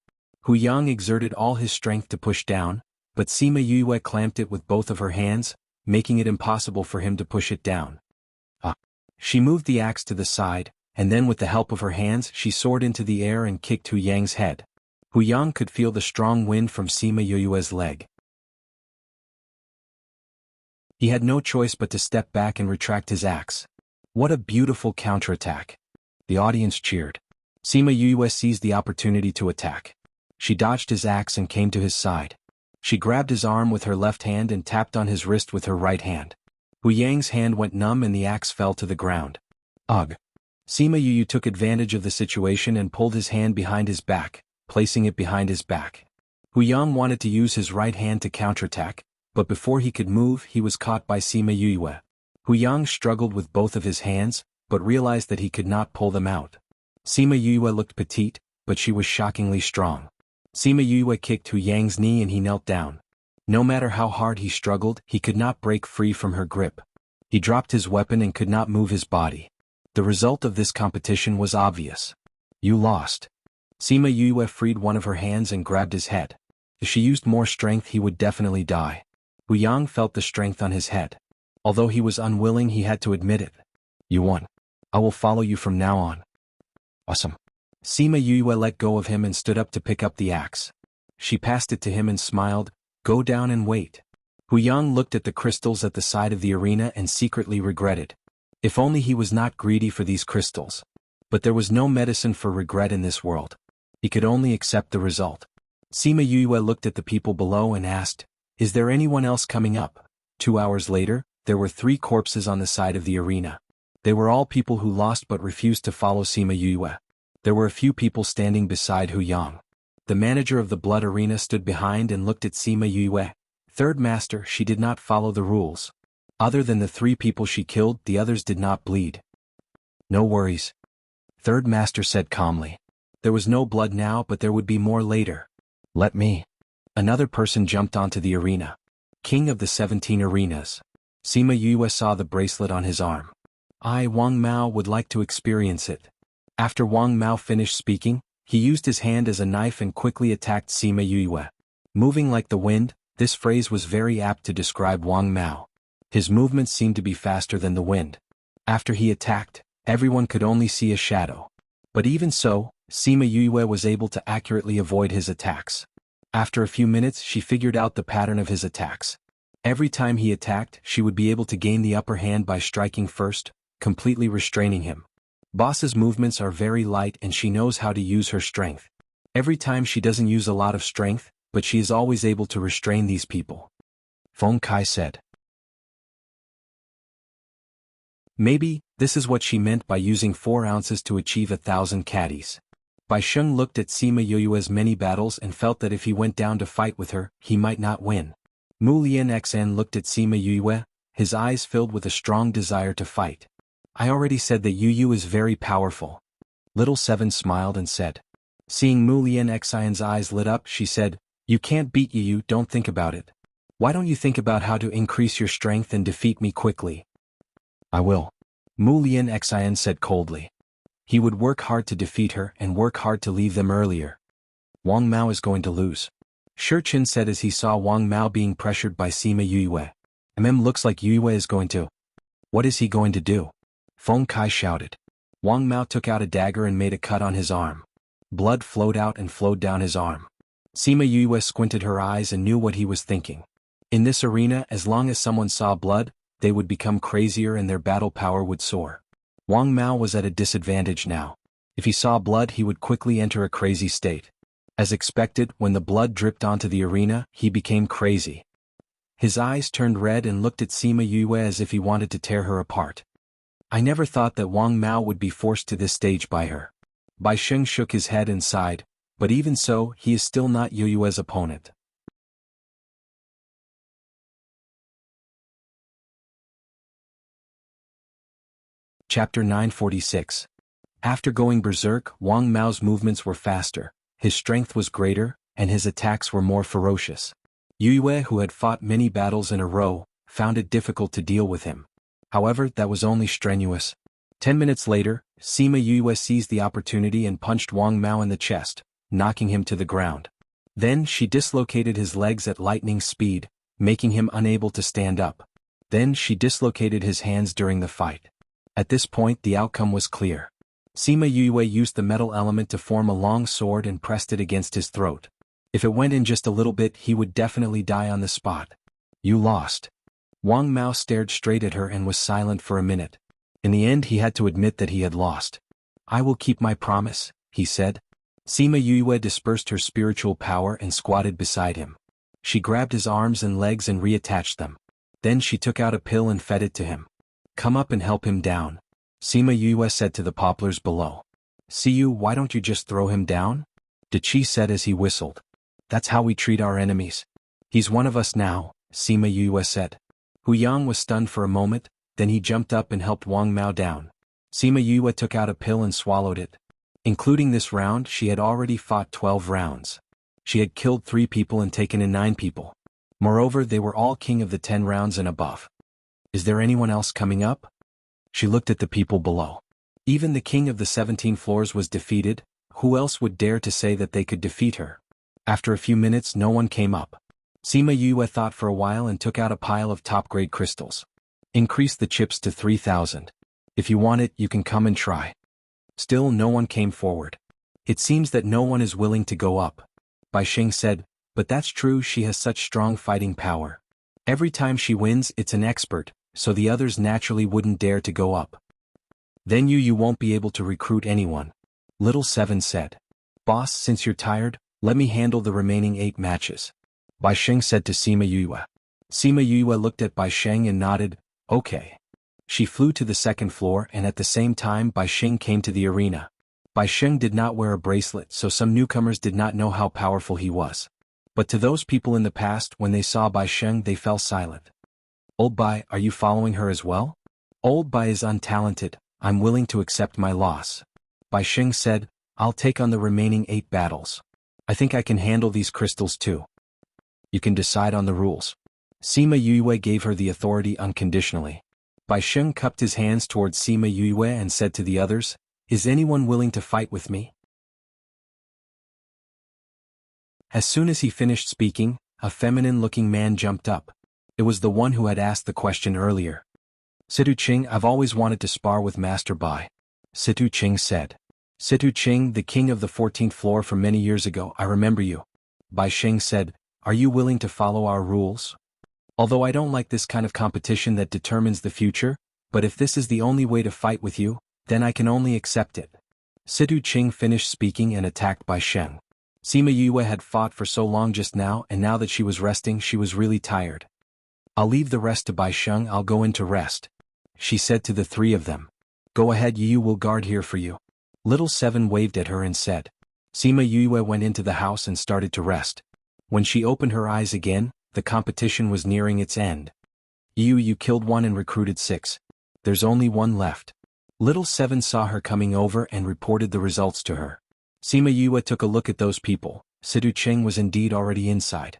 Huyang exerted all his strength to push down, but Sima Yue clamped it with both of her hands, making it impossible for him to push it down. She moved the axe to the side, and then with the help of her hands she soared into the air and kicked Hu Yang's head. Hu Yang could feel the strong wind from Sima Yue's leg. He had no choice but to step back and retract his axe. What a beautiful counterattack! The audience cheered. Sima Yue seized the opportunity to attack. She dodged his axe and came to his side. She grabbed his arm with her left hand and tapped on his wrist with her right hand. Hu Yang's hand went numb and the axe fell to the ground. Ugh! Sima Yue took advantage of the situation and pulled his hand behind his back, placing it behind his back. Hu Yang wanted to use his right hand to counterattack, but before he could move he was caught by Sima Yue. Hu Yang struggled with both of his hands, but realized that he could not pull them out. Sima Yue looked petite, but she was shockingly strong. Sima Yue kicked Hu Yang's knee and he knelt down. No matter how hard he struggled, he could not break free from her grip. He dropped his weapon and could not move his body. The result of this competition was obvious. You lost. Sima Yue freed one of her hands and grabbed his head. If she used more strength he would definitely die. Hu Yang felt the strength on his head. Although he was unwilling, he had to admit it. You won. I will follow you from now on. Awesome. Sima Yue let go of him and stood up to pick up the axe. She passed it to him and smiled, "Go down and wait." Hu Yang looked at the crystals at the side of the arena and secretly regretted. If only he was not greedy for these crystals. But there was no medicine for regret in this world. He could only accept the result. Sima Yue looked at the people below and asked, "Is there anyone else coming up?" 2 hours later, there were 3 corpses on the side of the arena. They were all people who lost but refused to follow Sima Yue. There were a few people standing beside Hu Yang. The manager of the blood arena stood behind and looked at Sima Yue. Third master, she did not follow the rules. Other than the 3 people she killed, the others did not bleed. No worries. Third master said calmly. There was no blood now, but there would be more later. Let me. Another person jumped onto the arena. King of the 17 arenas. Sima Yue saw the bracelet on his arm. I, Wang Mao, would like to experience it. After Wang Mao finished speaking, he used his hand as a knife and quickly attacked Sima Yue. Moving like the wind, this phrase was very apt to describe Wang Mao. His movements seemed to be faster than the wind. After he attacked, everyone could only see a shadow. But even so, Sima Yue was able to accurately avoid his attacks. After a few minutes she figured out the pattern of his attacks. Every time he attacked, she would be able to gain the upper hand by striking first, completely restraining him. Boss's movements are very light and she knows how to use her strength. Every time she doesn't use a lot of strength, but she is always able to restrain these people. Feng Kai said. Maybe, this is what she meant by using 4 ounces to achieve 1,000 caddies. Bai Sheng looked at Sima Yue's many battles and felt that if he went down to fight with her, he might not win. Mu Lian Xn looked at Sima Yue, his eyes filled with a strong desire to fight. I already said that Yu is very powerful. Little Seven smiled and said. Seeing Mu Lian Xin's eyes lit up, she said, You can't beat Yu, don't think about it. Why don't you think about how to increase your strength and defeat me quickly? I will. Mu Lian Xin said coldly. He would work hard to defeat her and work hard to leave them earlier. Wang Mao is going to lose. Shi Chen said as he saw Wang Mao being pressured by Sima Yue. Looks like Yue is going to. What is he going to do? Feng Kai shouted. Wang Mao took out a dagger and made a cut on his arm. Blood flowed out and flowed down his arm. Sima Yue squinted her eyes and knew what he was thinking. In this arena, as long as someone saw blood, they would become crazier and their battle power would soar. Wang Mao was at a disadvantage now. If he saw blood, he would quickly enter a crazy state. As expected, when the blood dripped onto the arena, he became crazy. His eyes turned red and looked at Sima Yue as if he wanted to tear her apart. I never thought that Wang Mao would be forced to this stage by her. Bai Sheng shook his head and sighed, but even so, he is still not Yue's opponent. Chapter 946. After going berserk, Wang Mao's movements were faster, his strength was greater, and his attacks were more ferocious. Yue, who had fought many battles in a row, found it difficult to deal with him. However, that was only strenuous. 10 minutes later, Sima Yue seized the opportunity and punched Wang Mao in the chest, knocking him to the ground. Then she dislocated his legs at lightning speed, making him unable to stand up. Then she dislocated his hands during the fight. At this point the outcome was clear. Sima Yue used the metal element to form a long sword and pressed it against his throat. If it went in just a little bit he would definitely die on the spot. You lost. Wang Mao stared straight at her and was silent for a minute. In the end he had to admit that he had lost. I will keep my promise, he said. Sima Yue dispersed her spiritual power and squatted beside him. She grabbed his arms and legs and reattached them. Then she took out a pill and fed it to him. Come up and help him down, Sima Yue said to the poplars below. Siyu, why don't you just throw him down? Dachi said as he whistled. That's how we treat our enemies. He's one of us now, Sima Yue said. Hu Yang was stunned for a moment, then he jumped up and helped Wang Mao down. Sima Yue took out a pill and swallowed it. Including this round she had already fought 12 rounds. She had killed 3 people and taken in 9 people. Moreover, they were all king of the 10 rounds and above. Is there anyone else coming up? She looked at the people below. Even the king of the 17 floors was defeated, who else would dare to say that they could defeat her? After a few minutes no one came up. Sima Yue thought for a while and took out a pile of top-grade crystals. Increase the chips to 3,000. If you want it, you can come and try. Still no one came forward. It seems that no one is willing to go up. Bai Sheng said, but that's true, she has such strong fighting power. Every time she wins it's an expert, so the others naturally wouldn't dare to go up. Then you won't be able to recruit anyone. Little Seven said. Boss, since you're tired, let me handle the remaining 8 matches. Bai Sheng said to Sima Yue. Sima Yue looked at Bai Sheng and nodded, okay. She flew to the 2nd floor and at the same time Bai Sheng came to the arena. Bai Sheng did not wear a bracelet, so some newcomers did not know how powerful he was. But to those people in the past, when they saw Bai Sheng they fell silent. Old Bai, are you following her as well? Old Bai is untalented, I'm willing to accept my loss. Bai Sheng said, I'll take on the remaining 8 battles. I think I can handle these crystals too. You can decide on the rules. Sima Yue gave her the authority unconditionally. Bai Sheng cupped his hands towards Sima Yue and said to the others, is anyone willing to fight with me? As soon as he finished speaking, a feminine-looking man jumped up. It was the one who had asked the question earlier. Situ Ching, I've always wanted to spar with Master Bai. Situ Ching said. Situ Ching, the king of the 14th floor from many years ago, I remember you. Bai Sheng said, are you willing to follow our rules? Although I don't like this kind of competition that determines the future, but if this is the only way to fight with you, then I can only accept it. Situ Ching finished speaking and attacked Bai Sheng. Sima Yue had fought for so long just now, and now that she was resting she was really tired. I'll leave the rest to Bai Sheng, I'll go in to rest. She said to the 3 of them. Go ahead, Yu will guard here for you. Little Seven waved at her and said. Sima Yue went into the house and started to rest. When she opened her eyes again, the competition was nearing its end. You killed 1 and recruited 6. There's only 1 left. Little Seven saw her coming over and reported the results to her. Sima Yue took a look at those people. Situ Ching was indeed already inside.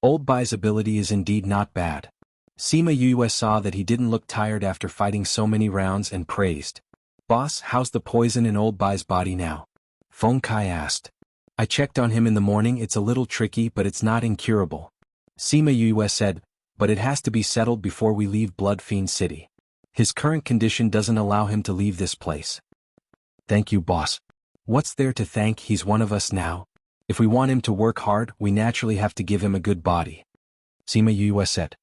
Old Bai's ability is indeed not bad. Sima Yue saw that he didn't look tired after fighting so many rounds and praised. Boss, how's the poison in Old Bai's body now? Feng Kai asked. I checked on him in the morning, it's a little tricky but it's not incurable. Sima Yue said, but it has to be settled before we leave Blood Fiend City. His current condition doesn't allow him to leave this place. Thank you, boss. What's there to thank, he's one of us now. If we want him to work hard, we naturally have to give him a good body. Sima Yue said.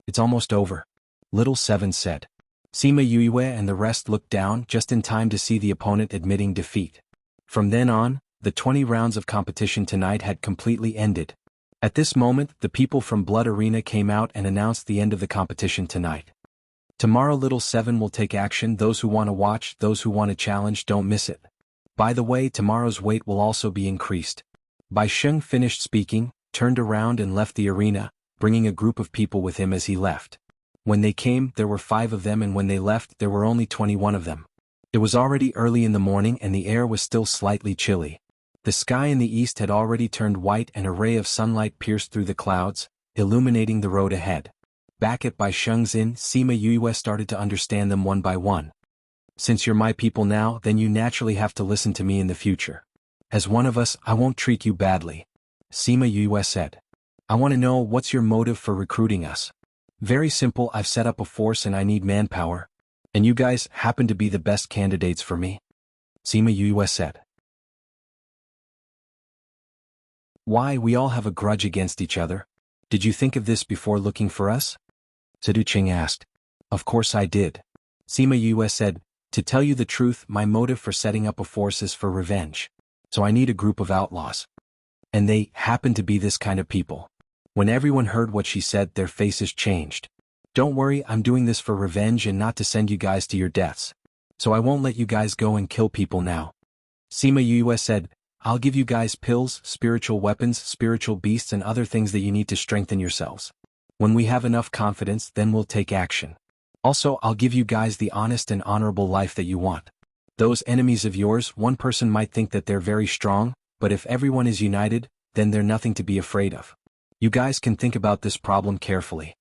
It's almost over. Little Seven said. Sima Yue and the rest looked down just in time to see the opponent admitting defeat. From then on, the 20 rounds of competition tonight had completely ended. At this moment, the people from Blood Arena came out and announced the end of the competition tonight. Tomorrow Little Seven will take action, those who want to watch, those who want to challenge, don't miss it. By the way, tomorrow's weight will also be increased. Bai Sheng finished speaking, turned around and left the arena, bringing a group of people with him as he left. When they came, there were 5 of them, and when they left, there were only 21 of them. It was already early in the morning and the air was still slightly chilly. The sky in the east had already turned white and a ray of sunlight pierced through the clouds, illuminating the road ahead. Back at Bai Sheng's inn, Sima Yue started to understand them one by one. Since you're my people now, then you naturally have to listen to me in the future. As one of us, I won't treat you badly. Sima Yue said. I want to know, what's your motive for recruiting us? Very simple, I've set up a force and I need manpower. And you guys happen to be the best candidates for me. Sima Yue said. Why, we all have a grudge against each other. Did you think of this before looking for us? Ziduqing asked. Of course I did. Sima Yue said, to tell you the truth, my motive for setting up a force is for revenge. So I need a group of outlaws. And they happen to be this kind of people. When everyone heard what she said, their faces changed. Don't worry, I'm doing this for revenge and not to send you guys to your deaths. So I won't let you guys go and kill people now. Sima Yue said, I'll give you guys pills, spiritual weapons, spiritual beasts and other things that you need to strengthen yourselves. When we have enough confidence, then we'll take action. Also, I'll give you guys the honest and honorable life that you want. Those enemies of yours, one person might think that they're very strong, but if everyone is united, then they're nothing to be afraid of. You guys can think about this problem carefully.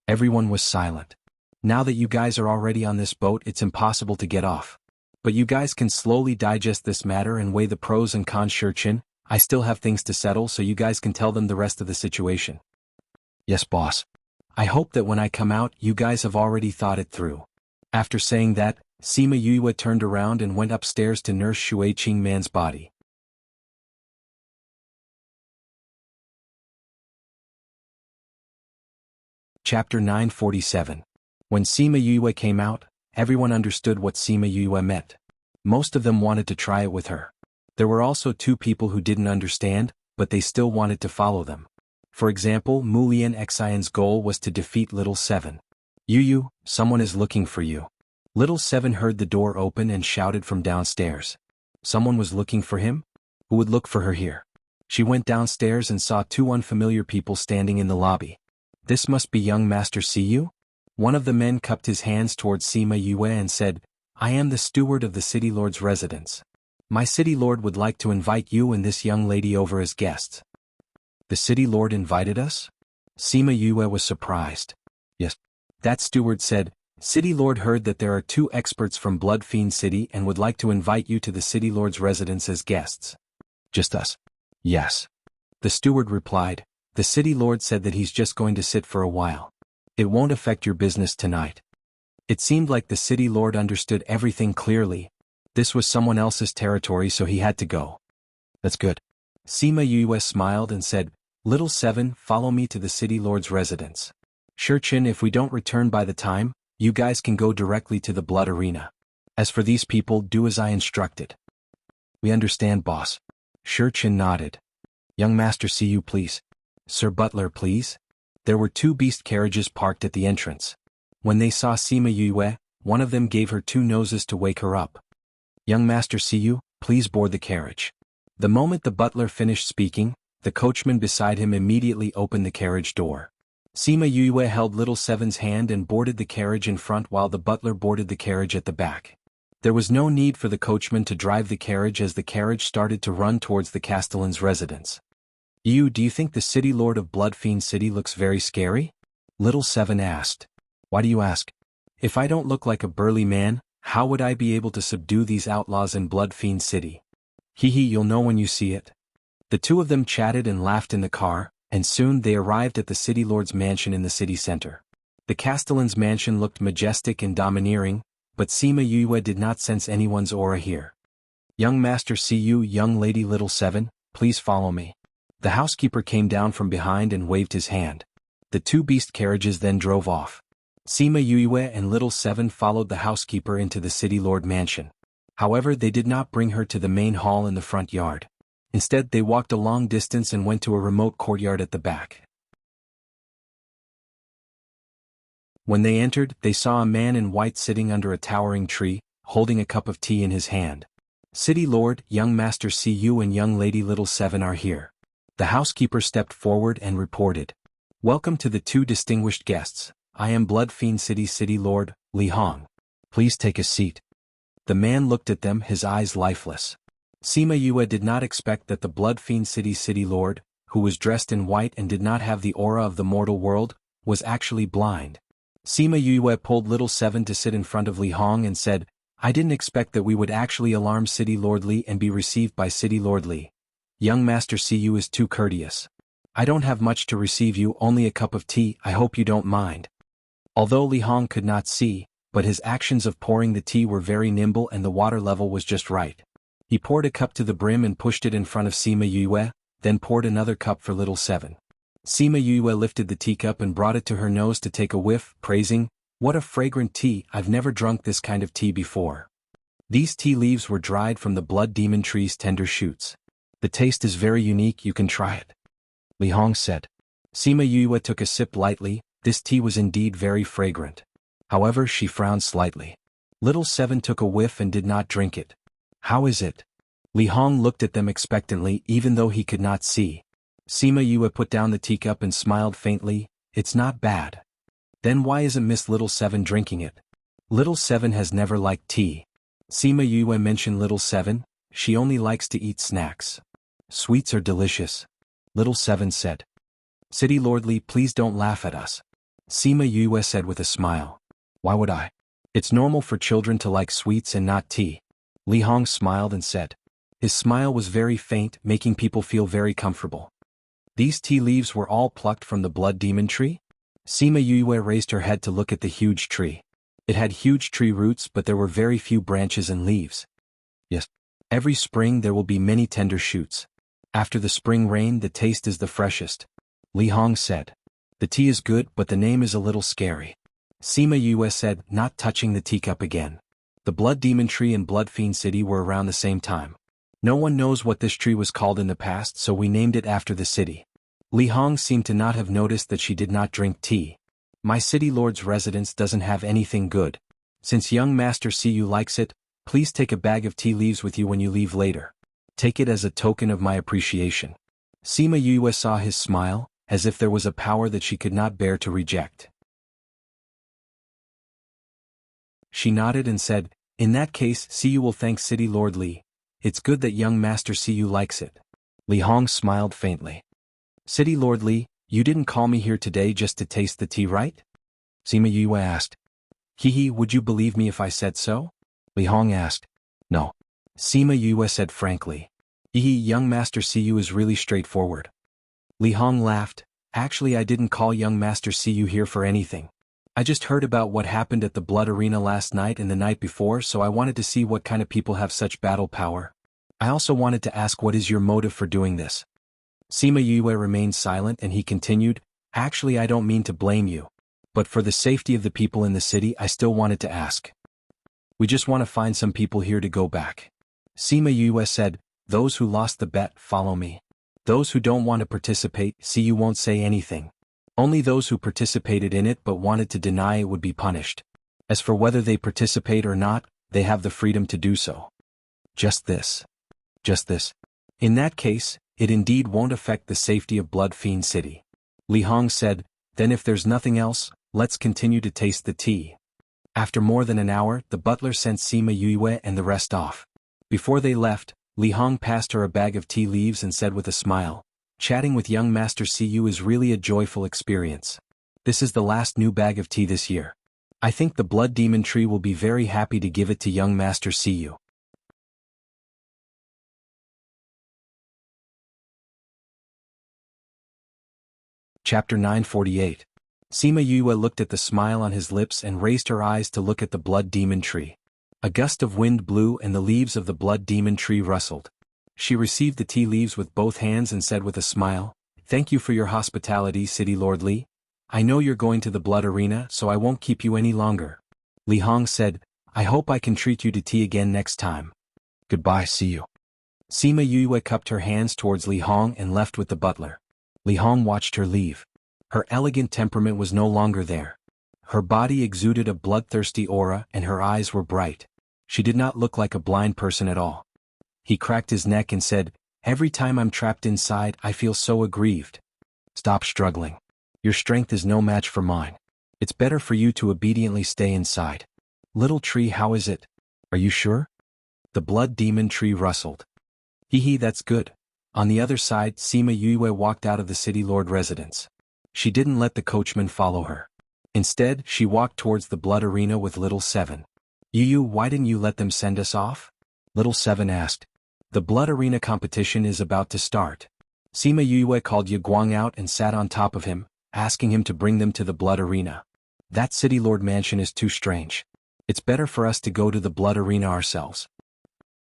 Everyone was silent. Now that you guys are already on this boat, it's impossible to get off. But you guys can slowly digest this matter and weigh the pros and cons. Shurchin, I still have things to settle, so you guys can tell them the rest of the situation. Yes, boss. I hope that when I come out, you guys have already thought it through. After saying that, Sima Yue turned around and went upstairs to nurse Shuiqing Man's body. Chapter 947. When Sima Yue came out, everyone understood what Sima Yue meant. Most of them wanted to try it with her. There were also two people who didn't understand, but they still wanted to follow them. For example, Mulian Xian's goal was to defeat Little Seven. Yu, someone is looking for you. Little Seven heard the door open and shouted from downstairs. Someone was looking for him? Who would look for her here? She went downstairs and saw two unfamiliar people standing in the lobby. This must be young Master Siyu? One of the men cupped his hands towards Sima Yue and said, I am the steward of the city lord's residence. My city lord would like to invite you and this young lady over as guests. The city lord invited us? Sima Yue was surprised. Yes. That steward said, City lord heard that there are two experts from Blood Fiend City and would like to invite you to the city lord's residence as guests. Just us? Yes. The steward replied, the city lord said that he's just going to sit for a while. It won't affect your business tonight. It seemed like the city lord understood everything clearly. This was someone else's territory, so he had to go. That's good. Sima Yue smiled and said, Little Seven, follow me to the city lord's residence. Shurchin, if we don't return by the time, you guys can go directly to the blood arena. As for these people, do as I instructed. We understand, boss. Shurchin nodded. Young Master Siyu, please. Sir Butler, please. There were two beast carriages parked at the entrance. When they saw Sima Yue, one of them gave her two noses to wake her up. Young Master Siyu, please board the carriage. The moment the butler finished speaking, the coachman beside him immediately opened the carriage door. Sima Yue held Little Seven's hand and boarded the carriage in front while the butler boarded the carriage at the back. There was no need for the coachman to drive the carriage as the carriage started to run towards the castellan's residence. Do you think the city lord of Blood Fiend City looks very scary? Little Seven asked. Why do you ask? If I don't look like a burly man, how would I be able to subdue these outlaws in Blood Fiend City? You'll know when you see it. The two of them chatted and laughed in the car, and soon they arrived at the city lord's mansion in the city center. The castellan's mansion looked majestic and domineering, but Sima Yue did not sense anyone's aura here. Young Master Siyu, young lady Little Seven, please follow me. The housekeeper came down from behind and waved his hand. The two beast carriages then drove off. Sima Yue and Little Seven followed the housekeeper into the city lord mansion. However, they did not bring her to the main hall in the front yard. Instead, they walked a long distance and went to a remote courtyard at the back. When they entered, they saw a man in white sitting under a towering tree, holding a cup of tea in his hand. City Lord, young Master Siyu and young Lady Little Seven are here. The housekeeper stepped forward and reported. Welcome to the two distinguished guests. I am Blood Fiend City City Lord, Li Hong. Please take a seat. The man looked at them, his eyes lifeless. Sima Yue did not expect that the Blood Fiend City City Lord, who was dressed in white and did not have the aura of the mortal world, was actually blind. Sima Yue pulled Little Seven to sit in front of Li Hong and said, I didn't expect that we would actually alarm City Lord Li and be received by City Lord Li. Young Master Siyu is too courteous. I don't have much to receive you, only a cup of tea, I hope you don't mind. Although Li Hong could not see, but his actions of pouring the tea were very nimble and the water level was just right. He poured a cup to the brim and pushed it in front of Sima Yue, then poured another cup for little Seven. Sima Yue lifted the teacup and brought it to her nose to take a whiff, praising, "What a fragrant tea, I've never drunk this kind of tea before." These tea leaves were dried from the blood demon tree's tender shoots. "The taste is very unique, you can try it," Li Hong said. Sima Yue took a sip lightly. This tea was indeed very fragrant. However, she frowned slightly. Little Seven took a whiff and did not drink it. "How is it?" Li Hong looked at them expectantly even though he could not see. Sima Yue put down the teacup and smiled faintly. "It's not bad." "Then why isn't Miss Little Seven drinking it?" "Little Seven has never liked tea." Sima Yue mentioned Little Seven. "She only likes to eat snacks. Sweets are delicious," Little Seven said. "City Lord Li, please don't laugh at us," Sima Yue said with a smile. "Why would I? It's normal for children to like sweets and not tea." Li Hong smiled and said. His smile was very faint, making people feel very comfortable. "These tea leaves were all plucked from the blood demon tree?" Sima Yue raised her head to look at the huge tree. It had huge tree roots but there were very few branches and leaves. "Yes. Every spring there will be many tender shoots. After the spring rain the taste is the freshest," Li Hong said. "The tea is good but the name is a little scary," Sima Yue said, not touching the teacup again. The blood demon tree and blood fiend city were around the same time. "No one knows what this tree was called in the past, so we named it after the city." Li Hong seemed to not have noticed that she did not drink tea. "My city lord's residence doesn't have anything good. Since young Master Siyu likes it, please take a bag of tea leaves with you when you leave later. Take it as a token of my appreciation." Sima Yue saw his smile, as if there was a power that she could not bear to reject. She nodded and said, "In that case, Siyu will thank City Lord Li. It's good that young Master Siyu likes it." Li Hong smiled faintly. "City Lord Li, you didn't call me here today just to taste the tea, right?" Sima Yue asked. "Hee, would you believe me if I said so?" Li Hong asked. "No." Sima Yue said frankly. Young Master Siyu is really straightforward." Li Hong laughed. "Actually, I didn't call young Master Siyu here for anything. I just heard about what happened at the blood arena last night and the night before, so I wanted to see what kind of people have such battle power. I also wanted to ask, what is your motive for doing this?" Sima Yue remained silent and he continued, "Actually, I don't mean to blame you. But for the safety of the people in the city, I still wanted to ask. We just want to find some people here to go back." Sima Yue said, "Those who lost the bet, follow me. Those who don't want to participate, see, you won't say anything. Only those who participated in it but wanted to deny it would be punished. As for whether they participate or not, they have the freedom to do so." "Just this. Just this. In that case, it indeed won't affect the safety of Blood Fiend City." Li Hong said, "Then if there's nothing else, let's continue to taste the tea." After more than an hour, the butler sent Sima Yue and the rest off. Before they left, Li Hong passed her a bag of tea leaves and said with a smile, "Chatting with young Master Siyu is really a joyful experience. This is the last new bag of tea this year. I think the Blood Demon Tree will be very happy to give it to young Master Siyu." Chapter 948. Sima Yue looked at the smile on his lips and raised her eyes to look at the Blood Demon Tree. A gust of wind blew and the leaves of the Blood Demon Tree rustled. She received the tea leaves with both hands and said with a smile, "Thank you for your hospitality, City Lord Li. I know you're going to the blood arena, so I won't keep you any longer." Li Hong said, "I hope I can treat you to tea again next time. Goodbye, see you." Sima Yue cupped her hands towards Li Hong and left with the butler. Li Hong watched her leave. Her elegant temperament was no longer there. Her body exuded a bloodthirsty aura and her eyes were bright. She did not look like a blind person at all. He cracked his neck and said, "Every time I'm trapped inside, I feel so aggrieved. Stop struggling. Your strength is no match for mine. It's better for you to obediently stay inside." "Little tree, how is it? Are you sure?" The blood demon tree rustled. That's good." On the other side, Sima Yue walked out of the city lord residence. She didn't let the coachman follow her. Instead, she walked towards the blood arena with Little Seven. Why didn't you let them send us off?" Little Seven asked. "The blood arena competition is about to start." Sima Yue called Guang out and sat on top of him, asking him to bring them to the blood arena. That City Lord mansion is too strange. It's better for us to go to the blood arena ourselves.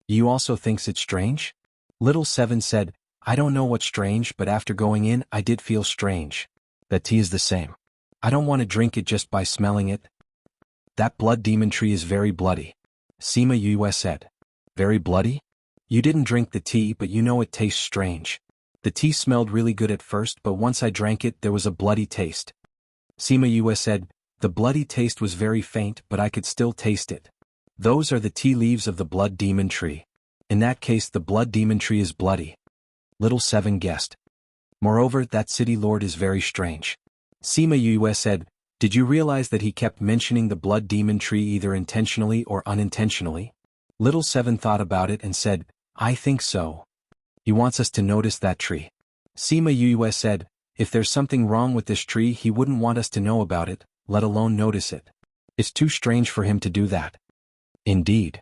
You also thinks it's strange? Little Seven said, I don't know what's strange, but after going in I did feel strange. That tea is the same. I don't want to drink it just by smelling it. That blood demon tree is very bloody. Sima Yue said. Very bloody? You didn't drink the tea, but you know it tastes strange. The tea smelled really good at first, but once I drank it there was a bloody taste. Sima Yue said, the bloody taste was very faint, but I could still taste it. Those are the tea leaves of the blood demon tree. In that case the blood demon tree is bloody. Little Seven guessed. Moreover, that city lord is very strange. Sima Yue said, did you realize that he kept mentioning the blood demon tree either intentionally or unintentionally? Little Seven thought about it and said, I think so. He wants us to notice that tree. Sima Yue said, if there's something wrong with this tree he wouldn't want us to know about it, let alone notice it. It's too strange for him to do that. Indeed.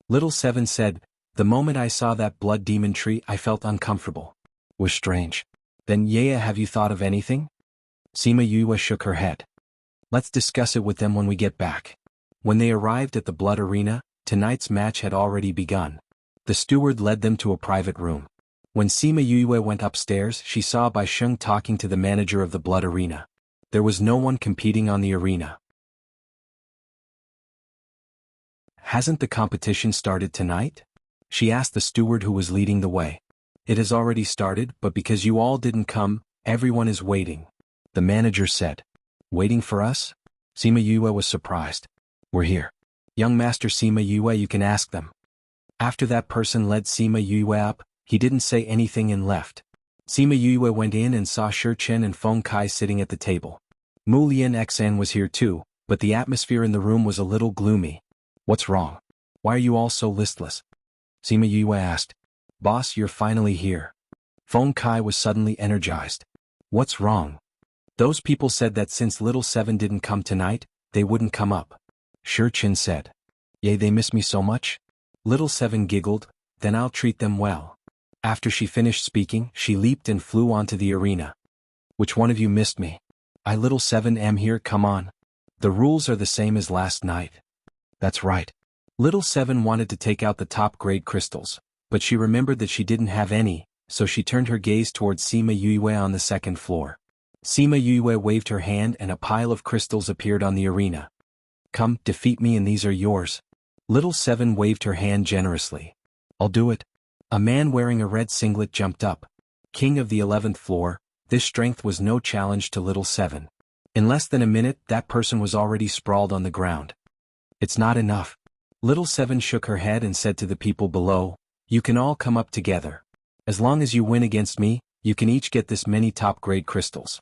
Little Seven said, the moment I saw that blood demon tree I felt uncomfortable. Was strange. Then Yaya, have you thought of anything? Sima Yue shook her head. Let's discuss it with them when we get back. When they arrived at the blood arena, tonight's match had already begun. The steward led them to a private room. When Sima Yue went upstairs she saw Bai Sheng talking to the manager of the blood arena. There was no one competing on the arena. Hasn't the competition started tonight? She asked the steward who was leading the way. It has already started, but because you all didn't come, everyone is waiting. The manager said. Waiting for us? Sima Yue was surprised. We're here. Young Master Sima Yue, you can ask them. After that person led Sima Yue up, he didn't say anything and left. Sima Yue went in and saw Shi Chen and Feng Kai sitting at the table. Mu Lian Xan was here too, but the atmosphere in the room was a little gloomy. What's wrong? Why are you all so listless? Sima Yue asked. Boss, you're finally here. Feng Kai was suddenly energized. What's wrong? Those people said that since Little Seven didn't come tonight, they wouldn't come up. Shi Chen said. Yay, they miss me so much? Little Seven giggled, then I'll treat them well. After she finished speaking, she leaped and flew onto the arena. Which one of you missed me? I Little Seven am here, come on. The rules are the same as last night. That's right. Little Seven wanted to take out the top-grade crystals, but she remembered that she didn't have any, so she turned her gaze towards Sima Yue on the second floor. Sima Yue waved her hand and a pile of crystals appeared on the arena. Come, defeat me and these are yours. Little Seven waved her hand generously. I'll do it. A man wearing a red singlet jumped up. King of the 11th floor, this strength was no challenge to Little Seven. In less than a minute that person was already sprawled on the ground. It's not enough. Little Seven shook her head and said to the people below, you can all come up together. As long as you win against me, you can each get this many top-grade crystals.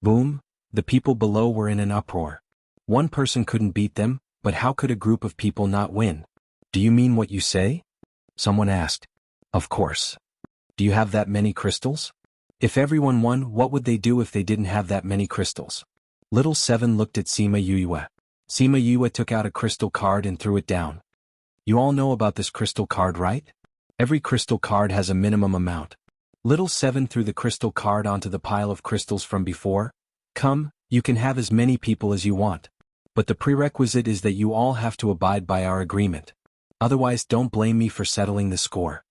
Boom! The people below were in an uproar. One person couldn't beat them, but how could a group of people not win? Do you mean what you say? Someone asked. Of course. Do you have that many crystals? If everyone won, what would they do if they didn't have that many crystals? Little Seven looked at Sima Yue. Sima Yue took out a crystal card and threw it down. You all know about this crystal card, right? Every crystal card has a minimum amount. Little Seven threw the crystal card onto the pile of crystals from before. Come, you can have as many people as you want. But the prerequisite is that you all have to abide by our agreement. Otherwise don't blame me for settling the score.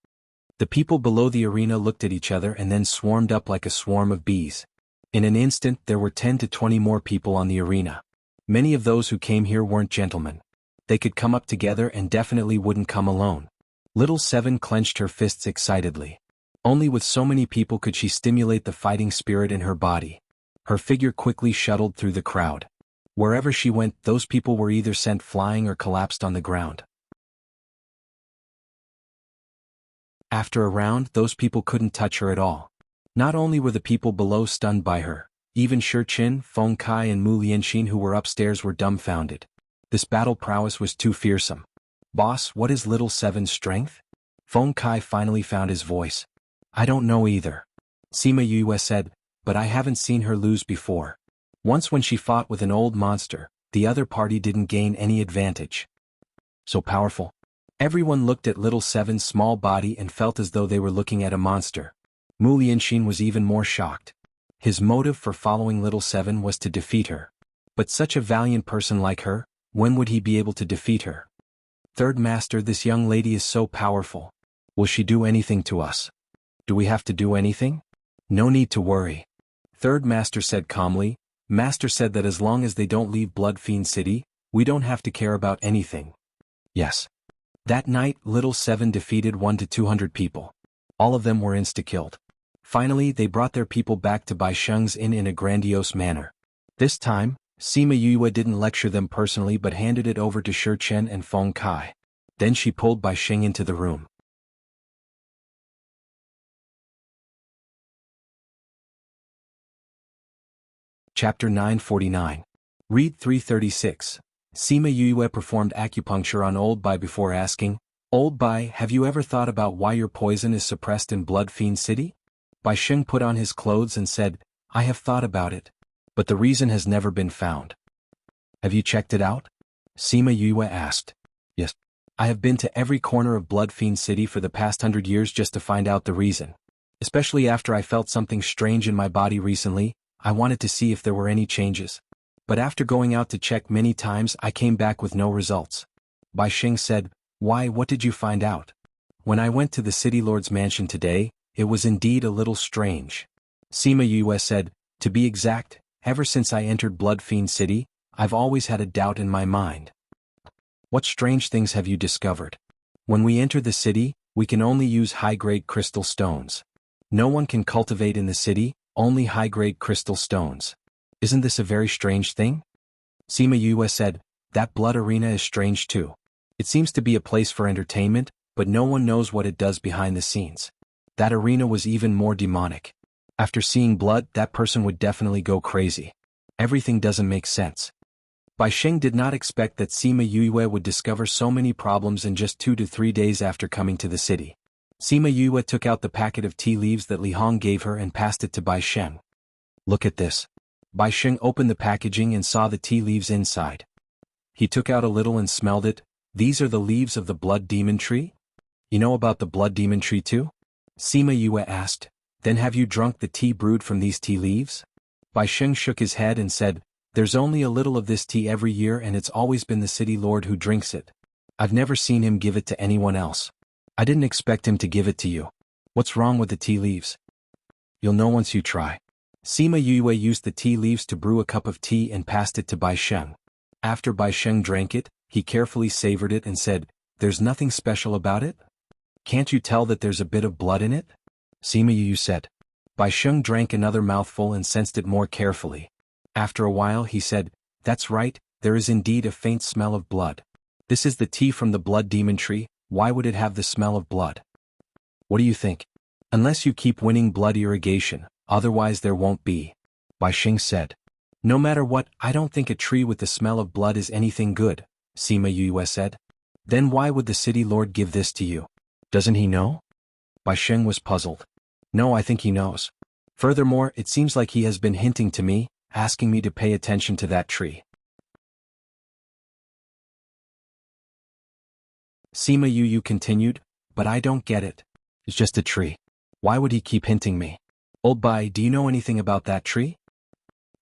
The people below the arena looked at each other and then swarmed up like a swarm of bees. In an instant there were 10 to 20 more people on the arena. Many of those who came here weren't gentlemen. They could come up together and definitely wouldn't come alone. Little Seven clenched her fists excitedly. Only with so many people could she stimulate the fighting spirit in her body. Her figure quickly shuttled through the crowd. Wherever she went, those people were either sent flying or collapsed on the ground. After a round, those people couldn't touch her at all. Not only were the people below stunned by her, even Shi Chen, Feng Kai and Mu Lianxin who were upstairs were dumbfounded. This battle prowess was too fearsome. Boss, what is Little Seven's strength? Feng Kai finally found his voice. I don't know either. Sima Yue said, but I haven't seen her lose before. Once when she fought with an old monster, the other party didn't gain any advantage. So powerful. Everyone looked at Little Seven's small body and felt as though they were looking at a monster. Mu Lianxin was even more shocked. His motive for following Little Seven was to defeat her. But such a valiant person like her, when would he be able to defeat her? Third Master, this young lady is so powerful. Will she do anything to us? Do we have to do anything? No need to worry. Third Master said calmly. Master said that as long as they don't leave Blood Fiend City, we don't have to care about anything. Yes. That night, Little Seven defeated 1 to 200 people. All of them were insta-killed. Finally, they brought their people back to Bai Sheng's inn in a grandiose manner. This time, Sima Yue didn't lecture them personally but handed it over to Shi Chen and Feng Kai. Then she pulled Bai Sheng into the room. Chapter 949. Read 336. Sima Yue performed acupuncture on Old Bai before asking, Old Bai, have you ever thought about why your poison is suppressed in Blood Fiend City? Bai Sheng put on his clothes and said, I have thought about it. But the reason has never been found. Have you checked it out? Sima Yue asked. Yes. I have been to every corner of Blood Fiend City for the past 100 years just to find out the reason. Especially after I felt something strange in my body recently, I wanted to see if there were any changes. But after going out to check many times, I came back with no results. Bai Sheng said, Why, what did you find out? When I went to the City Lord's mansion today, it was indeed a little strange. Sima Yue said, To be exact, ever since I entered Blood Fiend City, I've always had a doubt in my mind. What strange things have you discovered? When we enter the city, we can only use high-grade crystal stones. No one can cultivate in the city, only high-grade crystal stones. Isn't this a very strange thing? Sima Yue said, That blood arena is strange too. It seems to be a place for entertainment, but no one knows what it does behind the scenes. That arena was even more demonic. After seeing blood, that person would definitely go crazy. Everything doesn't make sense. Bai Sheng did not expect that Sima Yue would discover so many problems in just 2 to 3 days after coming to the city. Sima Yue took out the packet of tea leaves that Li Hong gave her and passed it to Bai Sheng. Look at this. Bai Sheng opened the packaging and saw the tea leaves inside. He took out a little and smelled it. These are the leaves of the blood demon tree? You know about the blood demon tree too? Sima Yue asked. Then have you drunk the tea brewed from these tea leaves? Bai Sheng shook his head and said, There's only a little of this tea every year and it's always been the city lord who drinks it. I've never seen him give it to anyone else. I didn't expect him to give it to you. What's wrong with the tea leaves? You'll know once you try. Sima Yue used the tea leaves to brew a cup of tea and passed it to Bai Sheng. After Bai Sheng drank it, he carefully savored it and said, There's nothing special about it? Can't you tell that there's a bit of blood in it? Sima Yue said. Bai Sheng drank another mouthful and sensed it more carefully. After a while he said, That's right, there is indeed a faint smell of blood. This is the tea from the blood demon tree. Why would it have the smell of blood? What do you think? Unless you keep winning blood irrigation, otherwise there won't be. Bai Sheng said. No matter what, I don't think a tree with the smell of blood is anything good, Sima Yue said. Then why would the city lord give this to you? Doesn't he know? Bai Sheng was puzzled. No, I think he knows. Furthermore, it seems like he has been hinting to me, asking me to pay attention to that tree. Sima Yue continued, But I don't get it. It's just a tree. Why would he keep hinting me? Old Bai, do you know anything about that tree?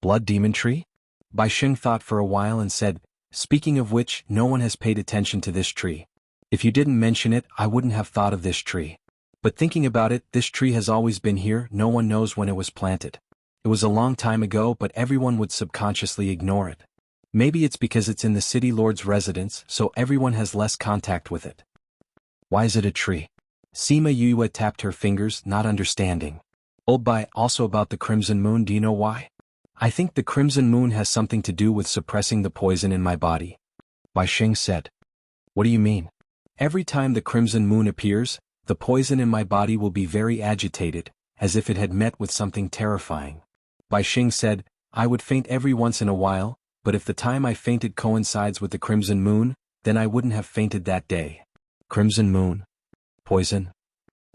Blood demon tree? Bai Sheng thought for a while and said, Speaking of which, no one has paid attention to this tree. If you didn't mention it, I wouldn't have thought of this tree. But thinking about it, this tree has always been here, no one knows when it was planted. It was a long time ago, but everyone would subconsciously ignore it. Maybe it's because it's in the city lord's residence, so everyone has less contact with it. Why is it a tree? Sima Yue tapped her fingers, not understanding. Old Bai, also about the Crimson Moon, do you know why? I think the Crimson Moon has something to do with suppressing the poison in my body. Bai Sheng said. What do you mean? Every time the Crimson Moon appears, the poison in my body will be very agitated, as if it had met with something terrifying. Bai Sheng said, I would faint every once in a while, but if the time I fainted coincides with the Crimson Moon, then I wouldn't have fainted that day. Crimson Moon. Poison.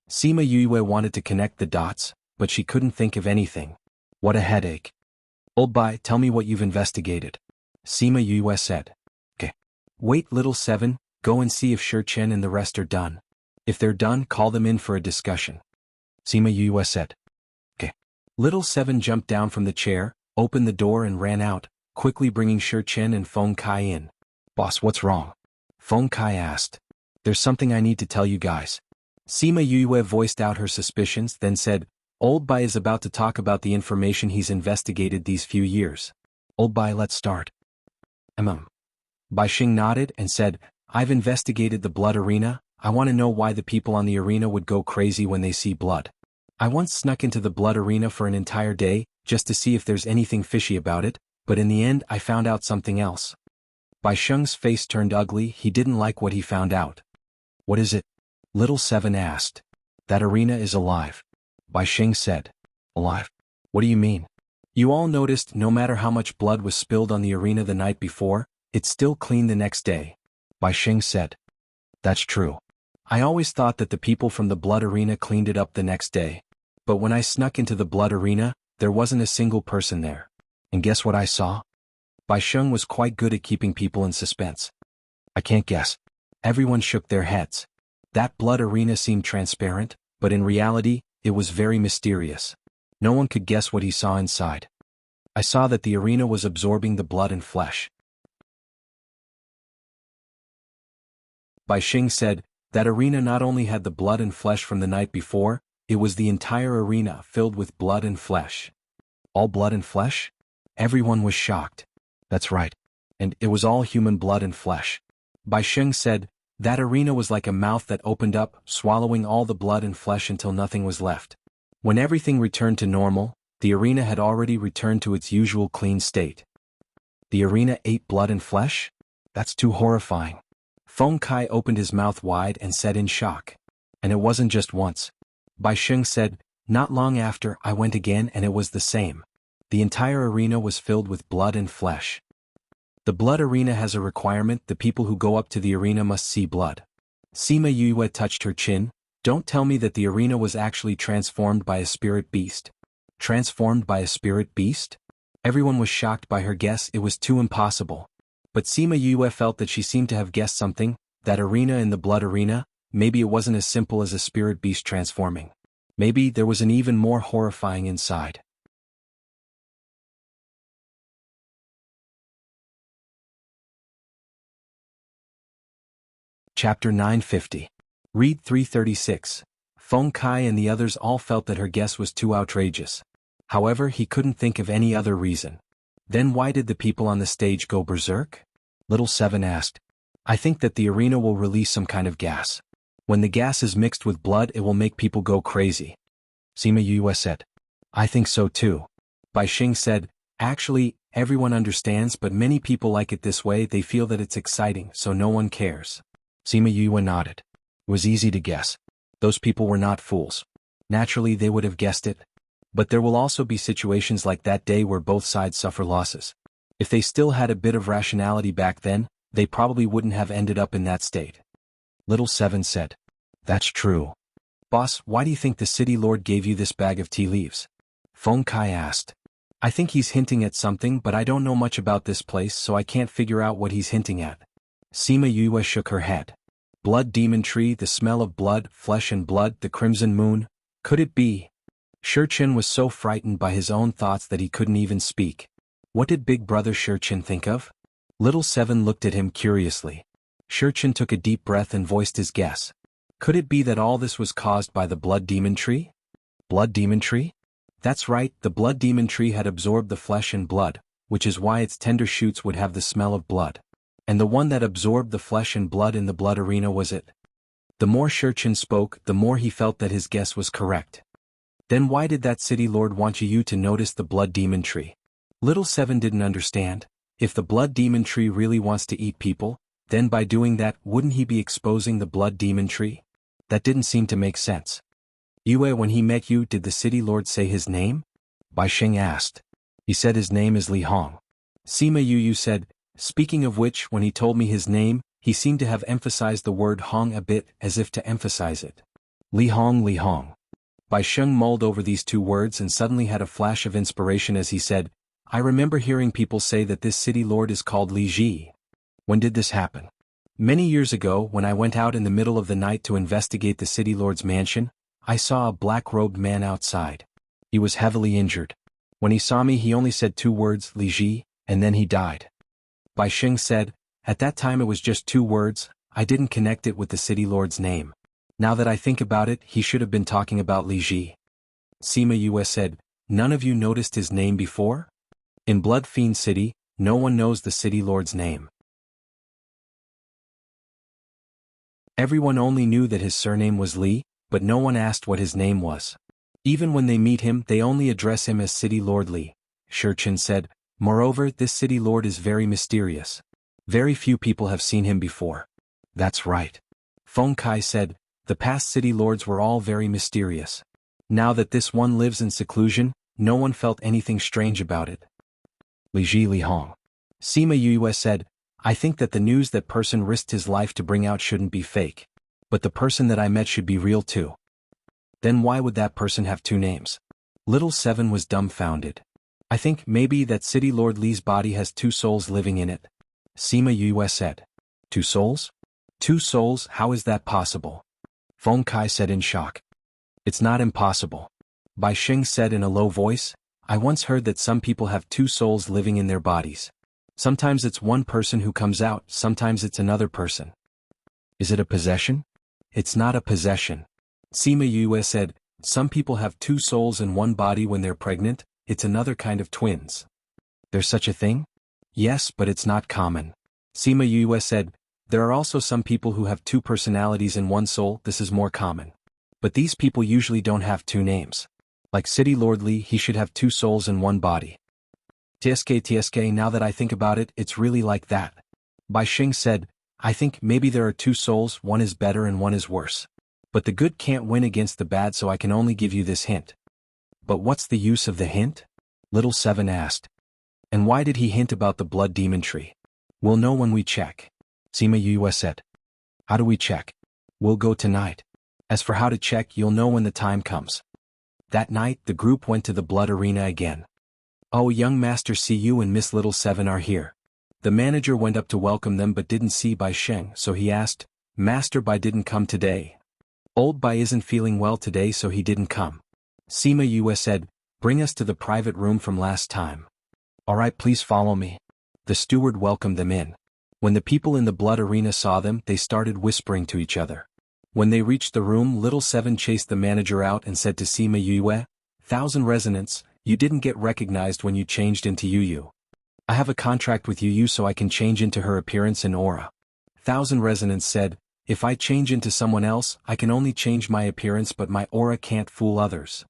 Sima Yue wanted to connect the dots, but she couldn't think of anything. What a headache. Old Bai, tell me what you've investigated. Sima Yue said. Okay. Wait, Little Seven, go and see if Shi Chen and the rest are done. If they're done, call them in for a discussion. Sima Yue said. Okay. Little Seven jumped down from the chair, opened the door and ran out, quickly bringing Shi Chen and Feng Kai in. Boss, what's wrong? Feng Kai asked. There's something I need to tell you guys. Sima Yue voiced out her suspicions, then said, Old Bai is about to talk about the information he's investigated these few years. Old Bai, let's start. Bai Xing nodded and said, I've investigated the blood arena. I want to know why the people on the arena would go crazy when they see blood. I once snuck into the blood arena for an entire day, just to see if there's anything fishy about it, but in the end I found out something else. Bai Sheng's face turned ugly. He didn't like what he found out. What is it? Little Seven asked. That arena is alive. Bai Sheng said. Alive? What do you mean? You all noticed no matter how much blood was spilled on the arena the night before, it's still clean the next day. Bai Sheng said. That's true. I always thought that the people from the blood arena cleaned it up the next day. But when I snuck into the blood arena, there wasn't a single person there. And guess what I saw? Bai Sheng was quite good at keeping people in suspense. I can't guess. Everyone shook their heads. That blood arena seemed transparent, but in reality, it was very mysterious. No one could guess what he saw inside. I saw that the arena was absorbing the blood and flesh. Bai Xing said, that arena not only had the blood and flesh from the night before, it was the entire arena filled with blood and flesh. All blood and flesh? Everyone was shocked. That's right. And it was all human blood and flesh. Bai Xing said, that arena was like a mouth that opened up, swallowing all the blood and flesh until nothing was left. When everything returned to normal, the arena had already returned to its usual clean state. The arena ate blood and flesh? That's too horrifying. Feng Kai opened his mouth wide and said in shock. And it wasn't just once. Bai Sheng said, not long after I went again and it was the same. The entire arena was filled with blood and flesh. The blood arena has a requirement: the people who go up to the arena must see blood. Sima Yue touched her chin. Don't tell me that the arena was actually transformed by a spirit beast. Transformed by a spirit beast? Everyone was shocked by her guess. It was too impossible. But Sima Yue felt that she seemed to have guessed something. That arena in the blood arena, maybe it wasn't as simple as a spirit beast transforming. Maybe there was an even more horrifying inside. Chapter 950. Read 336. Feng Kai and the others all felt that her guess was too outrageous. However, he couldn't think of any other reason. Then why did the people on the stage go berserk? Little Seven asked. I think that the arena will release some kind of gas. When the gas is mixed with blood, it will make people go crazy. Sima Yue said. I think so too. Bai Xing said, actually, everyone understands, but many people like it this way. They feel that it's exciting, so no one cares. Sima Yue nodded. It was easy to guess. Those people were not fools. Naturally, they would have guessed it. But there will also be situations like that day where both sides suffer losses. If they still had a bit of rationality back then, they probably wouldn't have ended up in that state. Little Seven said. That's true. Boss, why do you think the city lord gave you this bag of tea leaves? Feng Kai asked. I think he's hinting at something, but I don't know much about this place, so I can't figure out what he's hinting at. Sima Yue shook her head. Blood demon tree, the smell of blood, flesh and blood, the crimson moon. Could it be? Shi Chen was so frightened by his own thoughts that he couldn't even speak. What did Big Brother Shi Chen think of? Little Seven looked at him curiously. Shi Chen took a deep breath and voiced his guess. Could it be that all this was caused by the blood demon tree? Blood demon tree? That's right, the blood demon tree had absorbed the flesh and blood, which is why its tender shoots would have the smell of blood. And the one that absorbed the flesh and blood in the blood arena was it. The more Shi Chen spoke, the more he felt that his guess was correct. Then why did that city lord want you to notice the blood demon tree? Little Seven didn't understand. If the blood demon tree really wants to eat people, then by doing that, wouldn't he be exposing the blood demon tree? That didn't seem to make sense. Yue, when he met you, did the city lord say his name? Bai Xing asked. He said his name is Li Hong. Sima Yu said, speaking of which, when he told me his name, he seemed to have emphasized the word Hong a bit, as if to emphasize it. Li Hong, Li Hong. Bai Sheng mulled over these two words and suddenly had a flash of inspiration as he said, I remember hearing people say that this city lord is called Li Ji. When did this happen? Many years ago, when I went out in the middle of the night to investigate the city lord's mansion, I saw a black-robed man outside. He was heavily injured. When he saw me, he only said two words, Li Ji, and then he died. Bai Sheng said, at that time it was just 2 words, I didn't connect it with the city lord's name. Now that I think about it, he should have been talking about Li Ji. Sima Yue said, none of you noticed his name before? In Blood Fiend City, no one knows the city lord's name. Everyone only knew that his surname was Li, but no one asked what his name was. Even when they meet him, they only address him as City Lord Li. Shi Chen said, moreover, this city lord is very mysterious. Very few people have seen him before. That's right. Feng Kai said, the past city lords were all very mysterious. Now that this one lives in seclusion, no one felt anything strange about it. Li Ji Li Hong. Sima Yue said, I think that the news that person risked his life to bring out shouldn't be fake. But the person that I met should be real too. Then why would that person have 2 names? Little Seven was dumbfounded. I think maybe that City Lord Li's body has 2 souls living in it. Sima Yue said. 2 souls? 2 souls, how is that possible? Feng Kai said in shock. It's not impossible. Bai Sheng said in a low voice, I once heard that some people have 2 souls living in their bodies. Sometimes it's one person who comes out, sometimes it's another person. Is it a possession? It's not a possession. Sima Yue said, some people have 2 souls in one body when they're pregnant, it's another kind of twins. There's such a thing? Yes, but it's not common. Sima Yue said, there are also some people who have 2 personalities in one soul, this is more common. But these people usually don't have 2 names. Like City Lord Li, he should have 2 souls in one body. TSK, now that I think about it, it's really like that. Bai Sheng said, I think maybe there are 2 souls, one is better and one is worse. But the good can't win against the bad, so I can only give you this hint. But what's the use of the hint? Little Seven asked. And why did he hint about the blood demon tree? We'll know when we check. Sima Yue said. How do we check? We'll go tonight. As for how to check, you'll know when the time comes. That night, the group went to the blood arena again. Oh, young Master Cu and Miss Little Seven are here. The manager went up to welcome them but didn't see Bai Sheng, so he asked, Master Bai didn't come today. Old Bai isn't feeling well today, so he didn't come. Sima Yue said, bring us to the private room from last time. Alright, please follow me. The steward welcomed them in. When the people in the blood arena saw them, they started whispering to each other. When they reached the room, Little Seven chased the manager out and said to Sima Yue, 1,000 resonance, you didn't get recognized when you changed into Yu. I have a contract with Yu so I can change into her appearance and aura. 1,000 resonance said, if I change into someone else, I can only change my appearance but my aura can't fool others.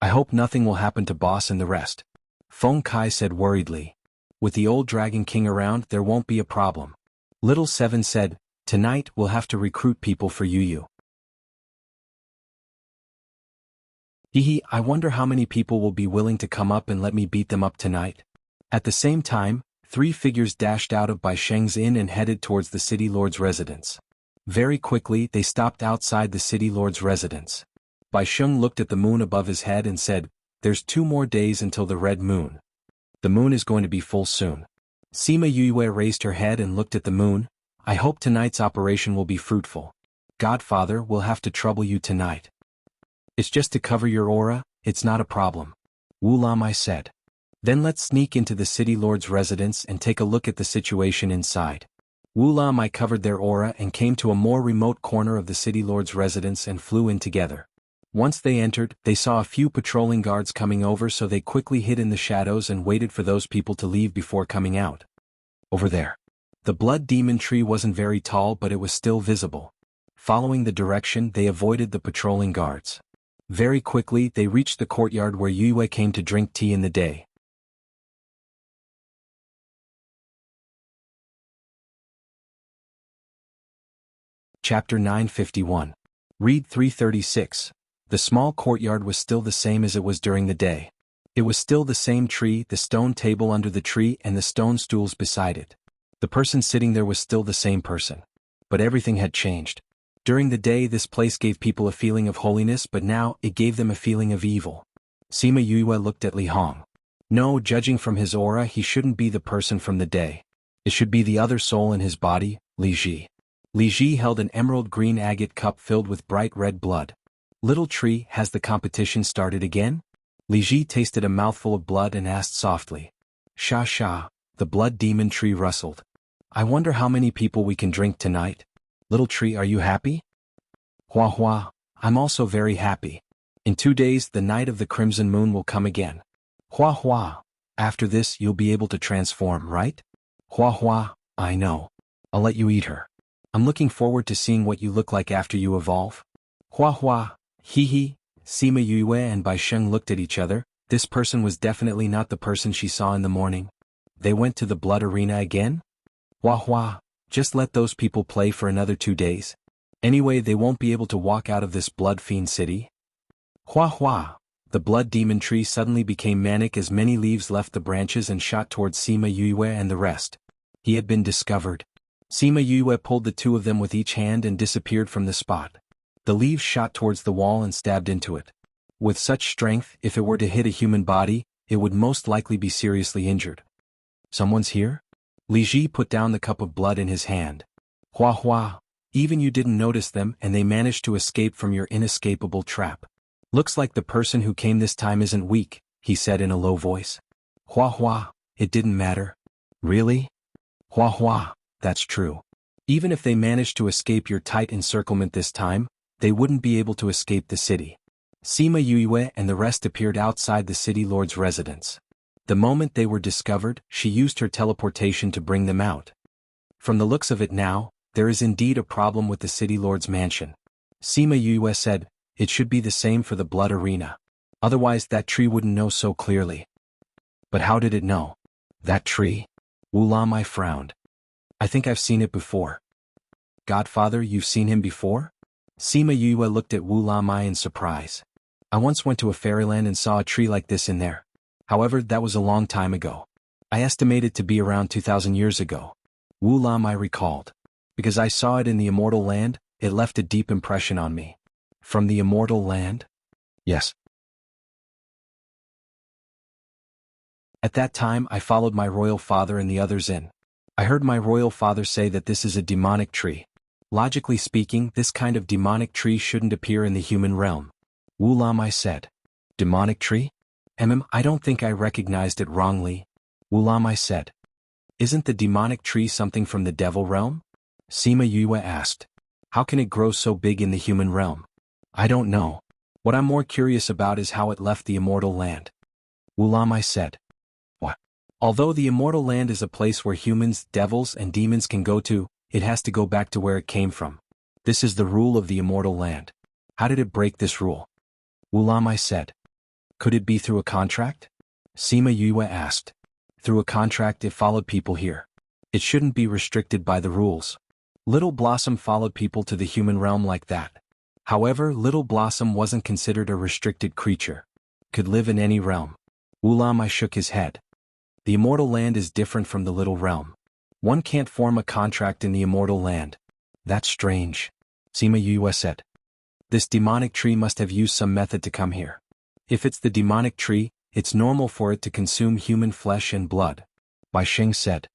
I hope nothing will happen to Boss and the rest. Feng Kai said worriedly. With the old Dragon King around, there won't be a problem. Little Seven said, tonight we'll have to recruit people for Yu. Hehe, I wonder how many people will be willing to come up and let me beat them up tonight. At the same time, 3 figures dashed out of Bai Sheng's inn and headed towards the city lord's residence. Very quickly, they stopped outside the city lord's residence. Bai Sheng looked at the moon above his head and said, there's 2 more days until the red moon. The moon is going to be full soon. Sima Yue raised her head and looked at the moon. I hope tonight's operation will be fruitful. Godfather, we'll have to trouble you tonight. It's just to cover your aura, it's not a problem. Wu Lamai said. Then let's sneak into the city lord's residence and take a look at the situation inside. Wu Lamai covered their aura and came to a more remote corner of the city lord's residence and flew in together. Once they entered, they saw a few patrolling guards coming over, so they quickly hid in the shadows and waited for those people to leave before coming out. Over there. The blood demon tree wasn't very tall, but it was still visible. Following the direction, they avoided the patrolling guards. Very quickly, they reached the courtyard where Yue came to drink tea in the day. Chapter 951. Read 336. The small courtyard was still the same as it was during the day. It was still the same tree, the stone table under the tree and the stone stools beside it. The person sitting there was still the same person. But everything had changed. During the day, this place gave people a feeling of holiness, but now it gave them a feeling of evil. Sima Yue looked at Li Hong. No, judging from his aura, he shouldn't be the person from the day. It should be the other soul in his body, Li Ji. Li Ji held an emerald green agate cup filled with bright red blood. Little tree, has the competition started again? Li Ji tasted a mouthful of blood and asked softly. Sha. The blood demon tree rustled. I wonder how many people we can drink tonight. Little tree, are you happy? Hua hua, I'm also very happy. In 2 days the night of the crimson moon will come again. Hua hua, after this you'll be able to transform, right? Hua hua, I know. I'll let you eat her. I'm looking forward to seeing what you look like after you evolve. Hua hua, hee hee. Sima Yue and Bai Sheng looked at each other. This person was definitely not the person she saw in the morning. They went to the blood arena again? Hua hua, just let those people play for another 2 days. Anyway, they won't be able to walk out of this blood fiend city. Hua hua. The blood demon tree suddenly became manic as many leaves left the branches and shot towards Sima Yue and the rest. He had been discovered. Sima Yue pulled the 2 of them with each hand and disappeared from the spot. The leaves shot towards the wall and stabbed into it. With such strength, if it were to hit a human body, it would most likely be seriously injured. Someone's here? Li Ji put down the cup of blood in his hand. Hua hua, even you didn't notice them and they managed to escape from your inescapable trap. Looks like the person who came this time isn't weak, he said in a low voice. Hua hua, it didn't matter. Really? Hua hua, that's true. Even if they managed to escape your tight encirclement this time, they wouldn't be able to escape the city. Sima Yue and the rest appeared outside the city lord's residence. The moment they were discovered, she used her teleportation to bring them out. From the looks of it now, there is indeed a problem with the city lord's mansion. Sima Yue said, it should be the same for the blood arena. Otherwise that tree wouldn't know so clearly. But how did it know? That tree? Wu Lamai frowned. I think I've seen it before. Godfather, you've seen him before? Sima Yue looked at Wu Lamai in surprise. I once went to a fairyland and saw a tree like this in there. However, that was a long time ago. I estimate it to be around 2,000 years ago. Wu Lamai recalled. Because I saw it in the Immortal Land, it left a deep impression on me. From the Immortal Land? Yes. At that time I followed my royal father and the others in. I heard my royal father say that this is a demonic tree. Logically speaking, this kind of demonic tree shouldn't appear in the human realm. Wu Lamai said. Demonic tree? I don't think I recognized it wrongly. Wu Lamai said. Isn't the demonic tree something from the devil realm? Sima Yue asked. How can it grow so big in the human realm? I don't know. What I'm more curious about is how it left the Immortal Land. Wu Lamai said. What? Although the Immortal Land is a place where humans, devils, and demons can go to, it has to go back to where it came from. This is the rule of the Immortal Land. How did it break this rule? Wu Lamai said. Could it be through a contract? Sima Yue asked. Through a contract it followed people here. It shouldn't be restricted by the rules. Little Blossom followed people to the human realm like that. However, Little Blossom wasn't considered a restricted creature. Could live in any realm. Wu Lamai shook his head. The Immortal Land is different from the Little Realm. One can't form a contract in the Immortal Land. That's strange. Sima Yue said. This demonic tree must have used some method to come here. If it's the demonic tree, it's normal for it to consume human flesh and blood. Bai Sheng said.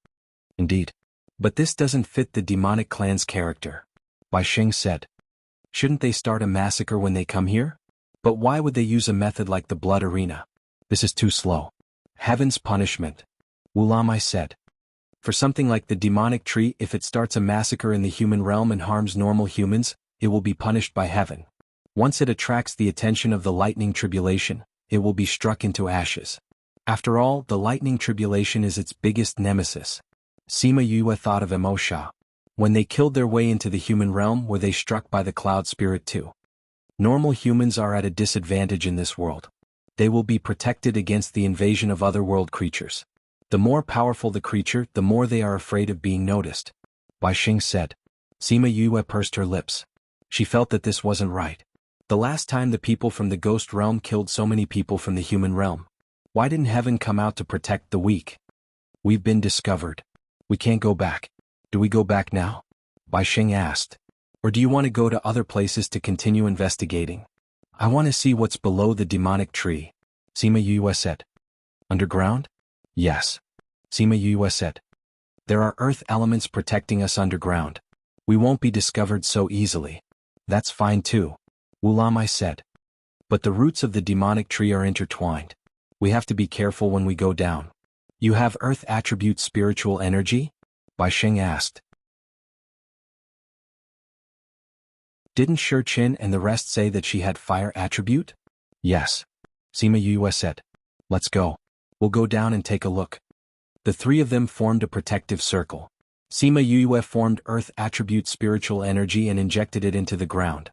Indeed. But this doesn't fit the demonic clan's character. Bai Sheng said. Shouldn't they start a massacre when they come here? But why would they use a method like the blood arena? This is too slow. Heaven's punishment. Wu Lamai said. For something like the demonic tree, if it starts a massacre in the human realm and harms normal humans, it will be punished by heaven. Once it attracts the attention of the lightning tribulation, it will be struck into ashes. After all, the lightning tribulation is its biggest nemesis. Sima Yue thought of Emosha. When they killed their way into the human realm, were they struck by the cloud spirit too? Normal humans are at a disadvantage in this world. They will be protected against the invasion of otherworld creatures. The more powerful the creature, the more they are afraid of being noticed. Bai Sheng said. Sima Yue pursed her lips. She felt that this wasn't right. The last time the people from the ghost realm killed so many people from the human realm. Why didn't heaven come out to protect the weak? We've been discovered. We can't go back. Do we go back now? Bai Sheng asked. Or do you want to go to other places to continue investigating? I want to see what's below the demonic tree. Sima Yue said. Underground? Yes. Sima Yue said. There are earth elements protecting us underground. We won't be discovered so easily. That's fine too. Wu Lamai said. But the roots of the demonic tree are intertwined. We have to be careful when we go down. You have earth attribute spiritual energy? Bai Sheng asked. Didn't Shi Qin and the rest say that she had fire attribute? Yes. Sima Yue said. Let's go. We'll go down and take a look. The three of them formed a protective circle. Sima Yue formed earth attribute spiritual energy and injected it into the ground.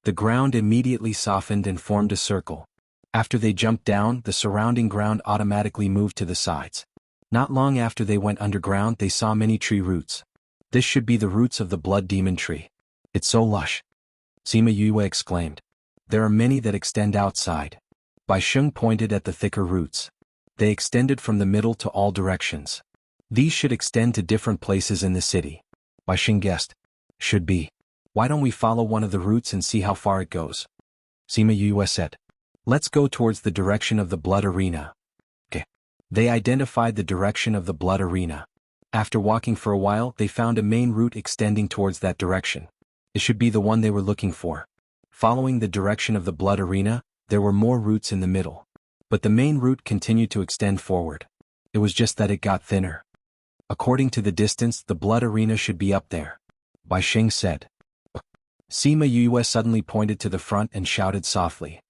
The ground immediately softened and formed a circle. After they jumped down, the surrounding ground automatically moved to the sides. Not long after they went underground, they saw many tree roots. This should be the roots of the blood demon tree. It's so lush. Sima Yue exclaimed. There are many that extend outside. Bai Sheng pointed at the thicker roots. They extended from the middle to all directions. These should extend to different places in the city. Bai Sheng guessed. Should be. Why don't we follow one of the roots and see how far it goes? Sima Yue said. Let's go towards the direction of the blood arena. Okay. They identified the direction of the blood arena. After walking for a while, they found a main route extending towards that direction. It should be the one they were looking for. Following the direction of the blood arena, there were more roots in the middle. But the main route continued to extend forward. It was just that it got thinner. According to the distance, the blood arena should be up there. Bai Sheng said. Sima Yue suddenly pointed to the front and shouted softly.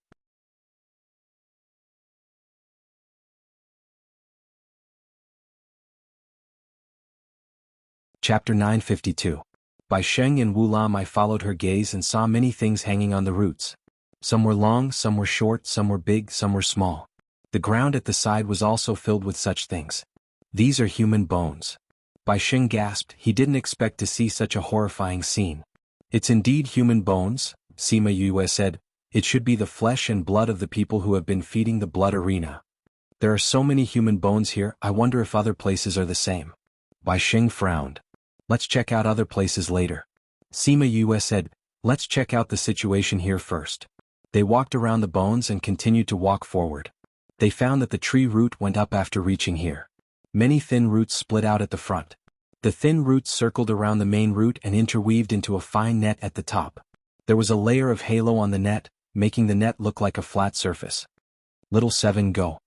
Chapter 952. Bai Sheng and Wu Lamai followed her gaze and saw many things hanging on the roots. Some were long, some were short, some were big, some were small. The ground at the side was also filled with such things. These are human bones. Bai Sheng gasped. He didn't expect to see such a horrifying scene. It's indeed human bones, Sima Yue said. It should be the flesh and blood of the people who have been feeding the blood arena. There are so many human bones here, I wonder if other places are the same. Bai Sheng frowned. Let's check out other places later. Sima Yue said, let's check out the situation here first. They walked around the bones and continued to walk forward. They found that the tree root went up after reaching here. Many thin roots split out at the front. The thin roots circled around the main root and interweaved into a fine net at the top. There was a layer of halo on the net, making the net look like a flat surface. Little seven, go.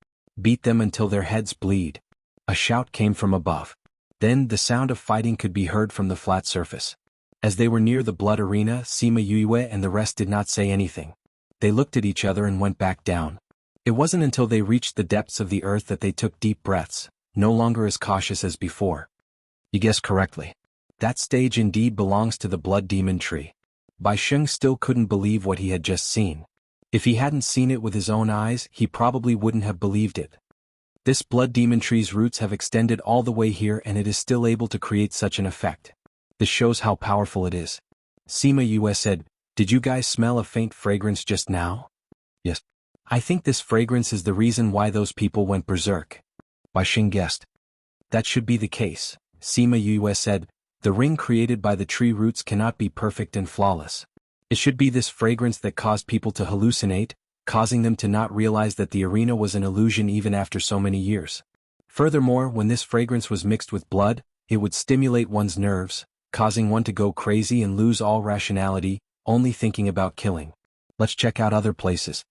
Beat them until their heads bleed. A shout came from above. Then the sound of fighting could be heard from the flat surface. As they were near the blood arena, Sima Yue and the rest did not say anything. They looked at each other and went back down. It wasn't until they reached the depths of the earth that they took deep breaths, no longer as cautious as before. You guessed correctly. That stage indeed belongs to the blood demon tree. Bai Sheng still couldn't believe what he had just seen. If he hadn't seen it with his own eyes, he probably wouldn't have believed it. This blood demon tree's roots have extended all the way here and it is still able to create such an effect. This shows how powerful it is. Sima Yue said, did you guys smell a faint fragrance just now? Yes. I think this fragrance is the reason why those people went berserk. Bai Sheng guessed. That should be the case. Sima Yue said, the ring created by the tree roots cannot be perfect and flawless. It should be this fragrance that caused people to hallucinate, causing them to not realize that the arena was an illusion even after so many years. Furthermore, when this fragrance was mixed with blood, it would stimulate one's nerves, causing one to go crazy and lose all rationality, only thinking about killing. Let's check out other places.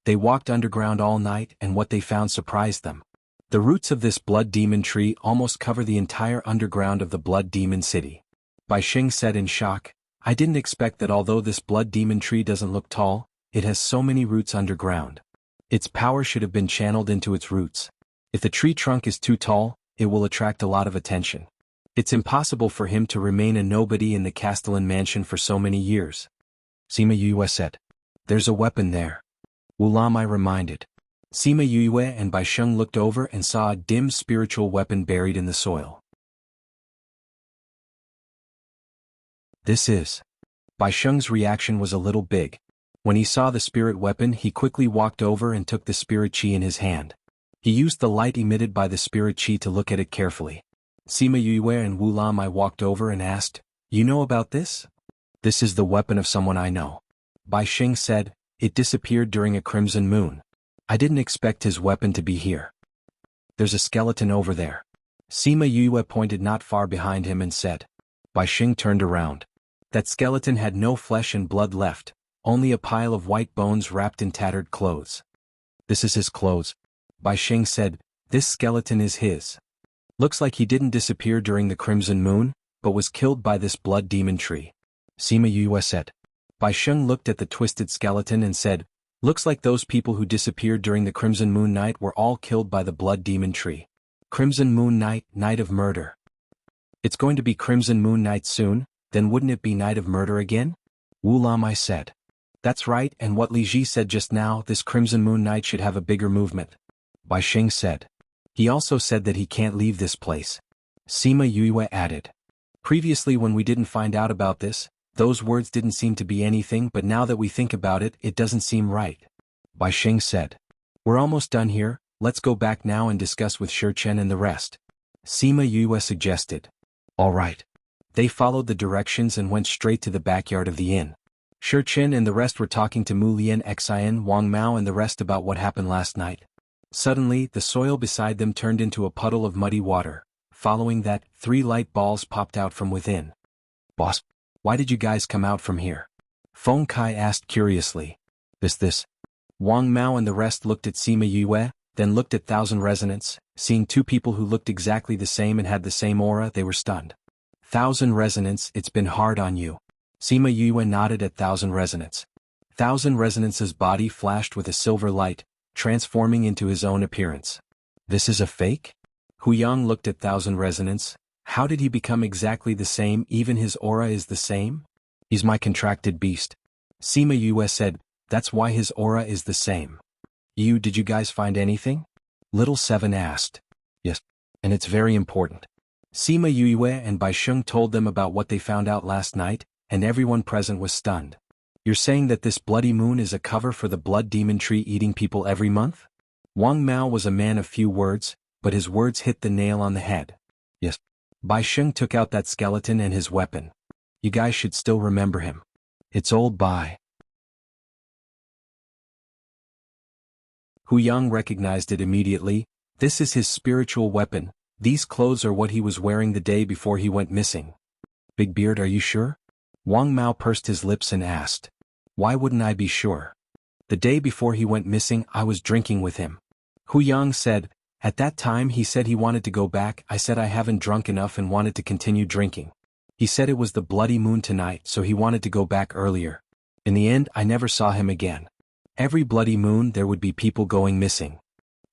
They walked underground all night and what they found surprised them. The roots of this blood demon tree almost cover the entire underground of the blood demon city. Bai Sheng said in shock, I didn't expect that although this blood demon tree doesn't look tall, it has so many roots underground. Its power should have been channeled into its roots. If the tree trunk is too tall, it will attract a lot of attention. It's impossible for him to remain a nobody in the Castellan mansion for so many years. Sima Yue said. There's a weapon there. Wu Lamai reminded. Sima Yue and Bai Sheng looked over and saw a dim spiritual weapon buried in the soil. This is. Bai Sheng's reaction was a little big. When he saw the spirit weapon, he quickly walked over and took the spirit chi in his hand. He used the light emitted by the spirit chi to look at it carefully. Sima Yue and Wu Lamai walked over and asked, you know about this? This is the weapon of someone I know. Bai Sheng said, it disappeared during a crimson moon. I didn't expect his weapon to be here. There's a skeleton over there. Sima Yue pointed not far behind him and said. Bai Sheng turned around. That skeleton had no flesh and blood left, only a pile of white bones wrapped in tattered clothes. This is his clothes. Bai Sheng said, This skeleton is his. Looks like he didn't disappear during the Crimson Moon, but was killed by this blood demon tree. Sima Yue said. Bai Sheng looked at the twisted skeleton and said, looks like those people who disappeared during the Crimson Moon night were all killed by the blood demon tree. Crimson Moon night, night of murder. It's going to be Crimson Moon night soon, then wouldn't it be night of murder again? Wu Lamai said. That's right, and what Li Ji said just now, this Crimson Moon night should have a bigger movement. Bai Sheng said. He also said that he can't leave this place. Sima Yue added. Previously when we didn't find out about this, those words didn't seem to be anything, but now that we think about it, it doesn't seem right. Bai Sheng said. We're almost done here, let's go back now and discuss with Shi Chen and the rest. Sima Yue suggested. All right. They followed the directions and went straight to the backyard of the inn. Shi Chen and the rest were talking to Mu Lian Xian, Wang Mao and the rest about what happened last night. Suddenly, the soil beside them turned into a puddle of muddy water. Following that, 3 light balls popped out from within. Boss, why did you guys come out from here? Feng Kai asked curiously. This. Wang Mao and the rest looked at Sima Yue, then looked at Thousand Resonance. Seeing 2 people who looked exactly the same and had the same aura, they were stunned. Thousand Resonance, it's been hard on you. Sima Yue nodded at Thousand Resonance. Thousand Resonance's body flashed with a silver light, transforming into his own appearance. This is a fake? Hu Yang looked at Thousand Resonance. How did he become exactly the same? Even his aura is the same? He's my contracted beast. Sima Yue said, that's why his aura is the same. Did you guys find anything? Little Seven asked. Yes, and it's very important. Sima Yue and Bai Sheng told them about what they found out last night, and everyone present was stunned. You're saying that this bloody moon is a cover for the blood demon tree eating people every month? Wang Mao was a man of few words, but his words hit the nail on the head. Yes. Bai Sheng took out that skeleton and his weapon. You guys should still remember him. It's old Bai. Hu Yang recognized it immediately. This is his spiritual weapon. These clothes are what he was wearing the day before he went missing. Big Beard, are you sure? Wang Mao pursed his lips and asked. Why wouldn't I be sure? The day before he went missing, I was drinking with him. Hu Yang said. At that time he said he wanted to go back. I said I haven't drunk enough and wanted to continue drinking. He said it was the bloody moon tonight, so he wanted to go back earlier. In the end, I never saw him again. Every bloody moon there would be people going missing.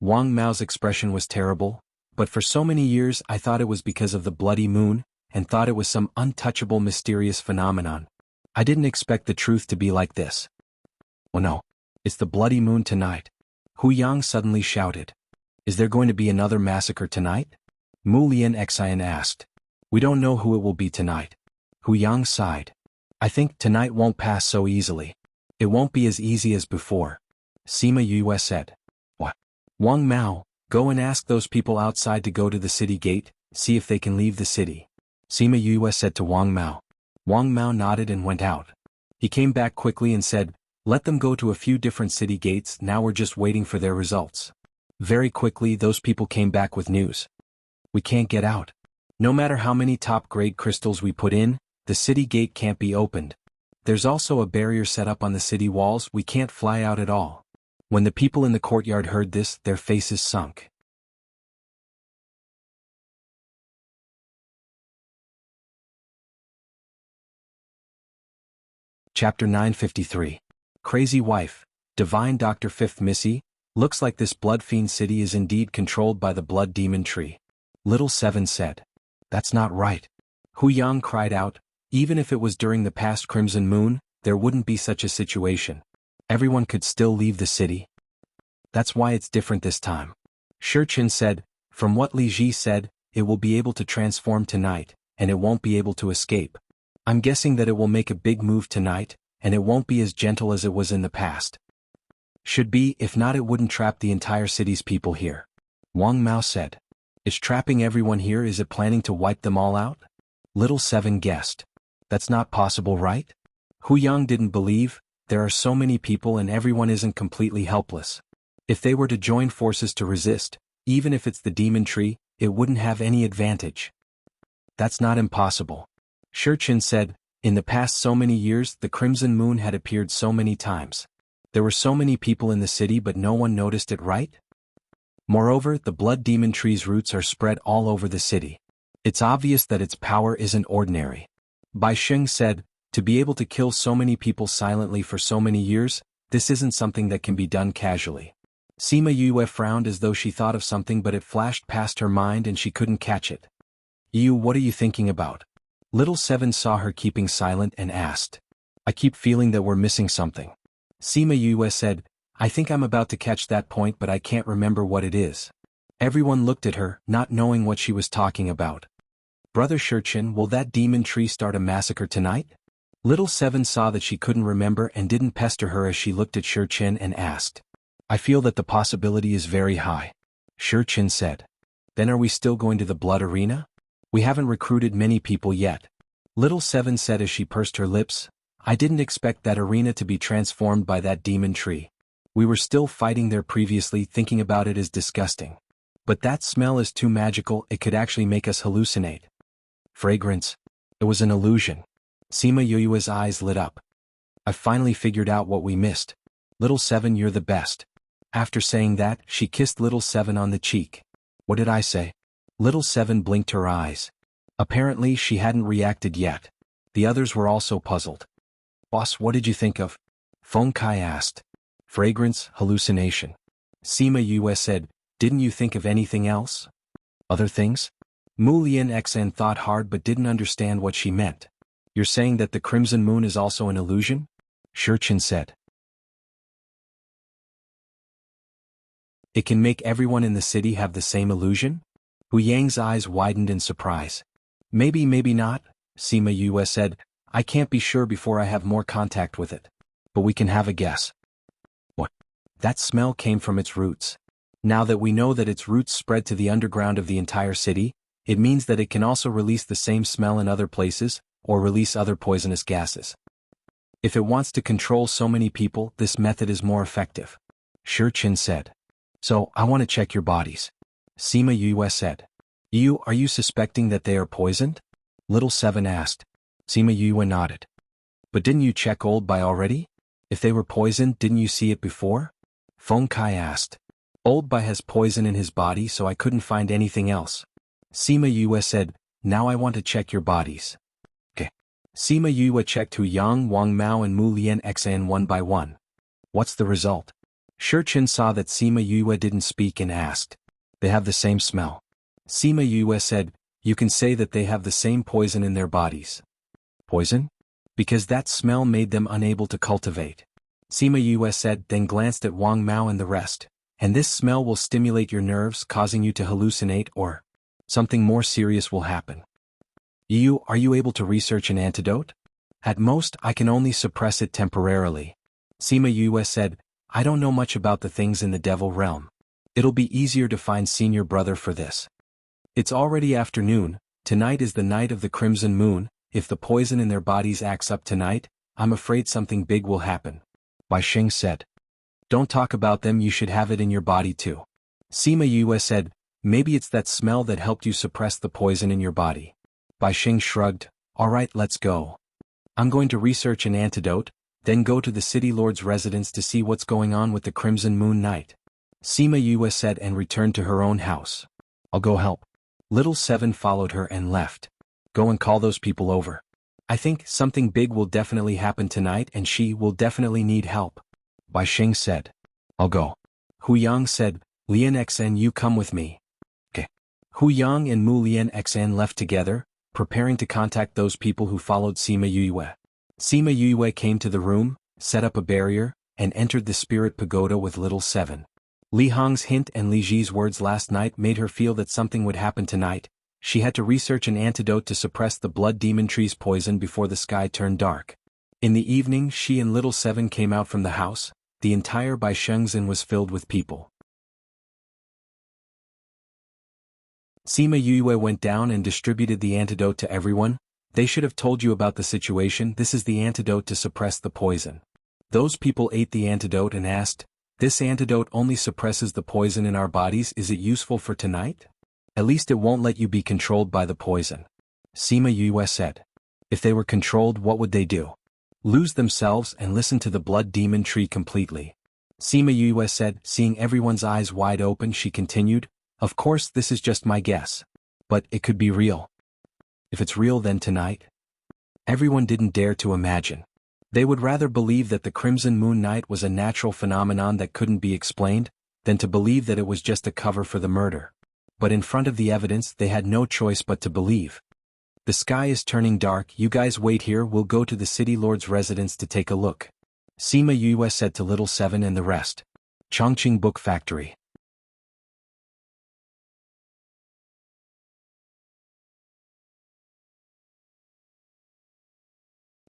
Wang Mao's expression was terrible, but for so many years I thought it was because of the bloody moon, and thought it was some untouchable mysterious phenomenon. I didn't expect the truth to be like this. Oh no. It's the bloody moon tonight. Hu Yang suddenly shouted. Is there going to be another massacre tonight? Mu Lian Xian asked. We don't know who it will be tonight. Hu Yang sighed. I think tonight won't pass so easily. It won't be as easy as before. Sima Yue said. What? Wang Mao, go and ask those people outside to go to the city gate, see if they can leave the city. Sima Yue said to Wang Mao. Wang Mao nodded and went out. He came back quickly and said, let them go to a few different city gates, now we're just waiting for their results. Very quickly those people came back with news. We can't get out. No matter how many top-grade crystals we put in, the city gate can't be opened. There's also a barrier set up on the city walls, we can't fly out at all. When the people in the courtyard heard this, their faces sunk. Chapter 953. Crazy Wife, Divine Dr. 5th Missy, looks like this blood fiend city is indeed controlled by the blood demon tree. Little Seven said. That's not right. Hu Yang cried out, even if it was during the past Crimson Moon, there wouldn't be such a situation. Everyone could still leave the city. That's why it's different this time. Shi Chen said, from what Li Ji said, it will be able to transform tonight, and it won't be able to escape. I'm guessing that it will make a big move tonight, and it won't be as gentle as it was in the past. Should be, if not it wouldn't trap the entire city's people here. Wang Mao said. It's trapping everyone here, is it planning to wipe them all out? Little Seven guessed. That's not possible, right? Hu Yang didn't believe, there are so many people and everyone isn't completely helpless. If they were to join forces to resist, even if it's the demon tree, it wouldn't have any advantage. That's not impossible. Shi Chen said, in the past so many years the Crimson Moon had appeared so many times. There were so many people in the city but no one noticed it, right? Moreover, the blood demon tree's roots are spread all over the city. It's obvious that its power isn't ordinary. Bai Sheng said, to be able to kill so many people silently for so many years, this isn't something that can be done casually. Sima Yue frowned as though she thought of something, but it flashed past her mind and she couldn't catch it. You, what are you thinking about? Little Seven saw her keeping silent and asked. I keep feeling that we're missing something. Sima Yue said, I think I'm about to catch that point, but I can't remember what it is. Everyone looked at her, not knowing what she was talking about. Brother Shurchin, will that demon tree start a massacre tonight? Little Seven saw that she couldn't remember and didn't pester her as she looked at Shurchin and asked. I feel that the possibility is very high. Shurchin said. Then are we still going to the blood arena? We haven't recruited many people yet. Little Seven said as she pursed her lips. I didn't expect that arena to be transformed by that demon tree. We were still fighting there previously, thinking about it as disgusting. But that smell is too magical, it could actually make us hallucinate. Fragrance. It was an illusion. Sima Yue's eyes lit up. I finally figured out what we missed. Little Seven, you're the best. After saying that, she kissed Little Seven on the cheek. What did I say? Little Seven blinked her eyes. Apparently she hadn't reacted yet. The others were also puzzled. Boss, what did you think of? Feng Kai asked. Fragrance, hallucination. Sima Yue said, didn't you think of anything else? Other things? Mu Lian Xen thought hard but didn't understand what she meant. You're saying that the crimson moon is also an illusion? Shurchin said. It can make everyone in the city have the same illusion? Hu Yang's eyes widened in surprise. Maybe, maybe not, Sima Yue said. I can't be sure before I have more contact with it. But we can have a guess. What? That smell came from its roots. Now that we know that its roots spread to the underground of the entire city, it means that it can also release the same smell in other places, or release other poisonous gases. If it wants to control so many people, this method is more effective. Shurchin said. So, I want to check your bodies. Sima Yue said. Are you suspecting that they are poisoned? Little Seven asked. Sima Yue nodded. But didn't you check Old Bai already? If they were poisoned, didn't you see it before? Feng Kai asked. Old Bai has poison in his body, so I couldn't find anything else. Sima Yue said, now I want to check your bodies. Okay. Sima Yue checked Hu Yang, Wang Mao and Mu Lian Xan one by one. What's the result? Shurchin saw that Sima Yue didn't speak and asked. They have the same smell. Sima Yue said, you can say that they have the same poison in their bodies. Poison? Because that smell made them unable to cultivate. Sima Yue said, then glanced at Wang Mao and the rest. And this smell will stimulate your nerves, causing you to hallucinate, or something more serious will happen. Are you able to research an antidote? At most, I can only suppress it temporarily. Sima Yue said, I don't know much about the things in the devil realm. It'll be easier to find senior brother for this. It's already afternoon, tonight is the night of the crimson moon. If the poison in their bodies acts up tonight, I'm afraid something big will happen. Bai Sheng said. Don't talk about them, you should have it in your body too. Sima Yue said, maybe it's that smell that helped you suppress the poison in your body. Bai Sheng shrugged, alright, let's go. I'm going to research an antidote, then go to the city lord's residence to see what's going on with the crimson moon night. Sima Yue said and returned to her own house. I'll go help. Little Seven followed her and left. Go and call those people over. I think something big will definitely happen tonight and she will definitely need help. Bai Sheng said. I'll go. Hu Yang said, Lian Xen, you come with me. Okay. Hu Yang and Mu Lian Xen left together, preparing to contact those people who followed Sima Yue. Sima Yue came to the room, set up a barrier, and entered the spirit pagoda with Little Seven. Li Hong's hint and Li Ji's words last night made her feel that something would happen tonight. She had to research an antidote to suppress the blood demon tree's poison before the sky turned dark. In the evening, she and Little Seven came out from the house. The entire Baishengzhen was filled with people. Sima Yue went down and distributed the antidote to everyone. They should have told you about the situation. This is the antidote to suppress the poison. Those people ate the antidote and asked, this antidote only suppresses the poison in our bodies. Is it useful for tonight? At least it won't let you be controlled by the poison. Sima Yue said. If they were controlled, what would they do? Lose themselves and listen to the blood demon tree completely. Sima Yue said, seeing everyone's eyes wide open. She continued, of course this is just my guess. But it could be real. If it's real, then tonight? Everyone didn't dare to imagine. They would rather believe that the Crimson Moon Night was a natural phenomenon that couldn't be explained, than to believe that it was just a cover for the murder. But in front of the evidence they had no choice but to believe. The sky is turning dark. You guys wait here, we'll go to the city lord's residence to take a look. Sima Yue said to Little Seven and the rest. Chongqing Book Factory.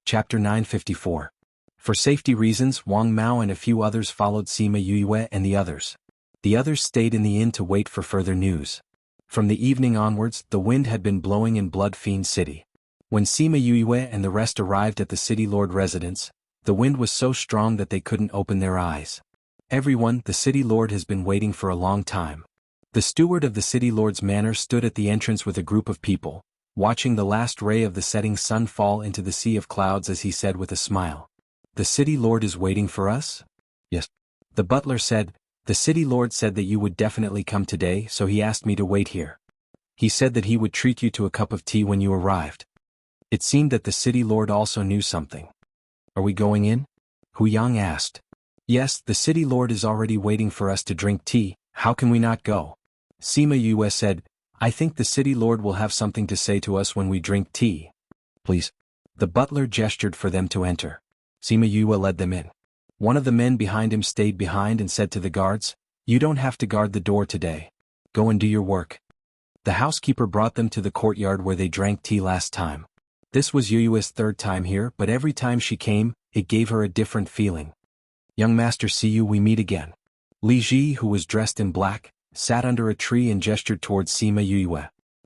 Chapter 954. For safety reasons, Wang Mao and a few others followed Sima Yue and the others. The others stayed in the inn to wait for further news. From the evening onwards, the wind had been blowing in Blood Fiend City. When Sima Yue and the rest arrived at the city lord residence, the wind was so strong that they couldn't open their eyes. Everyone, the city lord has been waiting for a long time. The steward of the city lord's manor stood at the entrance with a group of people, watching the last ray of the setting sun fall into the sea of clouds as he said with a smile. The city lord is waiting for us? Yes. The butler said, the city lord said that you would definitely come today, so he asked me to wait here. He said that he would treat you to a cup of tea when you arrived. It seemed that the city lord also knew something. Are we going in? Hu Yang asked. Yes, the city lord is already waiting for us to drink tea, how can we not go? Sima Yue said, I think the city lord will have something to say to us when we drink tea. Please. The butler gestured for them to enter. Sima Yue led them in. One of the men behind him stayed behind and said to the guards, you don't have to guard the door today. Go and do your work. The housekeeper brought them to the courtyard where they drank tea last time. This was Yue's third time here, but every time she came, it gave her a different feeling. Young master, see you, we meet again. Li Ji, who was dressed in black, sat under a tree and gestured towards Sima Yue.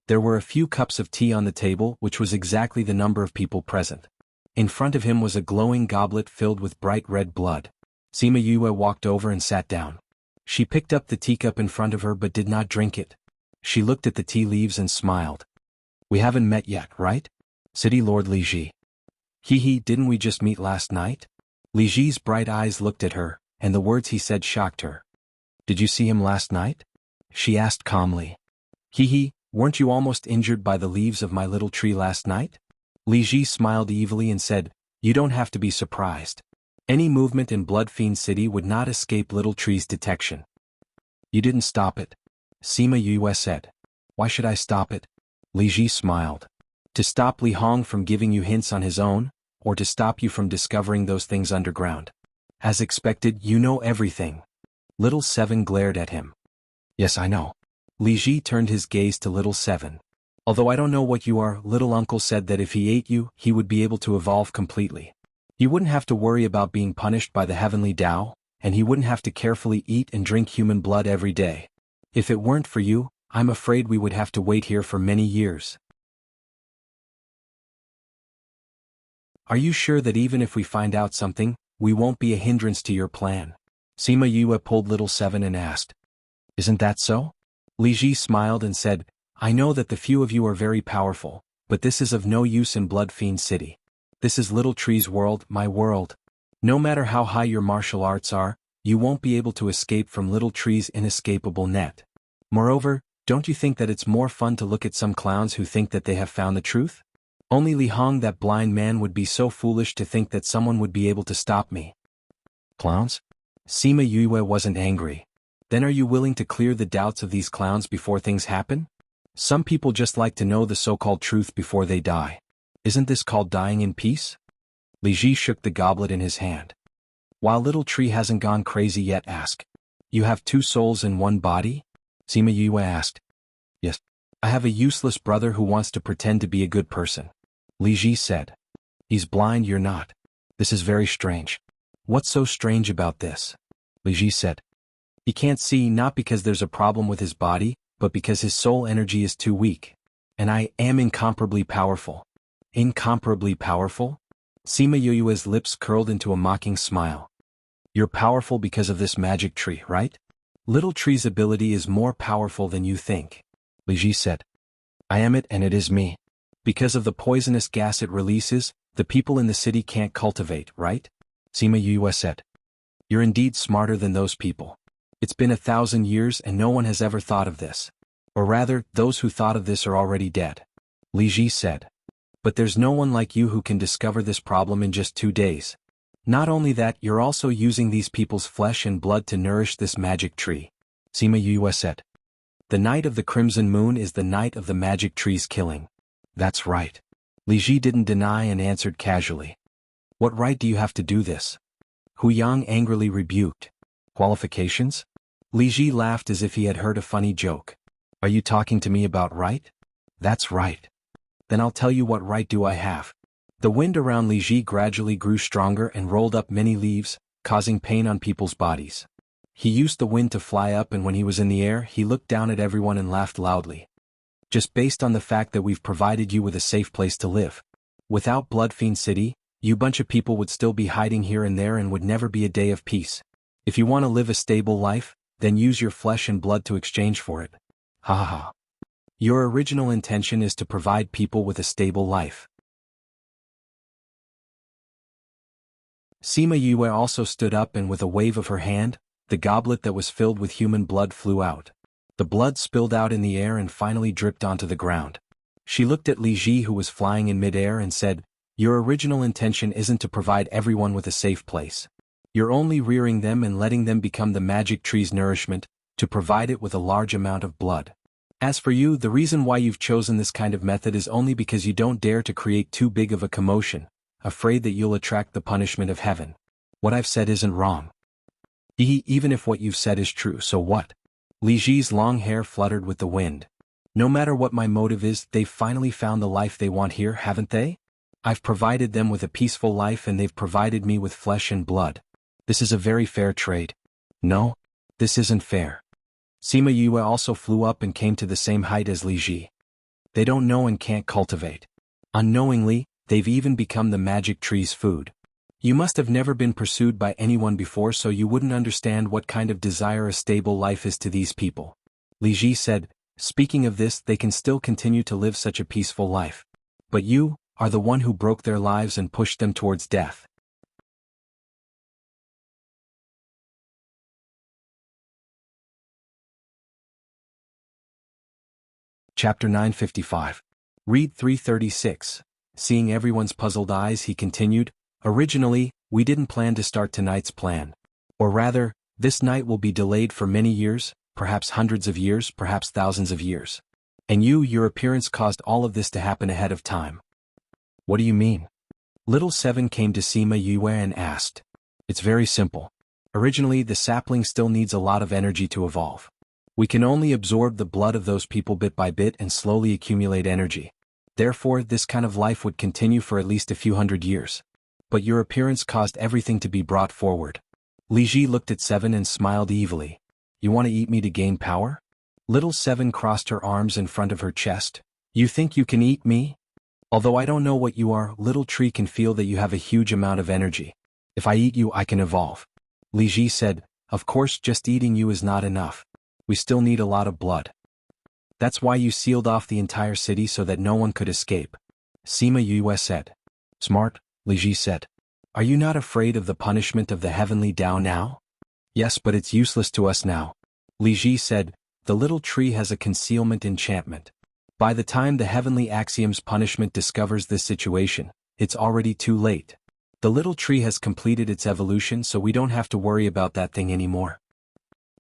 There were a few cups of tea on the table, which was exactly the number of people present. In front of him was a glowing goblet filled with bright red blood. Sima Yue walked over and sat down. She picked up the teacup in front of her but did not drink it. She looked at the tea leaves and smiled. We haven't met yet, right? City Lord Li Ji. Hee, didn't we just meet last night? Li Ji's bright eyes looked at her, and the words he said shocked her. Did you see him last night? She asked calmly. Hee, weren't you almost injured by the leaves of my little tree last night? Li Ji smiled evilly and said, you don't have to be surprised. Any movement in Blood Fiend City would not escape Little Tree's detection. You didn't stop it. Sima Yue said. Why should I stop it? Li Ji smiled. To stop Li Hong from giving you hints on his own, or to stop you from discovering those things underground? As expected, you know everything. Little Seven glared at him. Yes, I know. Li Ji turned his gaze to Little Seven. Although I don't know what you are, Little Uncle said that if he ate you, he would be able to evolve completely. You wouldn't have to worry about being punished by the heavenly Tao, and he wouldn't have to carefully eat and drink human blood every day. If it weren't for you, I'm afraid we would have to wait here for many years. Are you sure that even if we find out something, we won't be a hindrance to your plan? Sima Yue pulled Little Seven and asked. Isn't that so? Li Ji smiled and said, I know that the few of you are very powerful, but this is of no use in Blood Fiend City. This is Little Tree's world, my world. No matter how high your martial arts are, you won't be able to escape from Little Tree's inescapable net. Moreover, don't you think that it's more fun to look at some clowns who think that they have found the truth? Only Li Hong, that blind man, would be so foolish to think that someone would be able to stop me. Clowns? Sima Yue wasn't angry. Then are you willing to clear the doubts of these clowns before things happen? Some people just like to know the so-called truth before they die. Isn't this called dying in peace? Li Ji shook the goblet in his hand. While Little Tree hasn't gone crazy yet, ask. You have two souls in one body? Sima Yue asked. Yes. I have a useless brother who wants to pretend to be a good person. Li Ji said. He's blind, you're not. This is very strange. What's so strange about this? Li Ji said. He can't see not because there's a problem with his body, but because his soul energy is too weak. And I am incomparably powerful. Incomparably powerful? Sima Yue's lips curled into a mocking smile. You're powerful because of this magic tree, right? Little Tree's ability is more powerful than you think. Li Ji said. I am it and it is me. Because of the poisonous gas it releases, the people in the city can't cultivate, right? Sima Yue said. You're indeed smarter than those people. It's been 1,000 years and no one has ever thought of this. Or rather, those who thought of this are already dead. Li Ji said. But there's no one like you who can discover this problem in just 2 days. Not only that, you're also using these people's flesh and blood to nourish this magic tree. Sima Yue said. The night of the crimson moon is the night of the magic tree's killing. That's right. Li Ji didn't deny and answered casually. What right do you have to do this? Hu Yang angrily rebuked. Qualifications? Li Ji laughed as if he had heard a funny joke. Are you talking to me about right? That's right. Then I'll tell you what right do I have. The wind around Li Ji gradually grew stronger and rolled up many leaves, causing pain on people's bodies. He used the wind to fly up, and when he was in the air, he looked down at everyone and laughed loudly. Just based on the fact that we've provided you with a safe place to live. Without Bloodfiend City, you bunch of people would still be hiding here and there and would never be a day of peace. If you want to live a stable life, then use your flesh and blood to exchange for it. Ha ha ha. Your original intention is to provide people with a stable life. Sima Yue also stood up, and with a wave of her hand, the goblet that was filled with human blood flew out. The blood spilled out in the air and finally dripped onto the ground. She looked at Li Ji, who was flying in midair, and said, Your original intention isn't to provide everyone with a safe place. You're only rearing them and letting them become the magic tree's nourishment, to provide it with a large amount of blood. As for you, the reason why you've chosen this kind of method is only because you don't dare to create too big of a commotion, afraid that you'll attract the punishment of heaven. What I've said isn't wrong. Even if what you've said is true, so what? Li Ji's long hair fluttered with the wind. No matter what my motive is, they've finally found the life they want here, haven't they? I've provided them with a peaceful life and they've provided me with flesh and blood. This is a very fair trade. No, this isn't fair. Sima Yue also flew up and came to the same height as Li Ji. They don't know and can't cultivate. Unknowingly, they've even become the magic tree's food. You must have never been pursued by anyone before, so you wouldn't understand what kind of desire a stable life is to these people. Li Ji said, speaking of this, they can still continue to live such a peaceful life. But you are the one who broke their lives and pushed them towards death. Chapter 955. Read 336. Seeing everyone's puzzled eyes, he continued, Originally, we didn't plan to start tonight's plan. Or rather, this night will be delayed for many years, perhaps hundreds of years, perhaps thousands of years. And your appearance caused all of this to happen ahead of time. What do you mean? Little Seven came to Sima Yue and asked. It's very simple. Originally, the sapling still needs a lot of energy to evolve. We can only absorb the blood of those people bit by bit and slowly accumulate energy. Therefore, this kind of life would continue for at least a few hundred years. But your appearance caused everything to be brought forward. Li Ji looked at Seven and smiled evilly. You want to eat me to gain power? Little Seven crossed her arms in front of her chest. You think you can eat me? Although I don't know what you are, Little Tree can feel that you have a huge amount of energy. If I eat you, I can evolve. Li Ji said, Of course, just eating you is not enough. We still need a lot of blood. That's why you sealed off the entire city so that no one could escape. Sima Yue said. Smart, Li Ji said. Are you not afraid of the punishment of the heavenly Tao now? Yes, but it's useless to us now. Li Ji said, The little tree has a concealment enchantment. By the time the heavenly axiom's punishment discovers this situation, it's already too late. The little tree has completed its evolution, so we don't have to worry about that thing anymore.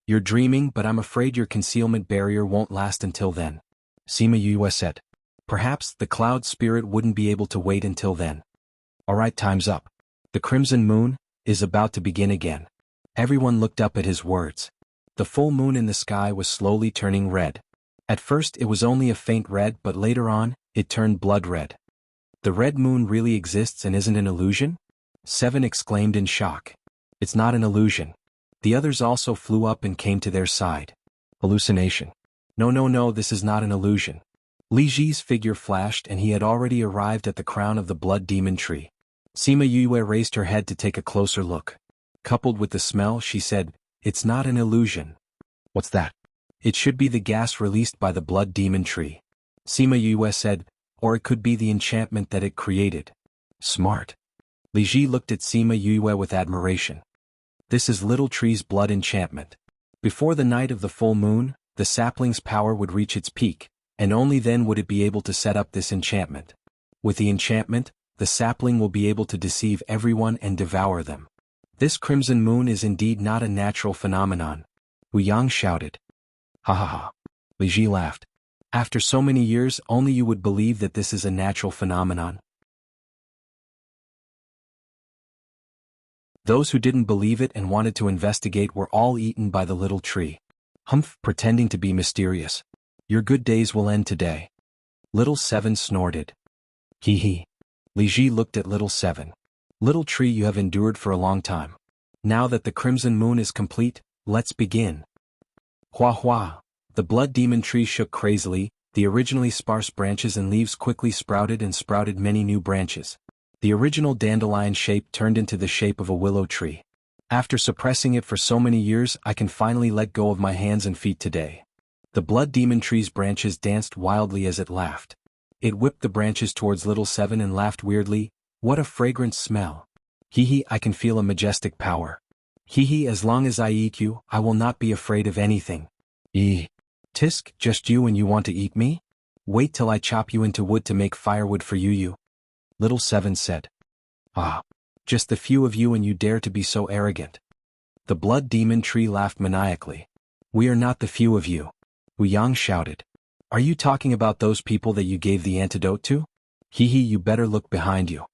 You're dreaming, but I'm afraid your concealment barrier won't last until then. Sima Yue said. Perhaps the cloud spirit wouldn't be able to wait until then. Alright, time's up. The crimson moon is about to begin again. Everyone looked up at his words. The full moon in the sky was slowly turning red. At first it was only a faint red, but later on, it turned blood red. The red moon really exists and isn't an illusion? Seven exclaimed in shock. It's not an illusion. The others also flew up and came to their side. Hallucination. No, this is not an illusion. Li Ji's figure flashed and he had already arrived at the crown of the blood demon tree. Sima Yue raised her head to take a closer look. Coupled with the smell, she said, It's not an illusion. What's that? It should be the gas released by the blood demon tree. Sima Yue said, or it could be the enchantment that it created. Smart. Li Ji looked at Sima Yue with admiration. This is Little Tree's blood enchantment. Before the night of the full moon, the sapling's power would reach its peak, and only then would it be able to set up this enchantment. With the enchantment, the sapling will be able to deceive everyone and devour them. This crimson moon is indeed not a natural phenomenon. Wu Yang shouted. Ha ha ha. Li Ji laughed. After so many years, only you would believe that this is a natural phenomenon. Those who didn't believe it and wanted to investigate were all eaten by the little tree. Humph, pretending to be mysterious. Your good days will end today. Little Seven snorted. Hee hee. Li Ji looked at Little Seven. Little tree, you have endured for a long time. Now that the crimson moon is complete, let's begin. Hua hua. The blood demon tree shook crazily, the originally sparse branches and leaves quickly sprouted and sprouted many new branches. The original dandelion shape turned into the shape of a willow tree. After suppressing it for so many years, I can finally let go of my hands and feet today. The blood demon tree's branches danced wildly as it laughed. It whipped the branches towards Little Seven and laughed weirdly. What a fragrant smell. Hee hee, I can feel a majestic power. Hee hee, as long as I eat you, I will not be afraid of anything. Tisk, just you and you want to eat me? Wait till I chop you into wood to make firewood for you. Little Seven said. Ah. Just the few of you and you dare to be so arrogant. The blood demon tree laughed maniacally. We are not the few of you. Wu Yang shouted. Are you talking about those people that you gave the antidote to? Hee hee, you better look behind you.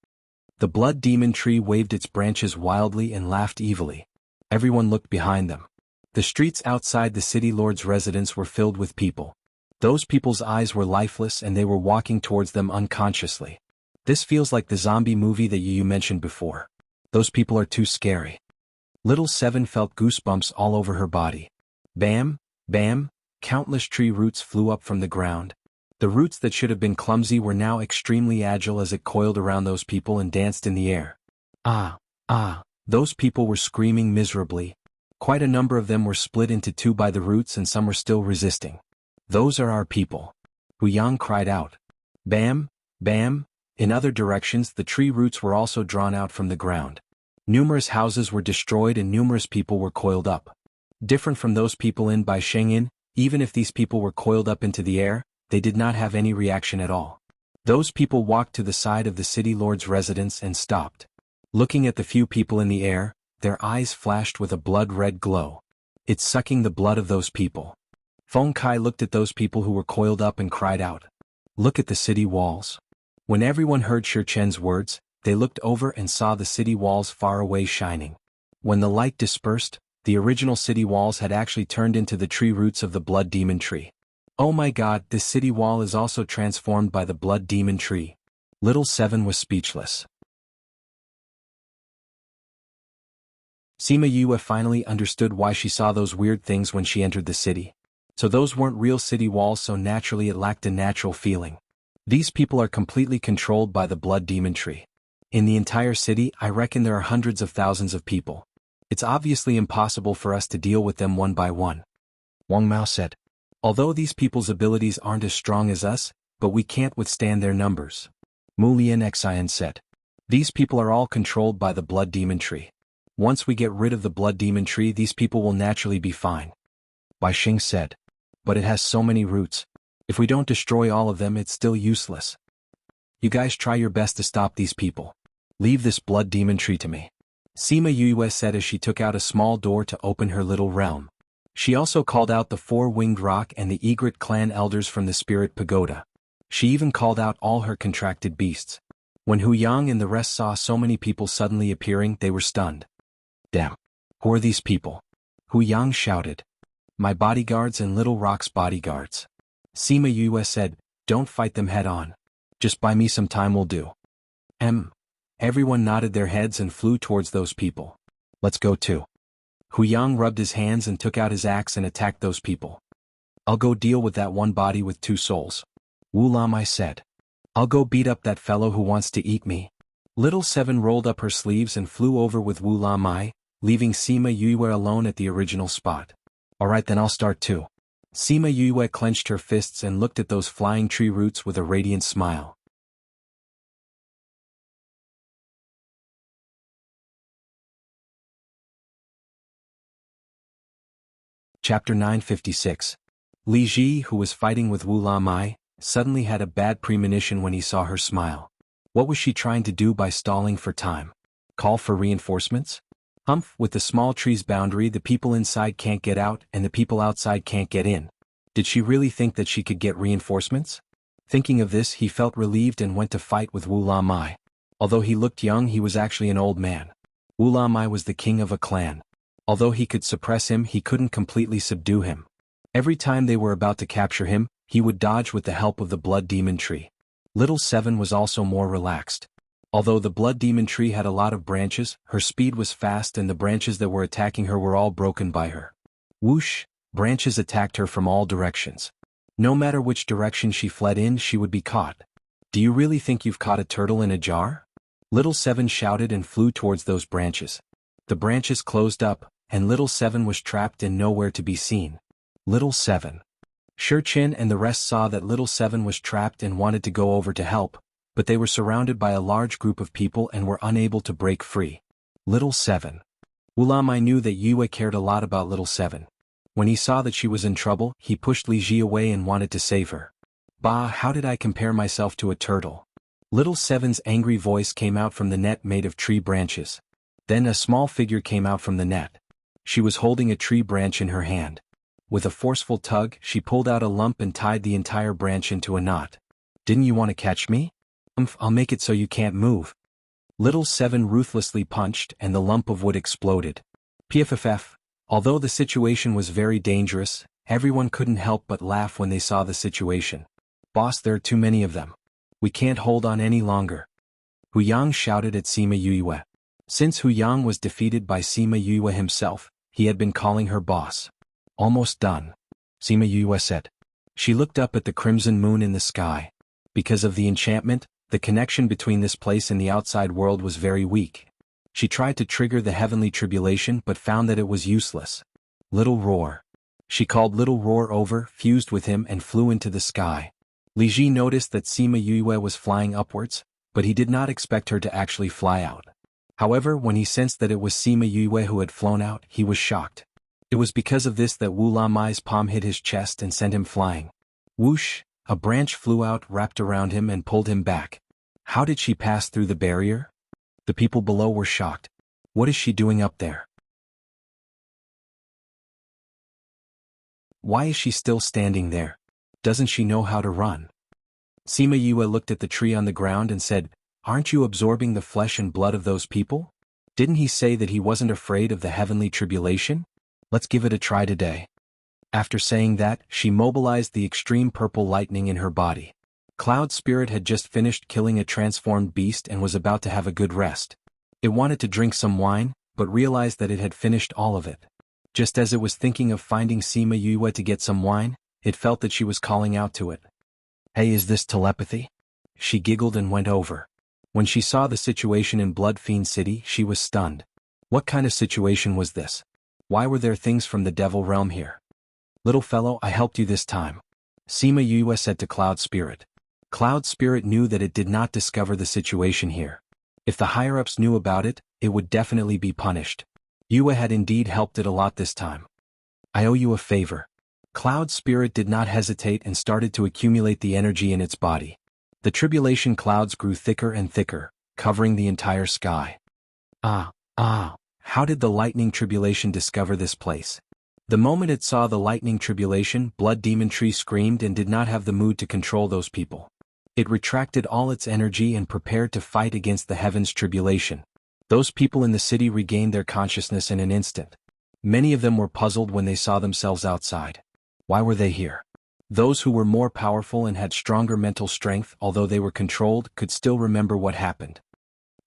The blood demon tree waved its branches wildly and laughed evilly. Everyone looked behind them. The streets outside the city lord's residence were filled with people. Those people's eyes were lifeless and they were walking towards them unconsciously. This feels like the zombie movie that you mentioned before. Those people are too scary. Little Seven felt goosebumps all over her body. Bam, bam, countless tree roots flew up from the ground. The roots that should have been clumsy were now extremely agile as it coiled around those people and danced in the air. Ah, those people were screaming miserably. Quite a number of them were split into two by the roots and some were still resisting. Those are our people. Wu Yang cried out. Bam, bam. In other directions, the tree roots were also drawn out from the ground. Numerous houses were destroyed and numerous people were coiled up. Different from those people in by Shengyin, even if these people were coiled up into the air, they did not have any reaction at all. Those people walked to the side of the city lord's residence and stopped. Looking at the few people in the air, their eyes flashed with a blood-red glow. It's sucking the blood of those people. Feng Kai looked at those people who were coiled up and cried out. Look at the city walls. When everyone heard Shi Chen's words, they looked over and saw the city walls far away shining. When the light dispersed, the original city walls had actually turned into the tree roots of the blood demon tree. Oh my god, this city wall is also transformed by the blood demon tree. Little Seven was speechless. Sima Yue finally understood why she saw those weird things when she entered the city. So those weren't real city walls, so naturally it lacked a natural feeling. These people are completely controlled by the blood demon tree. In the entire city, I reckon there are hundreds of thousands of people. It's obviously impossible for us to deal with them one by one. Wang Mao said. Although these people's abilities aren't as strong as us, but we can't withstand their numbers. Mu Lian Xian said. These people are all controlled by the blood demon tree. Once we get rid of the blood demon tree, these people will naturally be fine. Bai Xing said. But it has so many roots. If we don't destroy all of them, it's still useless. You guys try your best to stop these people. Leave this blood demon tree to me. Sima Yue said as she took out a small door to open her little realm. She also called out the four-winged rock and the Egret clan elders from the spirit pagoda. She even called out all her contracted beasts. When Hu Yang and the rest saw so many people suddenly appearing, they were stunned. Damn. Who are these people? Hu Yang shouted. My bodyguards and Little Rock's bodyguards. Sima Yue said, don't fight them head on. Just buy me some time will do. Everyone nodded their heads and flew towards those people. Let's go too. Hu Yang rubbed his hands and took out his axe and attacked those people. I'll go deal with that one body with two souls. Wu Lamai said. I'll go beat up that fellow who wants to eat me. Little Seven rolled up her sleeves and flew over with Wu Lamai, leaving Sima Yue alone at the original spot. Alright, then I'll start too. Sima Yue clenched her fists and looked at those flying tree roots with a radiant smile. Chapter 956. Li Ji, who was fighting with Wu La Mai, suddenly had a bad premonition when he saw her smile. What was she trying to do by stalling for time? Call for reinforcements? Humph, with the small tree's boundary, the people inside can't get out and the people outside can't get in. Did she really think that she could get reinforcements? Thinking of this, he felt relieved and went to fight with Wu La Mai. Although he looked young, he was actually an old man. Wu La Mai was the king of a clan. Although he could suppress him, he couldn't completely subdue him. Every time they were about to capture him, he would dodge with the help of the blood demon tree. Little Seven was also more relaxed. Although the blood demon tree had a lot of branches, her speed was fast and the branches that were attacking her were all broken by her. Whoosh! Branches attacked her from all directions. No matter which direction she fled in, she would be caught. Do you really think you've caught a turtle in a jar? Little Seven shouted and flew towards those branches. The branches closed up, and Little Seven was trapped and nowhere to be seen. Little Seven. Shurchin and the rest saw that Little Seven was trapped and wanted to go over to help, but they were surrounded by a large group of people and were unable to break free. Little Seven. Wu La Mai knew that Yue cared a lot about Little Seven. When he saw that she was in trouble, he pushed Li Ji away and wanted to save her. Bah, how did I compare myself to a turtle? Little Seven's angry voice came out from the net made of tree branches. Then a small figure came out from the net. She was holding a tree branch in her hand. With a forceful tug, she pulled out a lump and tied the entire branch into a knot. Didn't you want to catch me? I'll make it so you can't move. Little Seven ruthlessly punched and the lump of wood exploded. PFFF. Although the situation was very dangerous, everyone couldn't help but laugh when they saw the situation. Boss, there are too many of them. We can't hold on any longer. Hu Yang shouted at Sima Yue. Since Hu Yang was defeated by Sima Yue himself, he had been calling her boss. Almost done, Sima Yue said. She looked up at the crimson moon in the sky. Because of the enchantment, the connection between this place and the outside world was very weak. She tried to trigger the heavenly tribulation but found that it was useless. Little Roar. She called Little Roar over, fused with him and flew into the sky. Li Ji noticed that Sima Yue was flying upwards, but he did not expect her to actually fly out. However, when he sensed that it was Sima Yue who had flown out, he was shocked. It was because of this that Wu La Mai's palm hit his chest and sent him flying. Whoosh! A branch flew out, wrapped around him and pulled him back. How did she pass through the barrier? The people below were shocked. What is she doing up there? Why is she still standing there? Doesn't she know how to run? Sima Yue looked at the tree on the ground and said, Aren't you absorbing the flesh and blood of those people? Didn't he say that he wasn't afraid of the heavenly tribulation? Let's give it a try today. After saying that, she mobilized the extreme purple lightning in her body. Cloud Spirit had just finished killing a transformed beast and was about to have a good rest. It wanted to drink some wine, but realized that it had finished all of it. Just as it was thinking of finding Sima Yue to get some wine, it felt that she was calling out to it. Hey, is this telepathy? She giggled and went over. When she saw the situation in Blood Fiend City, she was stunned. What kind of situation was this? Why were there things from the devil realm here? Little fellow, I helped you this time, Sima Yue said to Cloud Spirit. Cloud Spirit knew that it did not discover the situation here. If the higher-ups knew about it, it would definitely be punished. Yue had indeed helped it a lot this time. I owe you a favor. Cloud Spirit did not hesitate and started to accumulate the energy in its body. The tribulation clouds grew thicker and thicker, covering the entire sky. How did the lightning tribulation discover this place? The moment it saw the lightning tribulation, Blood Demon Tree screamed and did not have the mood to control those people. It retracted all its energy and prepared to fight against the heavens tribulation. Those people in the city regained their consciousness in an instant. Many of them were puzzled when they saw themselves outside. Why were they here? Those who were more powerful and had stronger mental strength, although they were controlled, could still remember what happened.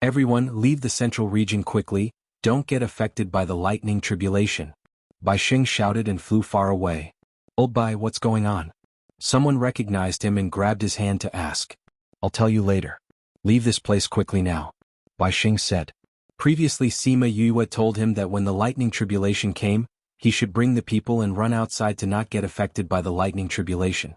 Everyone, leave the central region quickly, don't get affected by the lightning tribulation. Bai Xing shouted and flew far away. Old Bai, what's going on? Someone recognized him and grabbed his hand to ask. I'll tell you later. Leave this place quickly now, Bai Xing said. Previously Sima Yue told him that when the lightning tribulation came, he should bring the people and run outside to not get affected by the lightning tribulation.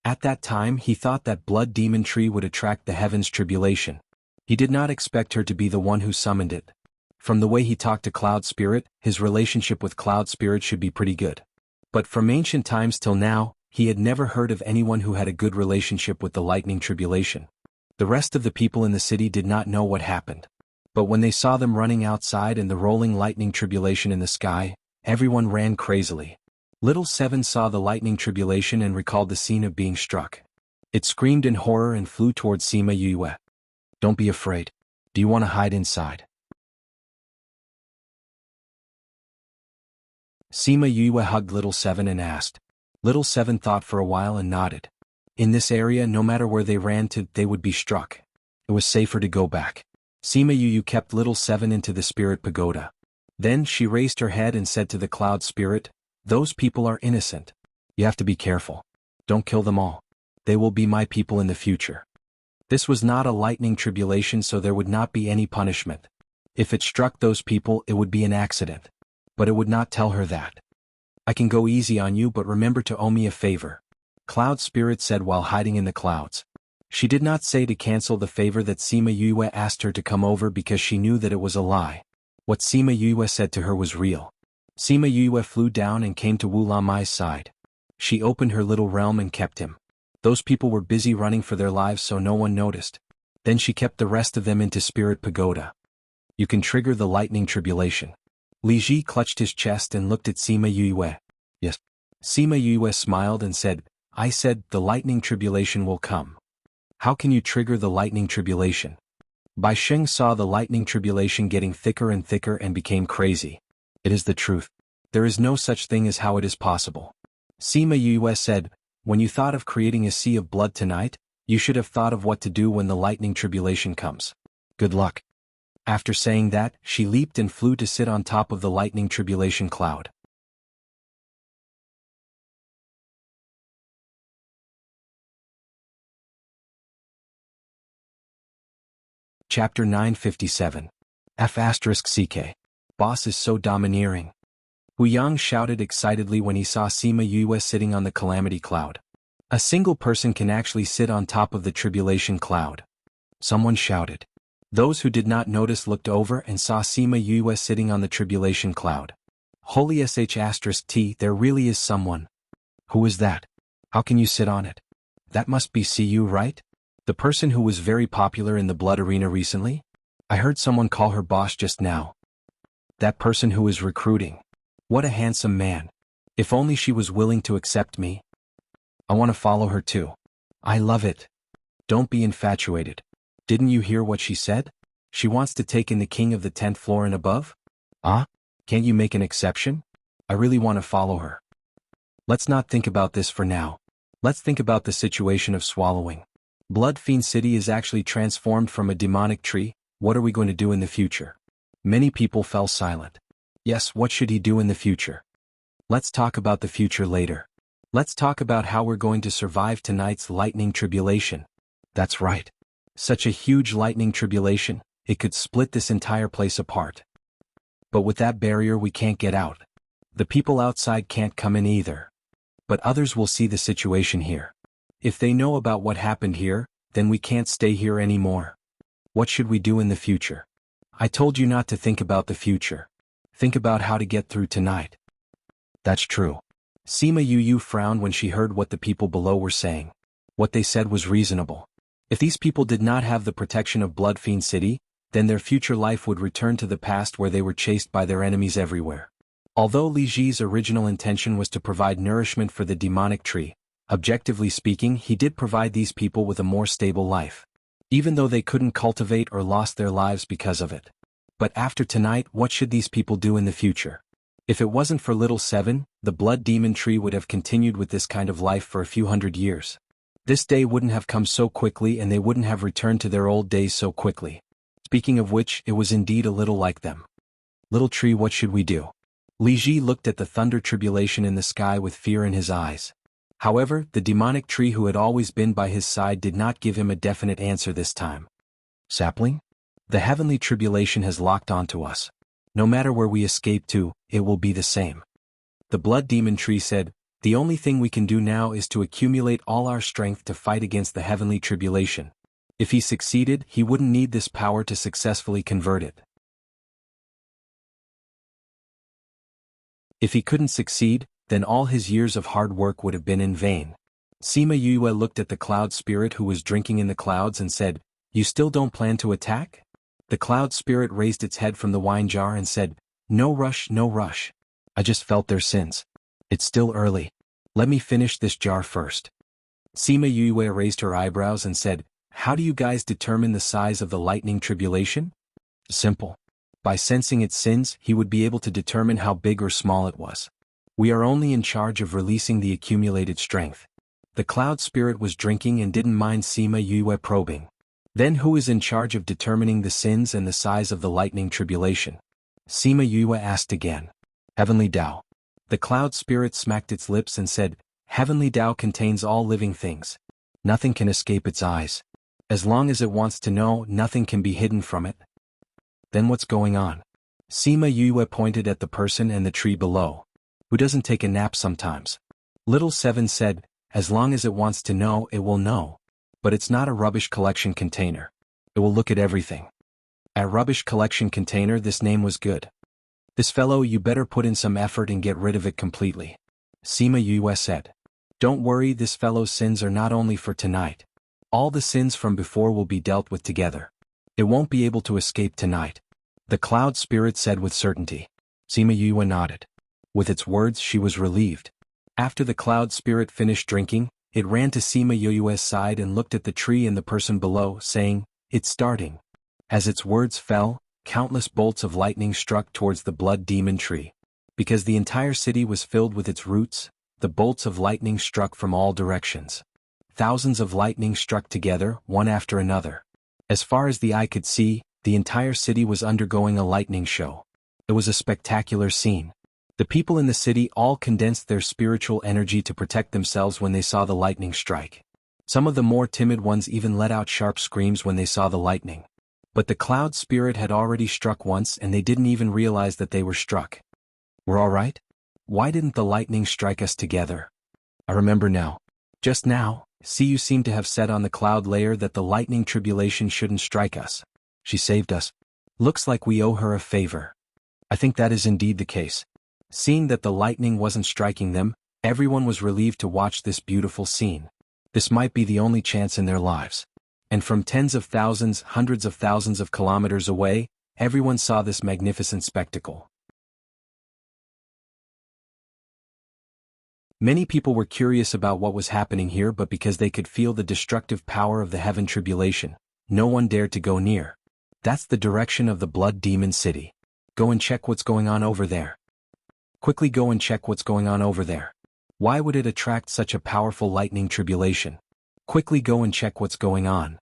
At that time he thought that Blood Demon Tree would attract the heavens tribulation. He did not expect her to be the one who summoned it. From the way he talked to Cloud Spirit, his relationship with Cloud Spirit should be pretty good. But from ancient times till now, he had never heard of anyone who had a good relationship with the lightning tribulation. The rest of the people in the city did not know what happened. But when they saw them running outside and the rolling lightning tribulation in the sky, everyone ran crazily. Little Seven saw the lightning tribulation and recalled the scene of being struck. It screamed in horror and flew towards Sima Yue. "Don't be afraid. Do you want to hide inside?" Sima Yue hugged Little Seven and asked. Little Seven thought for a while and nodded. In this area, no matter where they ran to, they would be struck. It was safer to go back. Sima Yue kept Little Seven into the spirit pagoda. Then she raised her head and said to the cloud spirit, "Those people are innocent. You have to be careful. Don't kill them all. They will be my people in the future." This was not a lightning tribulation, so there would not be any punishment. If it struck those people, it would be an accident. But it would not tell her that. "I can go easy on you, but remember to owe me a favor," Cloud Spirit said while hiding in the clouds. She did not say to cancel the favor that Sima Yue asked her to come over because she knew that it was a lie. What Sima Yue said to her was real. Sima Yue flew down and came to Wu Lamai's side. She opened her little realm and kept him. Those people were busy running for their lives, so no one noticed. Then she kept the rest of them into Spirit Pagoda. "You can trigger the lightning tribulation." Li Ji clutched his chest and looked at Sima Yue. "Yes." Sima Yue smiled and said, "I said the lightning tribulation will come." "How can you trigger the lightning tribulation?" Bai Sheng saw the lightning tribulation getting thicker and thicker and became crazy. "It is the truth. There is no such thing as how it is possible." Sima Yue said, "When you thought of creating a sea of blood tonight, you should have thought of what to do when the lightning tribulation comes. Good luck." After saying that, she leaped and flew to sit on top of the lightning tribulation cloud. Chapter 957. F***CK. Boss is so domineering. Wu Yang shouted excitedly when he saw Sima Yue sitting on the calamity cloud. A single person can actually sit on top of the tribulation cloud. Someone shouted. Those who did not notice looked over and saw Sima Yue sitting on the tribulation cloud. Holy sh**T, there really is someone. Who is that? How can you sit on it? That must be CU, right? The person who was very popular in the blood arena recently? I heard someone call her boss just now. That person who is recruiting. What a handsome man. If only she was willing to accept me. I want to follow her too. I love it. Don't be infatuated. Didn't you hear what she said? She wants to take in the king of the 10th floor and above? Ah? Can't you make an exception? I really want to follow her. Let's not think about this for now. Let's think about the situation of swallowing. Blood Fiend City is actually transformed from a demonic tree. What are we going to do in the future? Many people fell silent. Yes, what should he do in the future? Let's talk about the future later. Let's talk about how we're going to survive tonight's lightning tribulation. That's right. Such a huge lightning tribulation, it could split this entire place apart. But with that barrier we can't get out. The people outside can't come in either. But others will see the situation here. If they know about what happened here, then we can't stay here anymore. What should we do in the future? I told you not to think about the future. Think about how to get through tonight. That's true. Sima Yu frowned when she heard what the people below were saying. What they said was reasonable. If these people did not have the protection of Blood Fiend City, then their future life would return to the past where they were chased by their enemies everywhere. Although Li Ji's original intention was to provide nourishment for the demonic tree, objectively speaking, he did provide these people with a more stable life. Even though they couldn't cultivate or lost their lives because of it. But after tonight, what should these people do in the future? If it wasn't for Little Seven, the blood demon tree would have continued with this kind of life for a few hundred years. This day wouldn't have come so quickly and they wouldn't have returned to their old days so quickly. Speaking of which, it was indeed a little like them. Little tree, what should we do? Li Ji looked at the thunder tribulation in the sky with fear in his eyes. However, the demonic tree who had always been by his side did not give him a definite answer this time. Sapling? The heavenly tribulation has locked onto us. No matter where we escape to, it will be the same. The blood demon tree said, the only thing we can do now is to accumulate all our strength to fight against the heavenly tribulation. If he succeeded, he wouldn't need this power to successfully convert it. If he couldn't succeed, then all his years of hard work would have been in vain. Sima Yue looked at the cloud spirit who was drinking in the clouds and said, "You still don't plan to attack?" The cloud spirit raised its head from the wine jar and said, "No rush, no rush. I just felt their sins. It's still early. Let me finish this jar first." Sima Yue raised her eyebrows and said, "How do you guys determine the size of the lightning tribulation?" "Simple. By sensing its sins, he would be able to determine how big or small it was. We are only in charge of releasing the accumulated strength." The cloud spirit was drinking and didn't mind Sima Yue probing. "Then who is in charge of determining the sins and the size of the lightning tribulation?" Sima Yue asked again. "Heavenly Tao." The cloud spirit smacked its lips and said, "Heavenly Tao contains all living things. Nothing can escape its eyes. As long as it wants to know, nothing can be hidden from it." "Then what's going on?" Sima Yue pointed at the person and the tree below. "Who doesn't take a nap sometimes?" Little Seven said, "As long as it wants to know, it will know. But it's not a rubbish collection container. It will look at everything." A rubbish collection container, this name was good. "This fellow, you better put in some effort and get rid of it completely." Sima Yue said. "Don't worry, this fellow's sins are not only for tonight. All the sins from before will be dealt with together. It won't be able to escape tonight." The cloud spirit said with certainty. Sima Yue nodded. With its words, she was relieved. After the cloud spirit finished drinking, it ran to Sima Yue's side and looked at the tree and the person below, saying, "It's starting." As its words fell, countless bolts of lightning struck towards the blood demon tree. Because the entire city was filled with its roots, the bolts of lightning struck from all directions. Thousands of lightning struck together, one after another. As far as the eye could see, the entire city was undergoing a lightning show. It was a spectacular scene. The people in the city all condensed their spiritual energy to protect themselves when they saw the lightning strike. Some of the more timid ones even let out sharp screams when they saw the lightning. But the cloud spirit had already struck once and they didn't even realize that they were struck. "We're all right? Why didn't the lightning strike us together? I remember now. Just now, you seemed to have said on the cloud layer that the lightning tribulation shouldn't strike us. She saved us. Looks like we owe her a favor." I think that is indeed the case. Seeing that the lightning wasn't striking them, everyone was relieved to watch this beautiful scene. This might be the only chance in their lives. And from tens of thousands, hundreds of thousands of kilometers away, everyone saw this magnificent spectacle. Many people were curious about what was happening here, but because they could feel the destructive power of the heaven tribulation, no one dared to go near. "That's the direction of the blood demon city. Go and check what's going on over there. Quickly go and check what's going on over there. Why would it attract such a powerful lightning tribulation? Quickly go and check what's going on."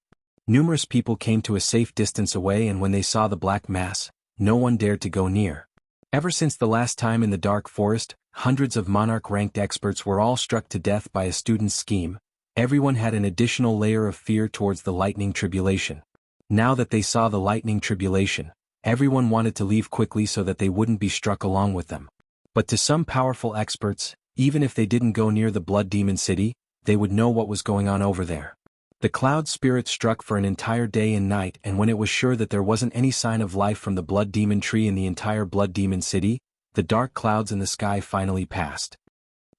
Numerous people came to a safe distance away, and when they saw the black mass, no one dared to go near. Ever since the last time in the dark forest, hundreds of monarch-ranked experts were all struck to death by a student's scheme. Everyone had an additional layer of fear towards the lightning tribulation. Now that they saw the lightning tribulation, everyone wanted to leave quickly so that they wouldn't be struck along with them. But to some powerful experts, even if they didn't go near the blood demon city, they would know what was going on over there. The cloud spirit struck for an entire day and night, and when it was sure that there wasn't any sign of life from the blood demon tree in the entire blood demon city, the dark clouds in the sky finally passed.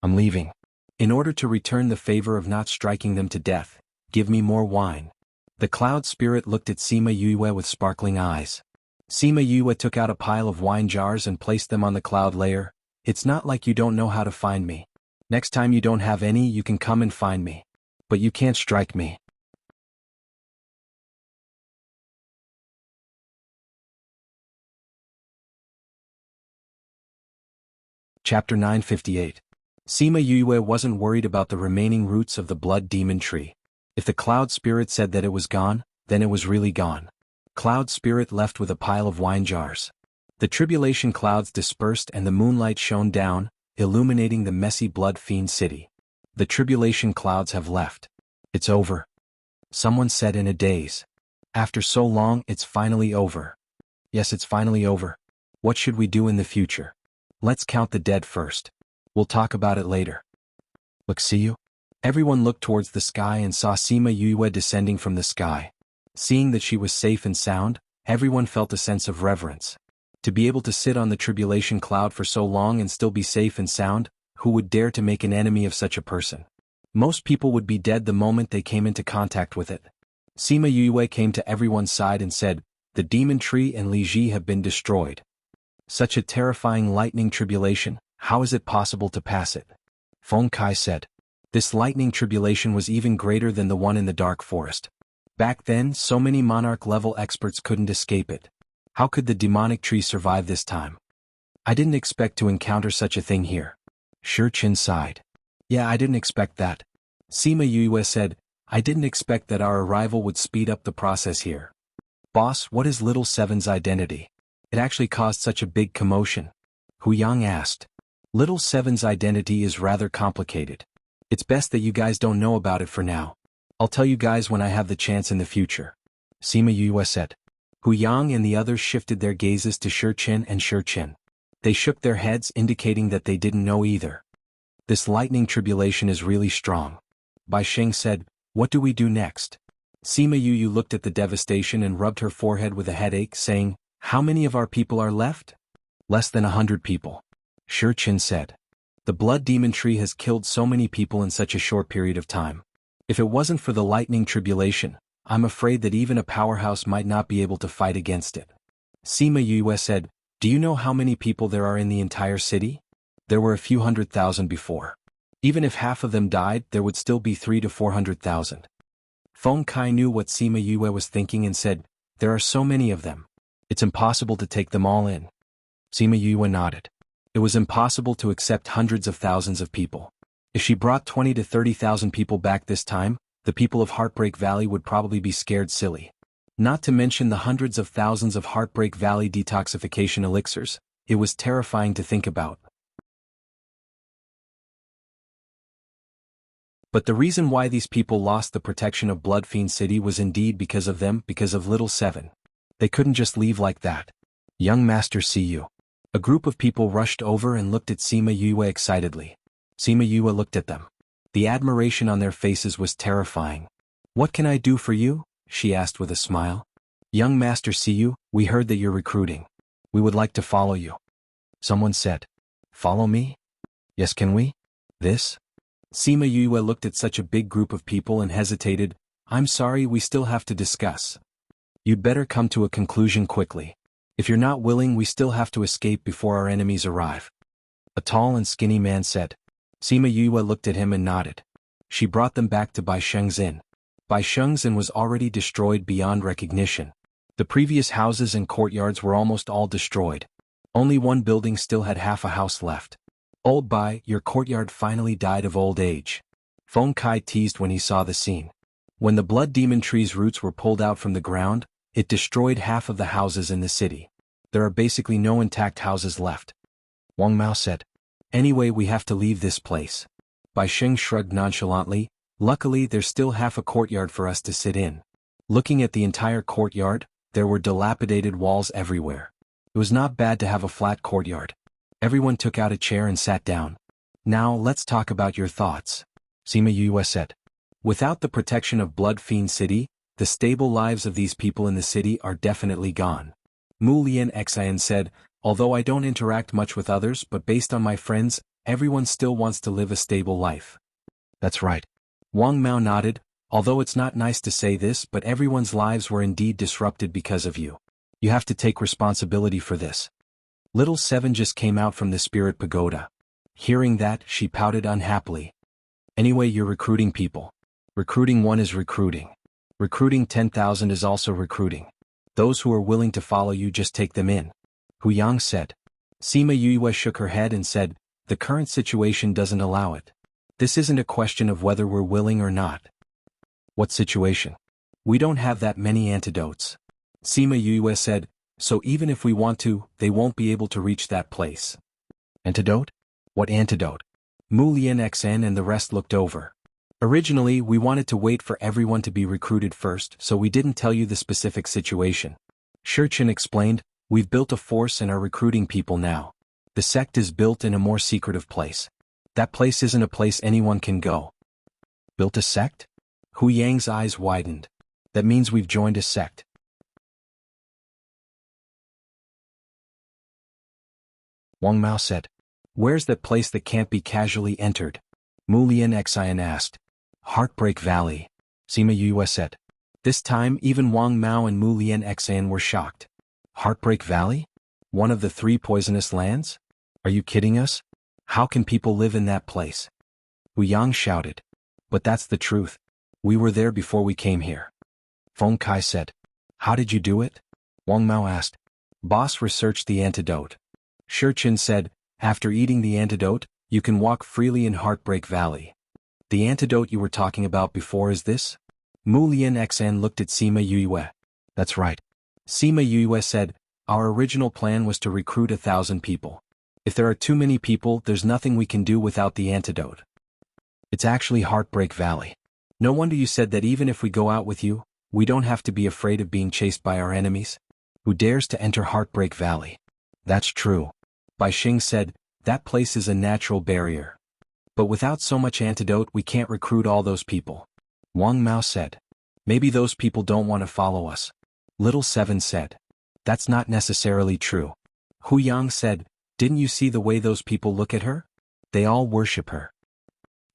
"I'm leaving. In order to return the favor of not striking them to death, give me more wine." The cloud spirit looked at Sima Yue with sparkling eyes. Sima Yue took out a pile of wine jars and placed them on the cloud layer. "It's not like you don't know how to find me. Next time you don't have any, you can come and find me. But you can't strike me." Chapter 958. Sima Yue wasn't worried about the remaining roots of the blood demon tree. If the cloud spirit said that it was gone, then it was really gone. Cloud spirit left with a pile of wine jars. The tribulation clouds dispersed and the moonlight shone down, illuminating the messy blood fiend city. The tribulation clouds have left. It's over. Someone said in a daze. After so long, it's finally over. Yes, it's finally over. What should we do in the future? Let's count the dead first. We'll talk about it later. Wuxia? Everyone looked towards the sky and saw Sima Yue descending from the sky. Seeing that she was safe and sound, everyone felt a sense of reverence. To be able to sit on the tribulation cloud for so long and still be safe and sound, who would dare to make an enemy of such a person? Most people would be dead the moment they came into contact with it. Sima Yue came to everyone's side and said, "The demon tree and Li Ji have been destroyed. Such a terrifying lightning tribulation, how is it possible to pass it?" Feng Kai said, "This lightning tribulation was even greater than the one in the dark forest. Back then, so many monarch-level experts couldn't escape it. How could the demonic tree survive this time? I didn't expect to encounter such a thing here." Shi Qin sighed. "Yeah, I didn't expect that." Sima Yue said, "I didn't expect that our arrival would speed up the process here." "Boss, what is Little Seven's identity? It actually caused such a big commotion." Hu Yang asked. "Little Seven's identity is rather complicated. It's best that you guys don't know about it for now. I'll tell you guys when I have the chance in the future," Sima Yue said. Hu Yang and the others shifted their gazes to Shi Qin and Shi Qin. They shook their heads, indicating that they didn't know either. "This lightning tribulation is really strong." Bai Sheng said, "What do we do next?" Sima Yue looked at the devastation and rubbed her forehead with a headache, saying, "How many of our people are left?" "Less than 100 people." Shi Qin said. "The blood demon tree has killed so many people in such a short period of time. If it wasn't for the lightning tribulation, I'm afraid that even a powerhouse might not be able to fight against it." Sima Yue said, "Do you know how many people there are in the entire city? There were a few 100,000 before. Even if half of them died, there would still be 300,000 to 400,000. Feng Kai knew what Sima Yue was thinking and said, "There are so many of them. It's impossible to take them all in." Sima Yue nodded. It was impossible to accept hundreds of thousands of people. If she brought 20,000 to 30,000 people back this time, the people of Heartbreak Valley would probably be scared silly. Not to mention the hundreds of thousands of Heartbreak Valley detoxification elixirs, it was terrifying to think about. But the reason why these people lost the protection of Bloodfiend City was indeed because of them, because of Little Seven. They couldn't just leave like that. "Young Master, see you." A group of people rushed over and looked at Sima Yue excitedly. Sima Yue looked at them. The admiration on their faces was terrifying. "What can I do for you?" she asked with a smile. "Young Master, see you, we heard that you're recruiting. We would like to follow you." Someone said. "Follow me? Yes, can we?" "This?" Sima Yue looked at such a big group of people and hesitated. "I'm sorry, we still have to discuss. You'd better come to a conclusion quickly. If you're not willing, we still have to escape before our enemies arrive." A tall and skinny man said. Sima Yue looked at him and nodded. She brought them back to Bai Sheng's inn. Bai Sheng's inn was already destroyed beyond recognition. The previous houses and courtyards were almost all destroyed. Only one building still had half a house left. "Old Bai, your courtyard finally died of old age," Feng Kai teased when he saw the scene. When the blood demon tree's roots were pulled out from the ground, it destroyed half of the houses in the city. There are basically no intact houses left. Wang Mao said. "Anyway, we have to leave this place." Bai Sheng shrugged nonchalantly. "Luckily, there's still half a courtyard for us to sit in." Looking at the entire courtyard, there were dilapidated walls everywhere. It was not bad to have a flat courtyard. Everyone took out a chair and sat down. "Now let's talk about your thoughts," Sima Yue said. "Without the protection of Bloodfiend City, the stable lives of these people in the city are definitely gone." Mu Lian Xian said, "Although I don't interact much with others, but based on my friends, everyone still wants to live a stable life." "That's right." Wang Mao nodded. "Although it's not nice to say this, but everyone's lives were indeed disrupted because of you. You have to take responsibility for this." Little Seven just came out from the Spirit Pagoda. Hearing that, she pouted unhappily. "Anyway, you're recruiting people. Recruiting one is recruiting. Recruiting 10,000 is also recruiting. Those who are willing to follow you, just take them in," Hu Yang said. Sima Yue shook her head and said, "The current situation doesn't allow it. This isn't a question of whether we're willing or not." "What situation?" "We don't have that many antidotes," Sima Yue said, "so even if we want to, they won't be able to reach that place." "Antidote? What antidote?" Mu Lian Xan and the rest looked over. "Originally, we wanted to wait for everyone to be recruited first, so we didn't tell you the specific situation." Shi Qin explained, "We've built a force and are recruiting people now. The sect is built in a more secretive place. That place isn't a place anyone can go." "Built a sect?" Hu Yang's eyes widened. "That means we've joined a sect." Wang Mao said. Where's that place that can't be casually entered? Mu Lian Xian asked. Heartbreak Valley, Sima Yue said. This time even Wang Mao and Mu Lian Xian were shocked. Heartbreak Valley? One of the 3 poisonous lands? Are you kidding us? How can people live in that place? Wu Yang shouted. But that's the truth. We were there before we came here. Feng Kai said. How did you do it? Wang Mao asked. Boss researched the antidote. Shi Qin said, after eating the antidote, you can walk freely in Heartbreak Valley. The antidote you were talking about before is this? Mu Lian Xian looked at Sima Yue. That's right. Sima Yue said, our original plan was to recruit 1,000 people. If there are too many people, there's nothing we can do without the antidote. It's actually Heartbreak Valley. No wonder you said that even if we go out with you, we don't have to be afraid of being chased by our enemies. Who dares to enter Heartbreak Valley? That's true. Bai Xing said, that place is a natural barrier. But without so much antidote we can't recruit all those people. Wang Mao said. Maybe those people don't want to follow us. Little Seven said. That's not necessarily true. Hu Yang said, didn't you see the way those people look at her? They all worship her.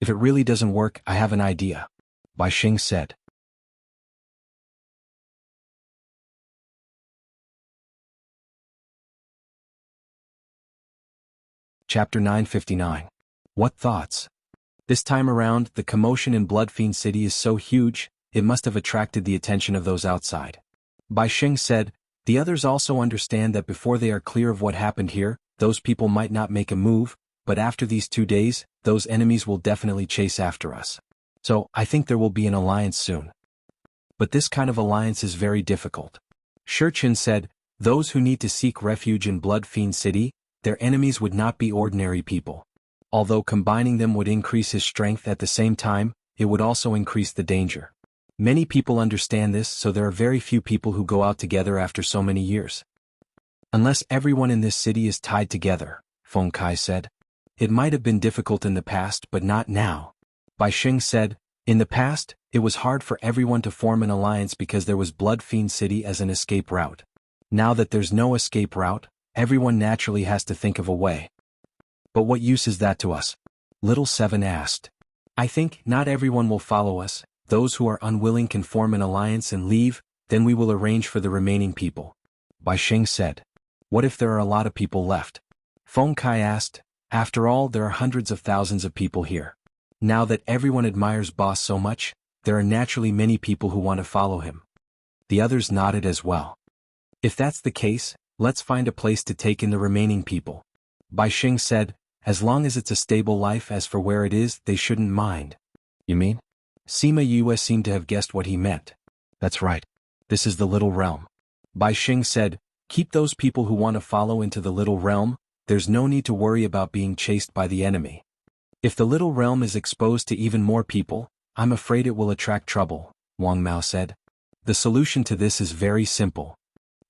If it really doesn't work, I have an idea. Bai Xing said. Chapter 959. What thoughts? This time around, the commotion in Bloodfiend City is so huge, it must have attracted the attention of those outside. Bai Xing said, the others also understand that before they are clear of what happened here, those people might not make a move, but after these 2 days, those enemies will definitely chase after us. So, I think there will be an alliance soon. But this kind of alliance is very difficult. Shi Qin said, those who need to seek refuge in Bloodfiend City, their enemies would not be ordinary people. Although combining them would increase his strength at the same time, it would also increase the danger. Many people understand this, so there are very few people who go out together after so many years. Unless everyone in this city is tied together, Feng Kai said. It might have been difficult in the past but not now. Bai Xing said, in the past, it was hard for everyone to form an alliance because there was Bloodfiend City as an escape route. Now that there's no escape route, everyone naturally has to think of a way. But what use is that to us? Little Seven asked. I think not everyone will follow us. Those who are unwilling can form an alliance and leave, then we will arrange for the remaining people. Bai Xing said. What if there are a lot of people left? Feng Kai asked. After all, there are hundreds of thousands of people here. Now that everyone admires Boss so much, there are naturally many people who want to follow him. The others nodded as well. If that's the case, let's find a place to take in the remaining people. Bai Xing said, as long as it's a stable life. As for where it is, they shouldn't mind. You mean? Sima Yue seemed to have guessed what he meant. That's right. This is the Little Realm. Bai Xing said, keep those people who want to follow into the Little Realm. There's no need to worry about being chased by the enemy. If the Little Realm is exposed to even more people, I'm afraid it will attract trouble, Wang Mao said. The solution to this is very simple.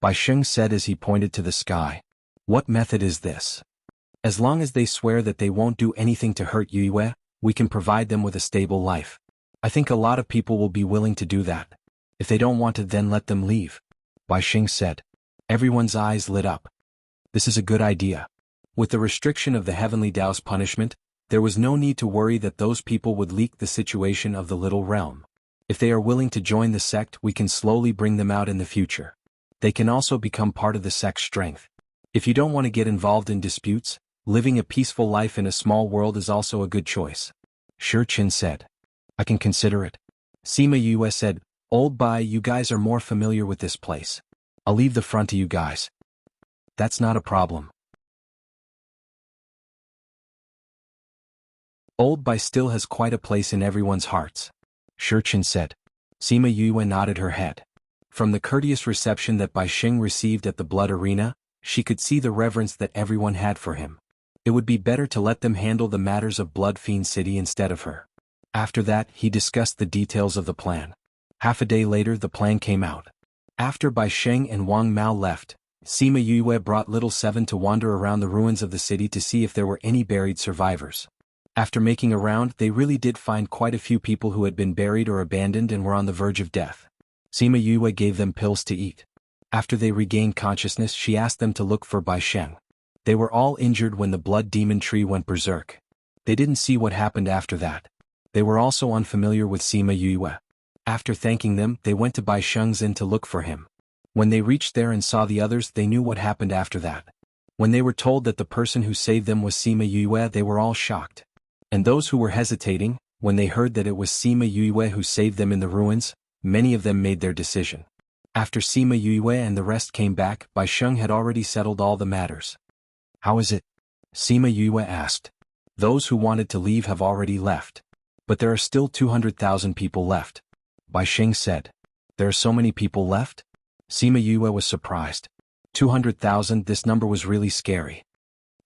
Bai Xing said as he pointed to the sky. What method is this? As long as they swear that they won't do anything to hurt Yue, we can provide them with a stable life. I think a lot of people will be willing to do that. If they don't want to, then let them leave. Bai Xing said. Everyone's eyes lit up. This is a good idea. With the restriction of the Heavenly Tao's punishment, there was no need to worry that those people would leak the situation of the Little Realm. If they are willing to join the sect, we can slowly bring them out in the future. They can also become part of the sect's strength. If you don't want to get involved in disputes, living a peaceful life in a small world is also a good choice. Shi Qin said. I can consider it. Sima Yue said, Old Bai, you guys are more familiar with this place. I'll leave the front to you guys. That's not a problem. Old Bai still has quite a place in everyone's hearts. Shi Qin said. Sima Yue nodded her head. From the courteous reception that Bai Xing received at the Blood Arena, she could see the reverence that everyone had for him. It would be better to let them handle the matters of Bloodfiend City instead of her. After that, he discussed the details of the plan. Half a day later, the plan came out. After Bai Xing and Wang Mao left, Sima Yue brought Little Seven to wander around the ruins of the city to see if there were any buried survivors. After making a round, they really did find quite a few people who had been buried or abandoned and were on the verge of death. Sima Yue gave them pills to eat. After they regained consciousness, she asked them to look for Bai Sheng. They were all injured when the blood demon tree went berserk. They didn't see what happened after that. They were also unfamiliar with Sima Yue. After thanking them, they went to Bai Sheng's inn to look for him. When they reached there and saw the others, they knew what happened after that. When they were told that the person who saved them was Sima Yue, they were all shocked. And those who were hesitating, when they heard that it was Sima Yue who saved them in the ruins, many of them made their decision. After Sima Yue and the rest came back, Bai Sheng had already settled all the matters. How is it? Sima Yue asked. Those who wanted to leave have already left. But there are still 200,000 people left. Bai Sheng said. There are so many people left? Sima Yue was surprised. 200,000, this number was really scary.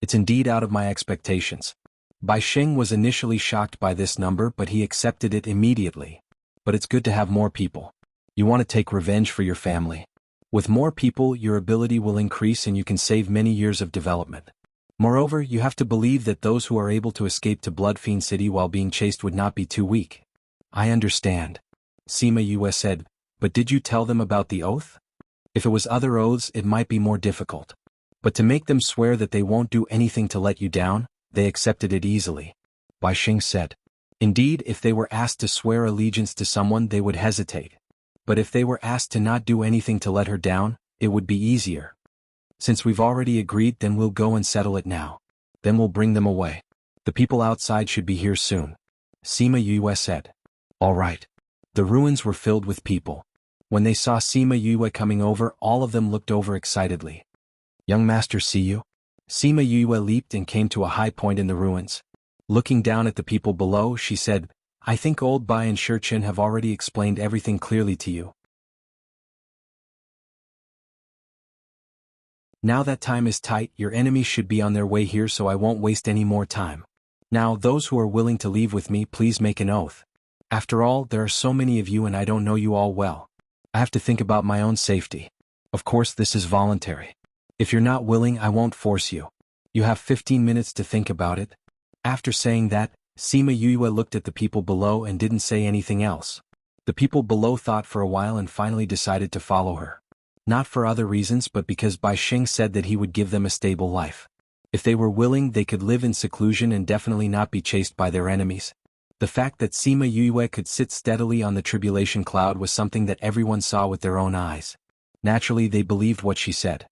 It's indeed out of my expectations. Bai Sheng was initially shocked by this number, but he accepted it immediately. But it's good to have more people. You want to take revenge for your family. With more people, your ability will increase and you can save many years of development. Moreover, you have to believe that those who are able to escape to Bloodfiend City while being chased would not be too weak. I understand. Sima Yue said, but did you tell them about the oath? If it was other oaths, it might be more difficult. But to make them swear that they won't do anything to let you down, they accepted it easily. Bai Sheng said. Indeed, if they were asked to swear allegiance to someone, they would hesitate. But if they were asked to not do anything to let her down, it would be easier. Since we've already agreed, then we'll go and settle it now. Then we'll bring them away. The people outside should be here soon. Sima Yue said. All right. The ruins were filled with people. When they saw Sima Yue coming over, all of them looked over excitedly. Young master, see you? Sima Yue leaped and came to a high point in the ruins. Looking down at the people below, she said, I think old Bai and Shurchen have already explained everything clearly to you. Now that time is tight, your enemies should be on their way here, so I won't waste any more time. Now those who are willing to leave with me, please make an oath. After all, there are so many of you and I don't know you all well. I have to think about my own safety. Of course, this is voluntary. If you're not willing, I won't force you. You have 15 minutes to think about it. After saying that, Sima Yue looked at the people below and didn't say anything else. The people below thought for a while and finally decided to follow her. Not for other reasons, but because Bai Sheng said that he would give them a stable life. If they were willing, they could live in seclusion and definitely not be chased by their enemies. The fact that Sima Yue could sit steadily on the tribulation cloud was something that everyone saw with their own eyes. Naturally, they believed what she said.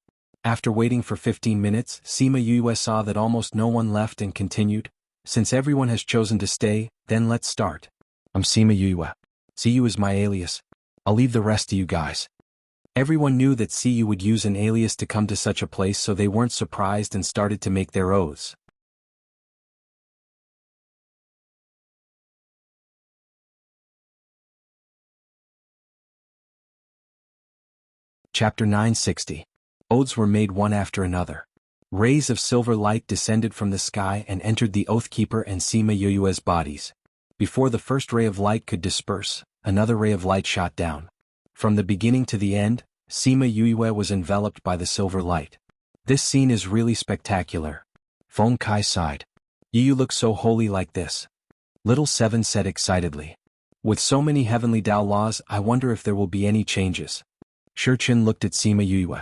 After waiting for 15 minutes, Sima Yue saw that almost no one left and continued, since everyone has chosen to stay, then let's start. I'm Sima Yue. Siyu is my alias. I'll leave the rest to you guys. Everyone knew that Siyu would use an alias to come to such a place, so they weren't surprised and started to make their oaths. Chapter 960. Oaths were made one after another. Rays of silver light descended from the sky and entered the Oathkeeper and Sima Yue's bodies. Before the first ray of light could disperse, another ray of light shot down. From the beginning to the end, Sima Yue was enveloped by the silver light. This scene is really spectacular. Feng Kai sighed. You look so holy like this. Little Seven said excitedly. With so many heavenly Tao laws, I wonder if there will be any changes. Shurchen looked at Sima Yue.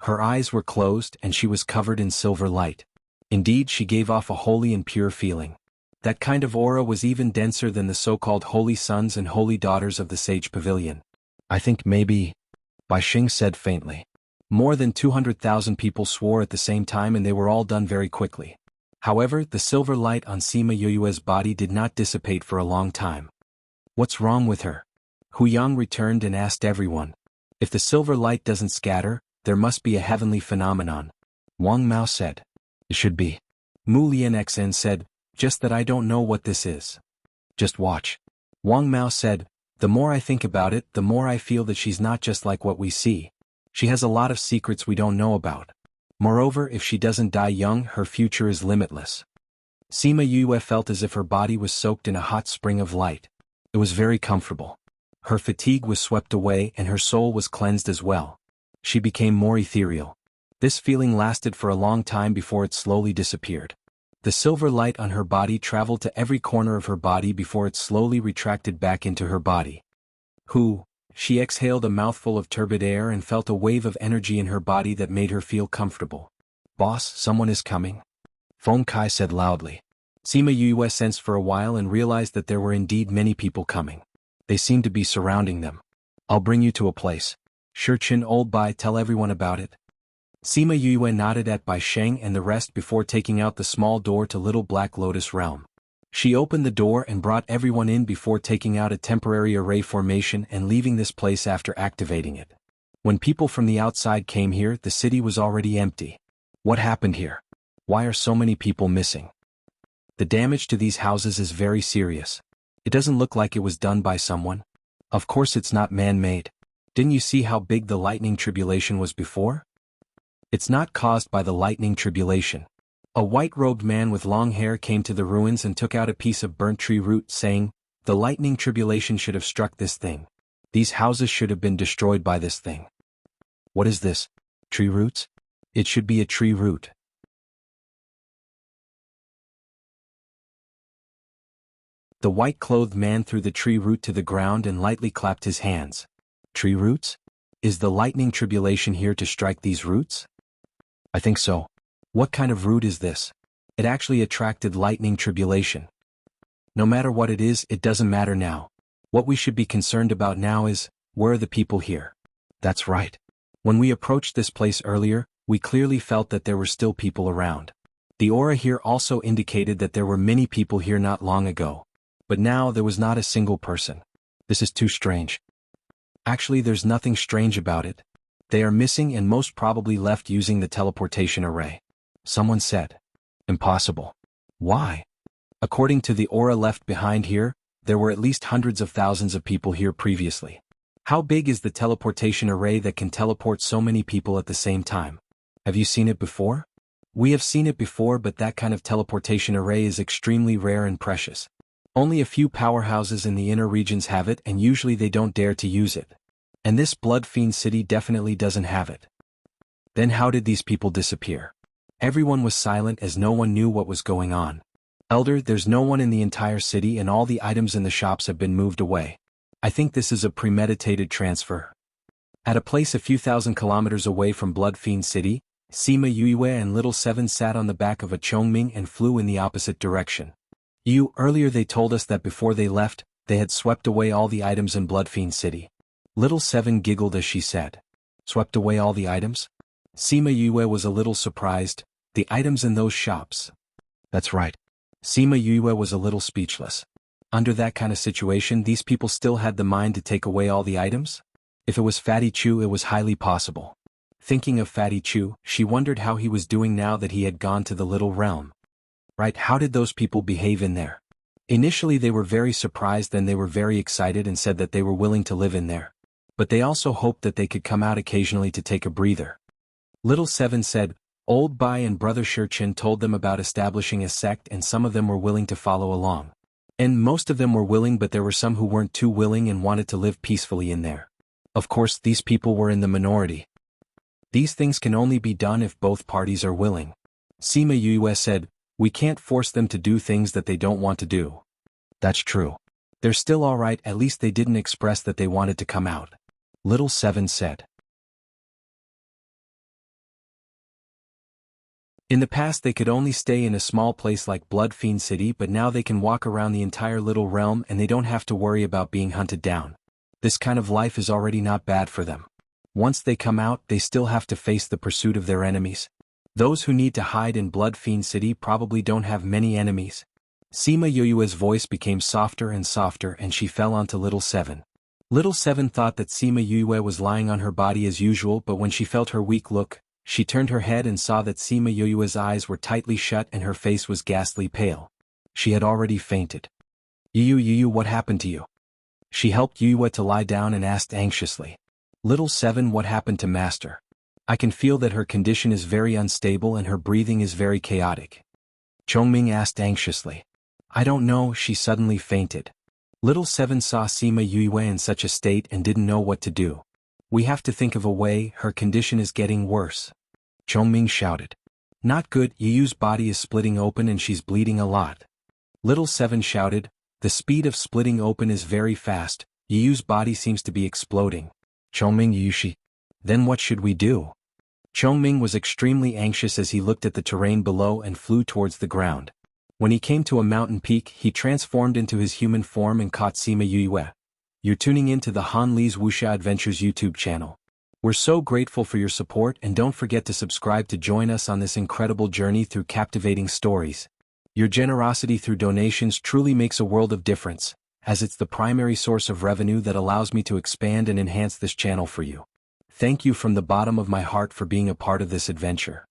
Her eyes were closed and she was covered in silver light. Indeed, she gave off a holy and pure feeling. That kind of aura was even denser than the so-called holy sons and holy daughters of the Sage Pavilion. I think maybe, Bai Sheng said faintly. More than 200,000 people swore at the same time and they were all done very quickly. However, the silver light on Sima Yue's body did not dissipate for a long time. What's wrong with her? Hu Yang returned and asked everyone. If the silver light doesn't scatter, there must be a heavenly phenomenon. Wang Mao said. It should be. Mu Lianxen said, just that I don't know what this is. Just watch. Wang Mao said, the more I think about it, the more I feel that she's not just like what we see. She has a lot of secrets we don't know about. Moreover, if she doesn't die young, her future is limitless. Sima Yue felt as if her body was soaked in a hot spring of light. It was very comfortable. Her fatigue was swept away and her soul was cleansed as well. She became more ethereal. This feeling lasted for a long time before it slowly disappeared. The silver light on her body traveled to every corner of her body before it slowly retracted back into her body. She exhaled a mouthful of turbid air and felt a wave of energy in her body that made her feel comfortable. Boss, someone is coming. Feng Kai said loudly. Sima Yue sensed for a while and realized that there were indeed many people coming. They seemed to be surrounding them. I'll bring you to a place. Shichin old Bai, tell everyone about it. Sima Yue nodded at Bai Sheng and the rest before taking out the small door to Little Black Lotus Realm. She opened the door and brought everyone in before taking out a temporary array formation and leaving this place after activating it. When people from the outside came here, the city was already empty. What happened here? Why are so many people missing? The damage to these houses is very serious. It doesn't look like it was done by someone. Of course it's not man-made. Didn't you see how big the lightning tribulation was before? It's not caused by the lightning tribulation. A white-robed man with long hair came to the ruins and took out a piece of burnt tree root, saying, "The lightning tribulation should have struck this thing. These houses should have been destroyed by this thing." What is this? Tree roots? It should be a tree root. The white-clothed man threw the tree root to the ground and lightly clapped his hands. Tree roots? Is the lightning tribulation here to strike these roots? I think so. What kind of root is this? It actually attracted lightning tribulation. No matter what it is, it doesn't matter now. What we should be concerned about now is, where are the people here? That's right. When we approached this place earlier, we clearly felt that there were still people around. The aura here also indicated that there were many people here not long ago. But now there was not a single person. This is too strange. Actually, there's nothing strange about it. They are missing and most probably left using the teleportation array. Someone said. Impossible. Why? According to the aura left behind here, there were at least hundreds of thousands of people here previously. How big is the teleportation array that can teleport so many people at the same time? Have you seen it before? We have seen it before, but that kind of teleportation array is extremely rare and precious. Only a few powerhouses in the inner regions have it, and usually they don't dare to use it. And this Blood Fiend city definitely doesn't have it. Then how did these people disappear? Everyone was silent as no one knew what was going on. Elder, there's no one in the entire city and all the items in the shops have been moved away. I think this is a premeditated transfer. At a place a few thousand kilometers away from Blood Fiend city, Sima Yue and Little Seven sat on the back of a Chongming and flew in the opposite direction. Earlier they told us that before they left, they had swept away all the items in Blood Fiend city. Little Seven giggled as she said. Swept away all the items? Sima Yue was a little surprised. The items in those shops. That's right. Sima Yue was a little speechless. Under that kind of situation, these people still had the mind to take away all the items? If it was Fatty Chu, it was highly possible. Thinking of Fatty Chu, she wondered how he was doing now that he had gone to the little realm. Right, how did those people behave in there? Initially they were very surprised, then they were very excited and said that they were willing to live in there. But they also hoped that they could come out occasionally to take a breather. Little Seven said, Old Bai and Brother Shichin told them about establishing a sect and some of them were willing to follow along. And most of them were willing, but there were some who weren't too willing and wanted to live peacefully in there. Of course, these people were in the minority. These things can only be done if both parties are willing. Sima Yue said, we can't force them to do things that they don't want to do. That's true. They're still alright, at least they didn't express that they wanted to come out. Little Seven said. In the past they could only stay in a small place like Blood Fiend City, but now they can walk around the entire little realm and they don't have to worry about being hunted down. This kind of life is already not bad for them. Once they come out, they still have to face the pursuit of their enemies. Those who need to hide in Blood Fiend City probably don't have many enemies. Sima Yue's voice became softer and softer and she fell onto Little Seven. Little Seven thought that Sima Yue was lying on her body as usual, but when she felt her weak look, she turned her head and saw that Sima Yue's eyes were tightly shut and her face was ghastly pale. She had already fainted. Yu, what happened to you? She helped Yue to lie down and asked anxiously. Little Seven, what happened to Master? I can feel that her condition is very unstable and her breathing is very chaotic. Chongming asked anxiously. I don't know, she suddenly fainted. Little Seven saw Sima Yue in such a state and didn't know what to do. We have to think of a way, her condition is getting worse. Chongming shouted. Not good, Yu's body is splitting open and she's bleeding a lot. Little Seven shouted, the speed of splitting open is very fast, Yu's body seems to be exploding. Chongming Yushi. Then what should we do? Chongming was extremely anxious as he looked at the terrain below and flew towards the ground. When he came to a mountain peak, he transformed into his human form and caught Sima Yue. You're tuning into the Han Li's Wuxia Adventures YouTube channel. We're so grateful for your support, and don't forget to subscribe to join us on this incredible journey through captivating stories. Your generosity through donations truly makes a world of difference, as it's the primary source of revenue that allows me to expand and enhance this channel for you. Thank you from the bottom of my heart for being a part of this adventure.